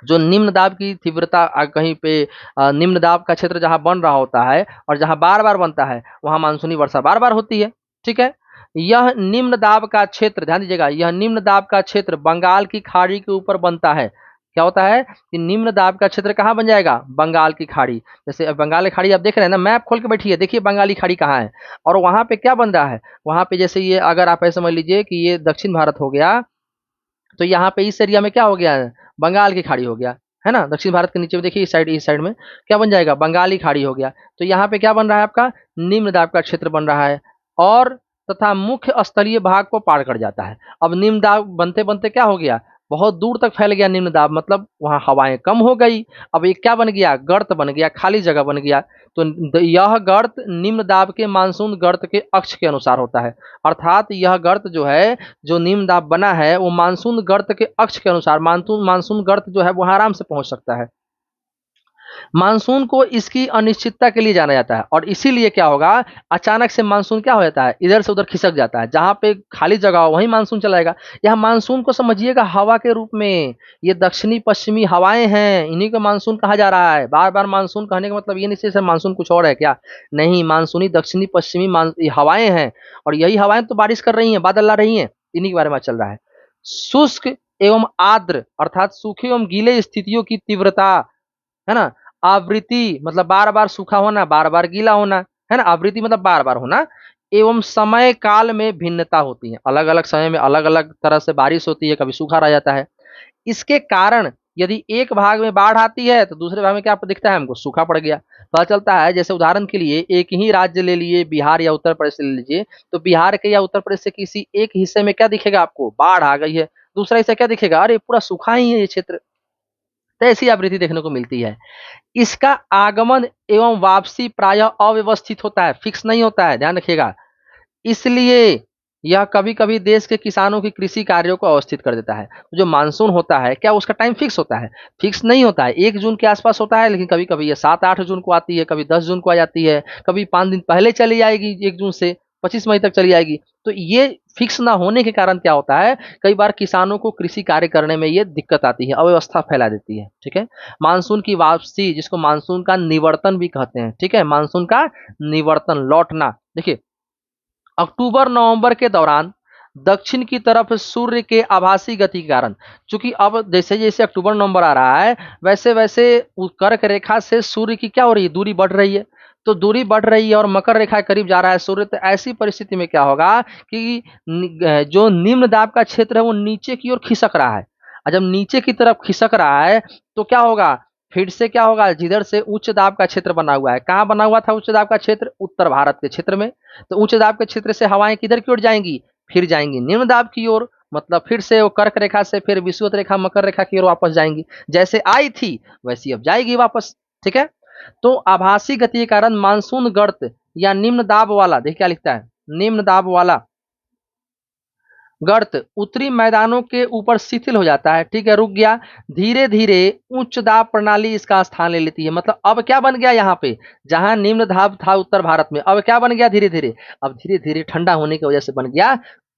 जो निम्न दाब की तीव्रता, कहीं पे निम्न दाब का क्षेत्र जहां बन रहा होता है और जहां बार बार बनता है, वहां मानसूनी वर्षा बार बार होती है, ठीक है। यह निम्न दाब का क्षेत्र, ध्यान दीजिएगा, यह निम्न दाब का क्षेत्र बंगाल की खाड़ी के ऊपर बनता है। क्या होता है कि निम्न दाब का क्षेत्र कहाँ बन जाएगा, बंगाल की खाड़ी। जैसे बंगाल की खाड़ी आप देख रहे हैं ना, मैप खोल के बैठिए, देखिए बंगाली खाड़ी कहाँ है, और वहां पे क्या बन रहा है, वहां पे जैसे ये, अगर आप ऐसे समझ लीजिए कि ये दक्षिण भारत हो गया, तो यहाँ पे इस एरिया में क्या हो गया है, बंगाल की खाड़ी हो गया, है ना। दक्षिण भारत के नीचे में देखिए, इस साइड में क्या बन जाएगा, बंगाली खाड़ी हो गया। तो यहाँ पे क्या बन रहा है, आपका निम्न दाब का क्षेत्र बन रहा है, और तथा मुख्य स्थलीय भाग को पार कर जाता है। अब निम्न दाब बनते बनते क्या हो गया, बहुत दूर तक फैल गया निम्न दाब, मतलब वहां हवाएं कम हो गई, अब ये क्या बन गया, गर्त बन गया, खाली जगह बन गया। तो यह गर्त निम्न दाब के मानसून गर्त के अक्ष के अनुसार होता है। अर्थात यह गर्त जो है, जो निम्न दाब बना है, वो मानसून गर्त के अक्ष के अनुसार, मानसून मानसून गर्त जो है वो आराम से पहुंच सकता है। मानसून को इसकी अनिश्चितता के लिए जाना जाता है, और इसीलिए क्या होगा, अचानक से मानसून क्या हो जाता है, इधर से उधर खिसक जाता है, जहां पे खाली जगह हो वहीं मानसून चलाएगा। यहाँ मानसून को समझिएगा हवा के रूप में, ये दक्षिणी पश्चिमी हवाएं हैं, इन्हीं को मानसून कहा जा रहा है। बार बार मानसून कहने का मतलब ये नहीं सिर्फ मानसून कुछ और है क्या, नहीं, मानसूनी दक्षिणी पश्चिमी हवाएं हैं, और यही हवाएं तो बारिश कर रही हैं, बादल ला रही हैं, इन्हीं के बारे में चल रहा है। शुष्क एवं आर्द्र अर्थात सूखे एवं गीले स्थितियों की तीव्रता, है ना। आवृत्ति मतलब बार बार सूखा होना, बार बार गीला होना, है ना। आवृत्ति मतलब बार बार होना। एवं समय काल में भिन्नता होती है, अलग अलग समय में अलग अलग तरह से बारिश होती है, कभी सूखा रह जाता है। इसके कारण यदि एक भाग में बाढ़ आती है तो दूसरे भाग में क्या दिखता है हमको, सूखा पड़ गया। पता चलता है, जैसे उदाहरण के लिए एक ही राज्य ले लिए, बिहार या उत्तर प्रदेश ले लीजिए, तो बिहार के या उत्तर प्रदेश से किसी एक हिस्से में क्या दिखेगा आपको, बाढ़ आ गई है। दूसरा हिस्सा क्या दिखेगा, अरे पूरा सूखा ही है ये क्षेत्र। तो ऐसी आवृत्ति देखने को मिलती है। इसका आगमन एवं वापसी प्रायः अव्यवस्थित होता है, फिक्स नहीं होता है, ध्यान रखिएगा। इसलिए यह कभी कभी देश के किसानों की कृषि कार्यों को अवस्थित कर देता है। जो मानसून होता है क्या उसका टाइम फिक्स होता है, फिक्स नहीं होता है। 1 जून के आसपास होता है, लेकिन कभी कभी ये 7-8 जून को आती है, कभी 10 जून को आ जाती है, कभी 5 दिन पहले चली जाएगी, 1 जून से 25 मई तक चली जाएगी। तो ये फिक्स ना होने के कारण क्या होता है, कई बार किसानों को कृषि कार्य करने में ये दिक्कत आती है, अव्यवस्था फैला देती है। ठीक है। मानसून की वापसी, जिसको मानसून का निवर्तन भी कहते हैं। ठीक है, मानसून का निवर्तन, लौटना। देखिए, अक्टूबर नवंबर के दौरान दक्षिण की तरफ सूर्य के आभासी गति के कारण, चूंकि अब जैसे जैसे अक्टूबर नवंबर आ रहा है, वैसे वैसे कर्क रेखा से सूर्य की क्या हो रही है, दूरी बढ़ रही है। तो दूरी बढ़ रही है और मकर रेखा के करीब जा रहा है सूर्य। तो ऐसी परिस्थिति में क्या होगा कि जो निम्न दाब का क्षेत्र है वो नीचे की ओर खिसक रहा है। और जब नीचे की तरफ खिसक रहा है तो क्या होगा, फिर से क्या होगा, जिधर से उच्च दाब का क्षेत्र बना हुआ है, कहाँ बना हुआ था उच्च दाब का क्षेत्र, उत्तर भारत के क्षेत्र में। तो उच्च दाब के क्षेत्र से हवाएं किधर की ओर जाएंगी, फिर जाएंगी निम्न दाब की ओर। मतलब फिर से वो कर्क रेखा से फिर विषुवत रेखा मकर रेखा की ओर वापस जाएंगी, जैसे आई थी वैसी अब जाएगी वापस। ठीक है। तो आभासी गति के कारण मानसून गर्त या निम्न दाब वाला, देखिए क्या लिखता है, निम्न दाब वाला गर्त उत्तरी मैदानों के ऊपर शिथिल हो जाता है। ठीक है, रुक गया। धीरे धीरे उच्च दाब प्रणाली इसका स्थान ले लेती है। मतलब अब क्या बन गया यहाँ पे, जहां निम्न दाब था उत्तर भारत में, अब क्या बन गया धीरे धीरे, अब धीरे धीरे ठंडा होने की वजह से बन गया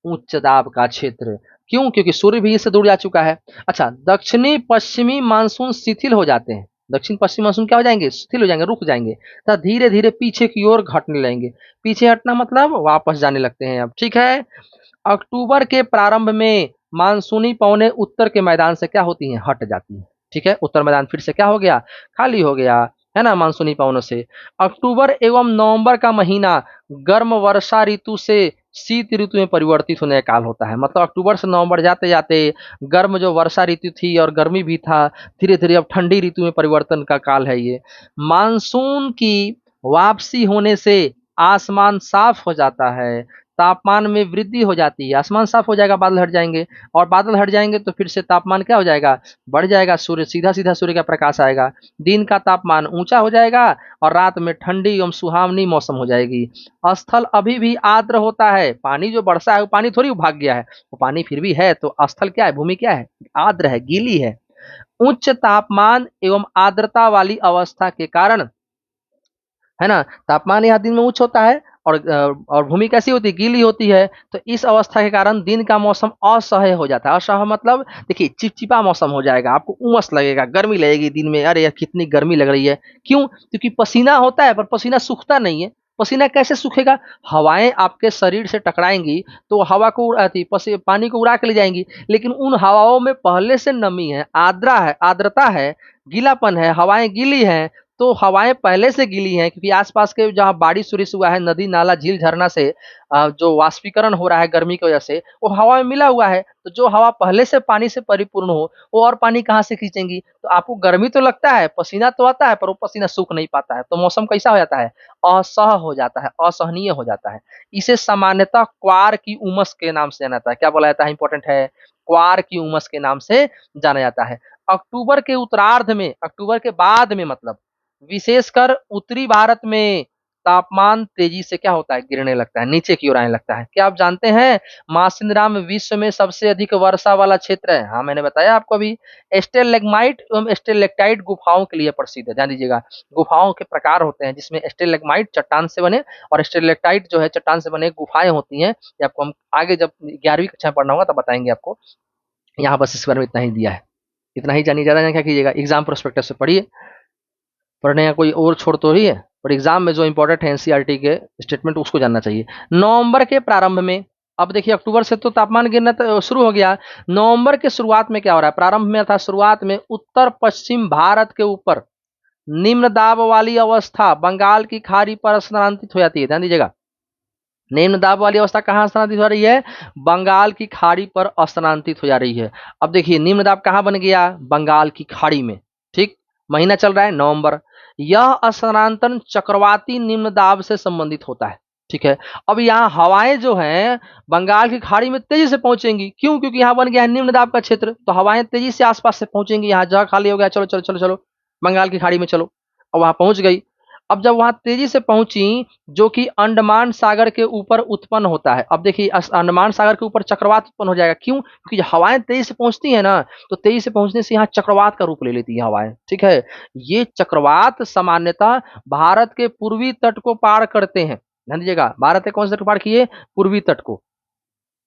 उच्च दाब का क्षेत्र। क्यों, क्योंकि सूर्य भी इससे दूर जा चुका है। अच्छा, दक्षिणी पश्चिमी मानसून शिथिल हो जाते हैं। दक्षिण पश्चिमी मानसून क्या हो जाएंगे, शिथिल हो जाएंगे, रुक जाएंगे, तो धीरे धीरे पीछे की ओर घटने लगेंगे। पीछे हटना मतलब वापस जाने लगते हैं अब। ठीक है। अक्टूबर के प्रारंभ में मानसूनी पवनें उत्तर के मैदान से क्या होती हैं, हट जाती हैं। ठीक है, उत्तर मैदान फिर से क्या हो गया, खाली हो गया, है ना, मानसूनी पवनों से। अक्टूबर एवं नवंबर का महीना गर्म वर्षा ऋतु से शीत ऋतु में परिवर्तित होने का काल होता है। मतलब अक्टूबर से नवंबर जाते जाते गर्म जो वर्षा ऋतु थी और गर्मी भी था, धीरे धीरे अब ठंडी ऋतु में परिवर्तन का काल है ये। मानसून की वापसी होने से आसमान साफ हो जाता है, तापमान में वृद्धि हो जाती है। आसमान साफ हो जाएगा, बादल हट जाएंगे, और बादल हट जाएंगे तो फिर से तापमान क्या हो जाएगा, बढ़ जाएगा। सूर्य सीधा सीधा सूर्य का प्रकाश आएगा, दिन का तापमान ऊंचा हो जाएगा और रात में ठंडी एवं सुहावनी मौसम हो जाएगी। स्थल अभी भी आर्द्र होता है, पानी जो बरसा है वो पानी थोड़ी भाग गया है, वो पानी फिर भी है। तो स्थल क्या है, भूमि क्या है, आर्द्र है, गीली है। उच्च तापमान एवं आर्द्रता वाली अवस्था के कारण, है ना, तापमान यहाँ दिन में उच्च होता है और भूमि कैसी होती है, गीली होती है। तो इस अवस्था के कारण दिन का मौसम असह्य हो जाता है। असह्य मतलब देखिए चिपचिपा मौसम हो जाएगा, आपको उमस लगेगा, गर्मी लगेगी दिन में, अरे यार कितनी गर्मी लग रही है। क्यों, क्योंकि पसीना होता है पर पसीना सूखता नहीं है। पसीना कैसे सूखेगा, हवाएं आपके शरीर से टकराएंगी तो हवा को पानी को उड़ा के ले जाएंगी, लेकिन उन हवाओं में पहले से नमी है, आर्द्रता है, गीलापन है, हवाएं गीली हैं। तो हवाएं पहले से गीली हैं, क्योंकि आसपास के जहाँ बारिश उरिश हुआ है, नदी नाला झील झरना से जो वाष्पीकरण हो रहा है गर्मी की वजह से, वो हवा में मिला हुआ है। तो जो हवा पहले से पानी से परिपूर्ण हो, वो और पानी कहाँ से खींचेंगी। तो आपको गर्मी तो लगता है, पसीना तो आता है, पर वो पसीना सूख नहीं पाता है। तो मौसम कैसा हो जाता है, असह हो जाता है, असहनीय हो जाता है। इसे सामान्यतः क्वार की उमस के नाम से जाना जाता है। क्या बोला जाता है, इंपॉर्टेंट है, क्वार की उमस के नाम से जाना जाता है। अक्टूबर के उत्तरार्ध में, अक्टूबर के बाद में मतलब विशेषकर उत्तरी भारत में तापमान तेजी से क्या होता है, गिरने लगता है, नीचे की ओर आने लगता है। क्या आप जानते हैं मासिनराम विश्व में सबसे अधिक वर्षा वाला क्षेत्र है। हाँ, मैंने बताया आपको अभी। स्टेलेग्माइट एवं स्टेलेक्टाइट गुफाओं के लिए प्रसिद्ध है, ध्यान दीजिएगा। गुफाओं के प्रकार होते हैं, जिसमें स्टेलेग्माइट चट्टान से बने और स्टेलेक्टाइट जो है चट्टान से बने गुफाएं होती हैं। ये आपको हम आगे जब 11वीं कक्षा में पढ़ना होगा तब बताएंगे आपको। यहाँ बस इस बारे में इतना ही दिया है, इतना ही जानिए, ज्यादा क्या कीजिएगा, एग्जाम प्रोस्पेक्टस से पढ़िए, पढ़ने का कोई और छोड़ तो रही है, पर एग्जाम में जो इंपॉर्टेंट है एनसीईआरटी के स्टेटमेंट उसको जानना चाहिए। नवंबर के प्रारंभ में अब देखिए अक्टूबर से तो तापमान गिरना शुरू हो गया। नवंबर के शुरुआत में क्या हो रहा है, प्रारंभ में था शुरुआत में उत्तर पश्चिम भारत के ऊपर निम्न दाब वाली अवस्था बंगाल की खाड़ी पर स्थानांतरित हो जाती है। ध्यान दीजिएगा, निम्न दाब वाली अवस्था कहाँ स्थानांतरित हो रही है, बंगाल की खाड़ी पर स्थानांतरित हो जा रही है। अब देखिए निम्न दाब कहाँ बन गया, बंगाल की खाड़ी में। ठीक, महीना चल रहा है नवंबर। यह स्थानांतरण चक्रवाती निम्न दाब से संबंधित होता है। ठीक है, अब यहाँ हवाएं जो हैं बंगाल की खाड़ी में तेजी से पहुंचेंगी। क्यों, क्योंकि यहाँ बन गया है निम्न दाब का क्षेत्र, तो हवाएं तेजी से आसपास से पहुंचेंगी। यहाँ जगह खाली हो गया, चलो चलो चलो चलो बंगाल की खाड़ी में चलो, अब वहां पहुंच गई। अब जब वहां तेजी से पहुंची, जो कि अंडमान सागर के ऊपर उत्पन्न होता है। अब देखिए अंडमान सागर के ऊपर चक्रवात उत्पन्न हो जाएगा। क्यों, क्योंकि हवाएं तेजी से पहुंचती है ना, तो तेजी से पहुंचने से यहाँ चक्रवात का रूप ले लेती है हवाएं। ठीक है, ये चक्रवात सामान्यतः भारत के पूर्वी तट को पार करते हैं। ध्यान दीजिएगा, भारत के कौन से तट को पार किए, पूर्वी तट को।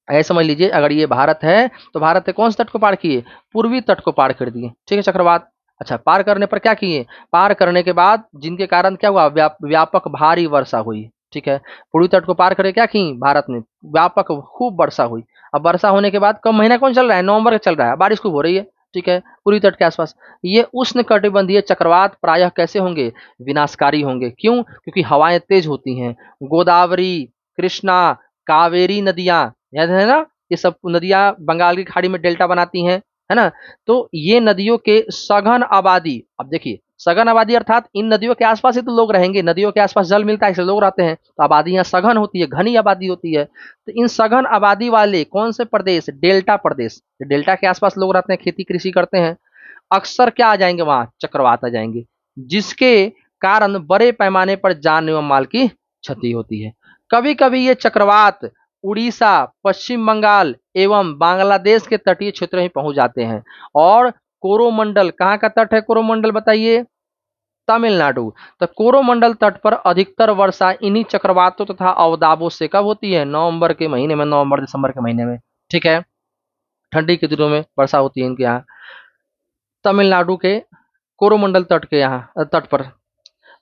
ऐसे समझ लीजिए, अगर ये भारत है तो भारत के कौन से तट को पार किए, पूर्वी तट को पार कर दिए। ठीक है, चक्रवात। अच्छा, पार करने पर क्या किए, पार करने के बाद जिनके कारण क्या हुआ, व्यापक भारी वर्षा हुई। ठीक है, पूर्वी तट को पार करके क्या की, भारत में व्यापक खूब वर्षा हुई। अब वर्षा होने के बाद कब, महीना कौन चल रहा है, नवंबर चल रहा है, बारिश खूब हो रही है। ठीक है, पूर्वी तट के आसपास ये उष्ण कटिबंधीय चक्रवात प्रायः कैसे होंगे, विनाशकारी होंगे। क्यों, क्योंकि हवाएं तेज होती हैं। गोदावरी, कृष्णा, कावेरी नदियां, याद है ना, ये सब नदियां बंगाल की खाड़ी में डेल्टा बनाती हैं, है ना। तो ये नदियों के सघन आबादी, अब देखिए सघन आबादी अर्थात इन नदियों के आसपास ही तो लोग रहेंगे, नदियों के आसपास जल मिलता है इसलिए लोग रहते हैं, तो आबादी यहाँ सघन होती है, घनी आबादी होती है। तो इन सघन आबादी वाले कौन से प्रदेश, डेल्टा प्रदेश, डेल्टा के आसपास लोग रहते हैं, खेती कृषि करते हैं, अक्सर क्या आ जाएंगे, वहां चक्रवात आ जाएंगे, जिसके कारण बड़े पैमाने पर जान एवं माल की क्षति होती है। कभी कभी ये चक्रवात उड़ीसा, पश्चिम बंगाल एवं बांग्लादेश के तटीय क्षेत्र में पहुंच जाते हैं। और कोरोमंडल, कहाँ का तट है कोरोमंडल, बताइए, तमिलनाडु। तो कोरोमंडल तट पर अधिकतर वर्षा इन्हीं चक्रवातों तथा अवदाबों से कब होती है, नवंबर के महीने में, नवंबर दिसंबर के महीने में। ठीक है, ठंडी के दिनों में वर्षा होती है इनके यहाँ, तमिलनाडु के कोरोमंडल तट के यहाँ तट पर।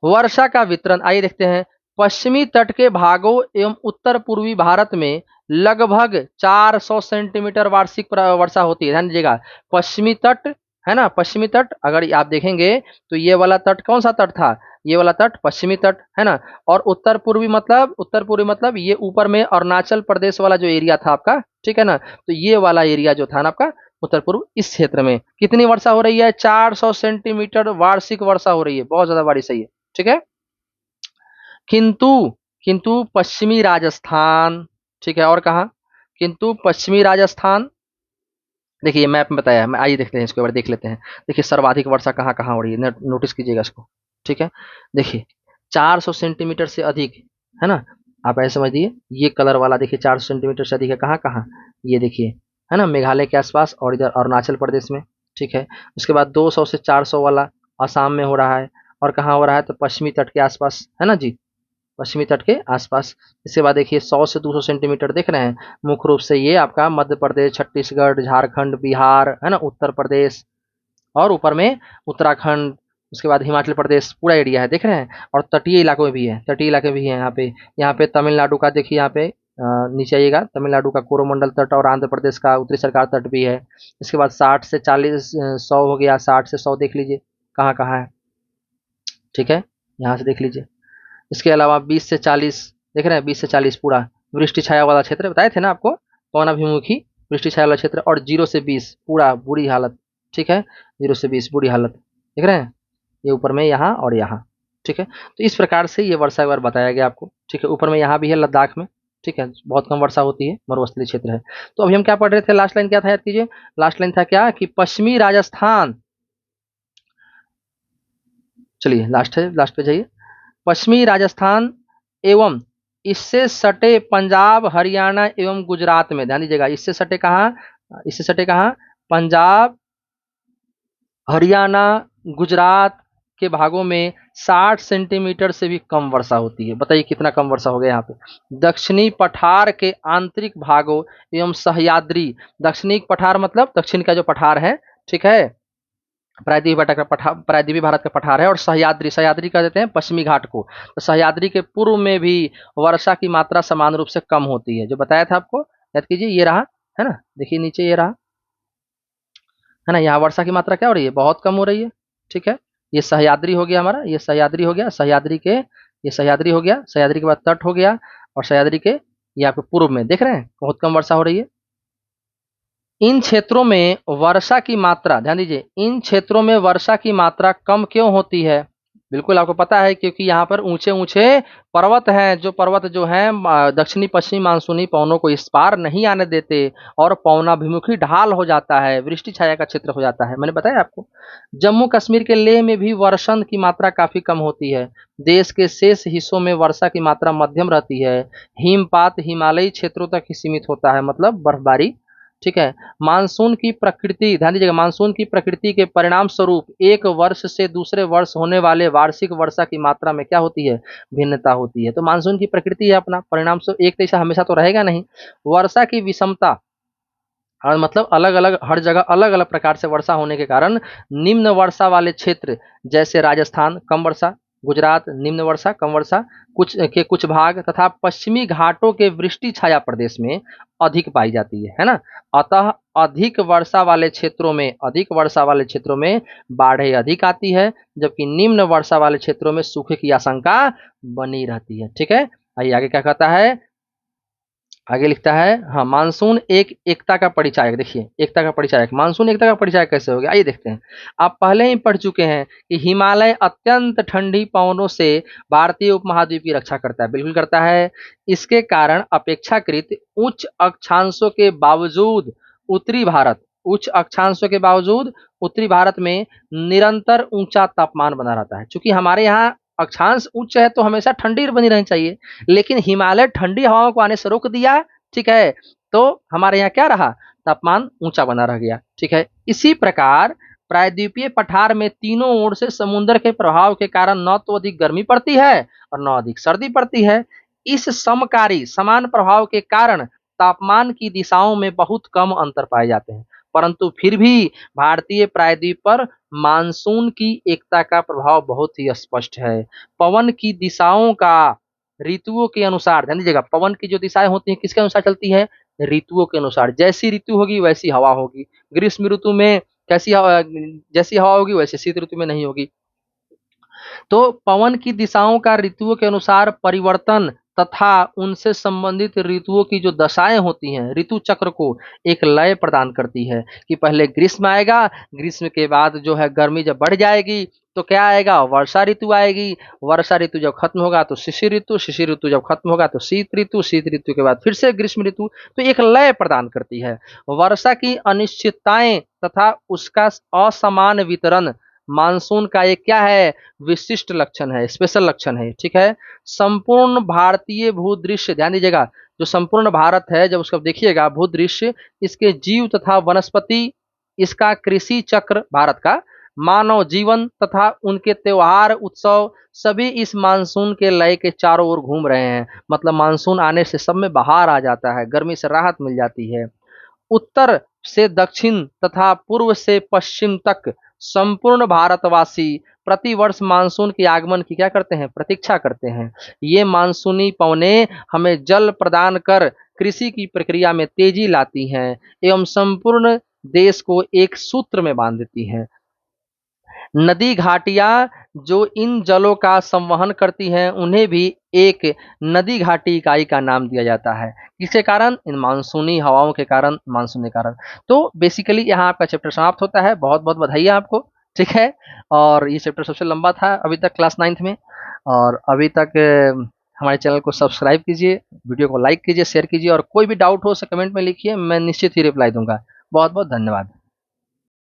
वर्षा का वितरण आइए देखते हैं। पश्चिमी तट के भागों एवं उत्तर पूर्वी भारत में लगभग 400 सेंटीमीटर वार्षिक वर्षा होती है। ध्यान दीजिएगा, पश्चिमी तट है ना, पश्चिमी तट अगर आप देखेंगे तो ये वाला तट कौन सा तट था, ये वाला तट पश्चिमी तट है ना। और उत्तर पूर्वी मतलब ये ऊपर में अरुणाचल प्रदेश वाला जो एरिया था आपका, ठीक है ना, तो ये वाला एरिया जो था ना आपका उत्तर पूर्व, इस क्षेत्र में कितनी वर्षा हो रही है, 400 सेंटीमीटर वार्षिक वर्षा हो रही है, बहुत ज्यादा बारिश है ये। ठीक है, किंतु किंतु पश्चिमी राजस्थान, ठीक है, और कहा, किंतु पश्चिमी राजस्थान, देखिए मैप में बताया है, आइए देखते हैं इसको एक बार देख लेते हैं। देखिए सर्वाधिक वर्षा कहाँ कहाँ हो रही है, नोटिस कीजिएगा इसको। ठीक है, देखिए 400 सेंटीमीटर से अधिक है ना, आप ऐसे समझिए, ये कलर वाला देखिए 400 सेंटीमीटर से अधिक है, कहाँ कहाँ, ये देखिए है ना, मेघालय के आसपास और इधर अरुणाचल प्रदेश में। ठीक है, उसके बाद 200 से 400 वाला असम में हो रहा है, और कहाँ हो रहा है, तो पश्चिमी तट के आसपास है ना जी, पश्चिमी तट के आसपास। इसके बाद देखिए 100 से 200 सेंटीमीटर देख रहे हैं, मुख्य रूप से ये आपका मध्य प्रदेश, छत्तीसगढ़, झारखंड, बिहार है ना, उत्तर प्रदेश, और ऊपर में उत्तराखंड, उसके बाद हिमाचल प्रदेश पूरा एरिया है, देख रहे हैं। और तटीय इलाकों में भी है, तटीय इलाके भी हैं यहाँ पे तमिलनाडु का देखिए, यहाँ पे नीचे आइएगा, तमिलनाडु का कोरोमंडल तट और आंध्र प्रदेश का उत्तरी सरकार तट भी है। इसके बाद 60 से 40, 100 हो गया, 60 से 100 देख लीजिए कहाँ कहाँ है। ठीक है, यहाँ से देख लीजिए। इसके अलावा 20 से 40 देख रहे हैं, 20 से 40 पूरा वृष्टि छाया वाला क्षेत्र, बताए थे ना आपको, पवन अभिमुखी वृष्टि छाया वाला क्षेत्र। और 0 से 20 पूरा बुरी हालत। ठीक है, 0 से 20 बुरी हालत, देख रहे हैं, ये ऊपर में यहाँ और यहाँ। ठीक है, तो इस प्रकार से ये वर्षा एक बार बताया गया आपको। ठीक है, ऊपर में यहाँ भी है लद्दाख में, ठीक है, बहुत कम वर्षा होती है, मरुस्थलीय क्षेत्र है। तो अभी हम क्या पढ़ रहे थे, लास्ट लाइन क्या था याद कीजिए, लास्ट लाइन था क्या, कि पश्चिमी राजस्थान, चलिए लास्ट है, लास्ट पे जाइए, पश्चिमी राजस्थान एवं इससे सटे पंजाब, हरियाणा एवं गुजरात में, ध्यान दीजिएगा, इससे सटे कहाँ, इससे सटे कहाँ, पंजाब, हरियाणा, गुजरात के भागों में 60 सेंटीमीटर से भी कम वर्षा होती है। बताइए कितना कम वर्षा हो गया यहाँ पे। दक्षिणी पठार के आंतरिक भागों एवं सह्याद्री, दक्षिणी पठार मतलब दक्षिण का जो पठार है, ठीक है, प्रायद्वीपीय भारत का पठार है, और सह्याद्री, सह्याद्री कह देते हैं पश्चिमी घाट को, तो सह्याद्री के पूर्व में भी वर्षा की मात्रा समान रूप से कम होती है, जो बताया था आपको, याद कीजिए, ये रहा, है ना, देखिए नीचे ये रहा, है ना, यहाँ वर्षा की मात्रा क्या हो रही है, बहुत कम हो रही है। ठीक है, ये सह्याद्री हो गया हमारा, ये सह्याद्री हो गया, सह्याद्री के, ये सह्याद्री हो गया, सह्याद्री के बाद तट हो गया, और सह्याद्री के ये आपके पूर्व में देख रहे हैं बहुत कम वर्षा हो रही है। इन क्षेत्रों में वर्षा की मात्रा, ध्यान दीजिए, इन क्षेत्रों में वर्षा की मात्रा कम क्यों होती है? बिल्कुल आपको पता है, क्योंकि यहाँ पर ऊंचे ऊंचे पर्वत हैं, जो पर्वत जो हैं दक्षिणी पश्चिमी मानसूनी पवनों को इस पार नहीं आने देते, और पवनाभिमुखी ढाल हो जाता है, वृष्टि छाया का क्षेत्र हो जाता है। मैंने बताया आपको, जम्मू कश्मीर के लेह में भी वर्षण की मात्रा काफी कम होती है। देश के शेष हिस्सों में वर्षा की मात्रा मध्यम रहती है। हिमपात हिमालयी क्षेत्रों तक ही सीमित होता है, मतलब बर्फबारी। ठीक है, मानसून की प्रकृति, ध्यान दीजिएगा, मानसून की प्रकृति के परिणाम स्वरूप एक वर्ष से दूसरे वर्ष होने वाले वार्षिक वर्षा की मात्रा में क्या होती है, भिन्नता होती है। तो मानसून की प्रकृति है अपना, परिणाम स्वरूप एक जैसा हमेशा तो रहेगा नहीं। वर्षा की विषमता, और मतलब अलग अलग हर जगह अलग अलग प्रकार से वर्षा होने के कारण निम्न वर्षा वाले क्षेत्र जैसे राजस्थान कम वर्षा, गुजरात निम्न वर्षा कम वर्षा कुछ भाग, तथा पश्चिमी घाटों के वृष्टि छाया प्रदेश में अधिक पाई जाती है ना। अतः अधिक वर्षा वाले क्षेत्रों में बाढ़ें अधिक आती है, जबकि निम्न वर्षा वाले क्षेत्रों में सूखे की आशंका बनी रहती है। ठीक है, आइए आगे क्या कहता है, आगे लिखता है, हाँ, मानसून एक एकता का परिचायक। देखिए, एकता का परिचायक, मानसून एकता का परिचायक कैसे हो गया, आइए देखते हैं। आप पहले ही पढ़ चुके हैं कि हिमालय अत्यंत ठंडी पवनों से भारतीय उपमहाद्वीप की रक्षा करता है, बिल्कुल करता है। इसके कारण अपेक्षाकृत उच्च अक्षांशों के बावजूद उत्तरी भारत में निरंतर ऊंचा तापमान बना रहता है। चूंकि हमारे यहाँ अक्षांश उच्च है तो हमेशा ठंडी बनी रहनी चाहिए, लेकिन हिमालय ठंडी हवाओं को आने से रोक दिया। ठीक है, तो हमारे यहाँ क्या रहा, तापमान ऊंचा बना रह गया। ठीक है, इसी प्रकार प्रायद्वीपीय पठार में तीनों ओर से समुद्र के प्रभाव के कारण न तो अधिक गर्मी पड़ती है और न अधिक सर्दी पड़ती है। इस समकारी समान प्रभाव के कारण तापमान की दिशाओं में बहुत कम अंतर पाए जाते हैं, परंतु फिर भी भारतीय प्रायद्वीप पर मानसून की एकता का प्रभाव बहुत ही स्पष्ट है। पवन की दिशाओं का ऋतुओं के अनुसार, ध्यान दीजिएगा, पवन की जो दिशाएं होती हैं किसके अनुसार चलती है, ऋतुओं के अनुसार। जैसी ऋतु होगी वैसी हवा होगी। ग्रीष्म ऋतु में कैसी हवा, जैसी हवा होगी वैसे शीत ऋतु में नहीं होगी। तो पवन की दिशाओं का ऋतुओं के अनुसार परिवर्तन तथा उनसे संबंधित ऋतुओं की जो दशाएं होती हैं, ऋतु चक्र को एक लय प्रदान करती है कि पहले ग्रीष्म आएगा, ग्रीष्म के बाद जो है गर्मी जब बढ़ जाएगी तो क्या आएगा, वर्षा ऋतु आएगी। वर्षा ऋतु जब खत्म होगा तो शिशिर ऋतु, शिशिर ऋतु जब खत्म होगा तो शीत ऋतु, शीत ऋतु के बाद फिर से ग्रीष्म ऋतु। तो एक लय प्रदान करती है। वर्षा की अनिश्चितताएं तथा उसका असमान वितरण मानसून का एक क्या है, विशिष्ट लक्षण है, स्पेशल लक्षण है। ठीक है, संपूर्ण भारतीय भूदृश्य, ध्यान दीजिएगा, जो संपूर्ण भारत है जब उसका देखिएगा भूदृश्य, इसके जीव तथा वनस्पति, इसका कृषि चक्र भारत का, मानव जीवन तथा उनके त्योहार उत्सव सभी इस मानसून के लय के चारों ओर घूम रहे हैं। मतलब मानसून आने से सब में बहार आ जाता है, गर्मी से राहत मिल जाती है। उत्तर से दक्षिण तथा पूर्व से पश्चिम तक संपूर्ण भारतवासी प्रतिवर्ष मानसून के आगमन की क्या करते हैं, प्रतीक्षा करते हैं। ये मानसूनी पवनें हमें जल प्रदान कर कृषि की प्रक्रिया में तेजी लाती हैं एवं संपूर्ण देश को एक सूत्र में बांध देती हैं। नदी घाटियां जो इन जलों का संवहन करती हैं उन्हें भी एक नदी घाटी इकाई का नाम दिया जाता है। किसके कारण, इन मानसूनी हवाओं के कारण, मानसून के कारण। तो बेसिकली यहाँ आपका चैप्टर समाप्त होता है। बहुत बहुत बधाई आपको। ठीक है, और ये चैप्टर सबसे लंबा था अभी तक क्लास 9th में। और अभी तक हमारे चैनल को सब्सक्राइब कीजिए, वीडियो को लाइक कीजिए, शेयर कीजिए, और कोई भी डाउट हो उसे कमेंट में लिखिए, मैं निश्चित ही रिप्लाई दूंगा। बहुत बहुत धन्यवाद।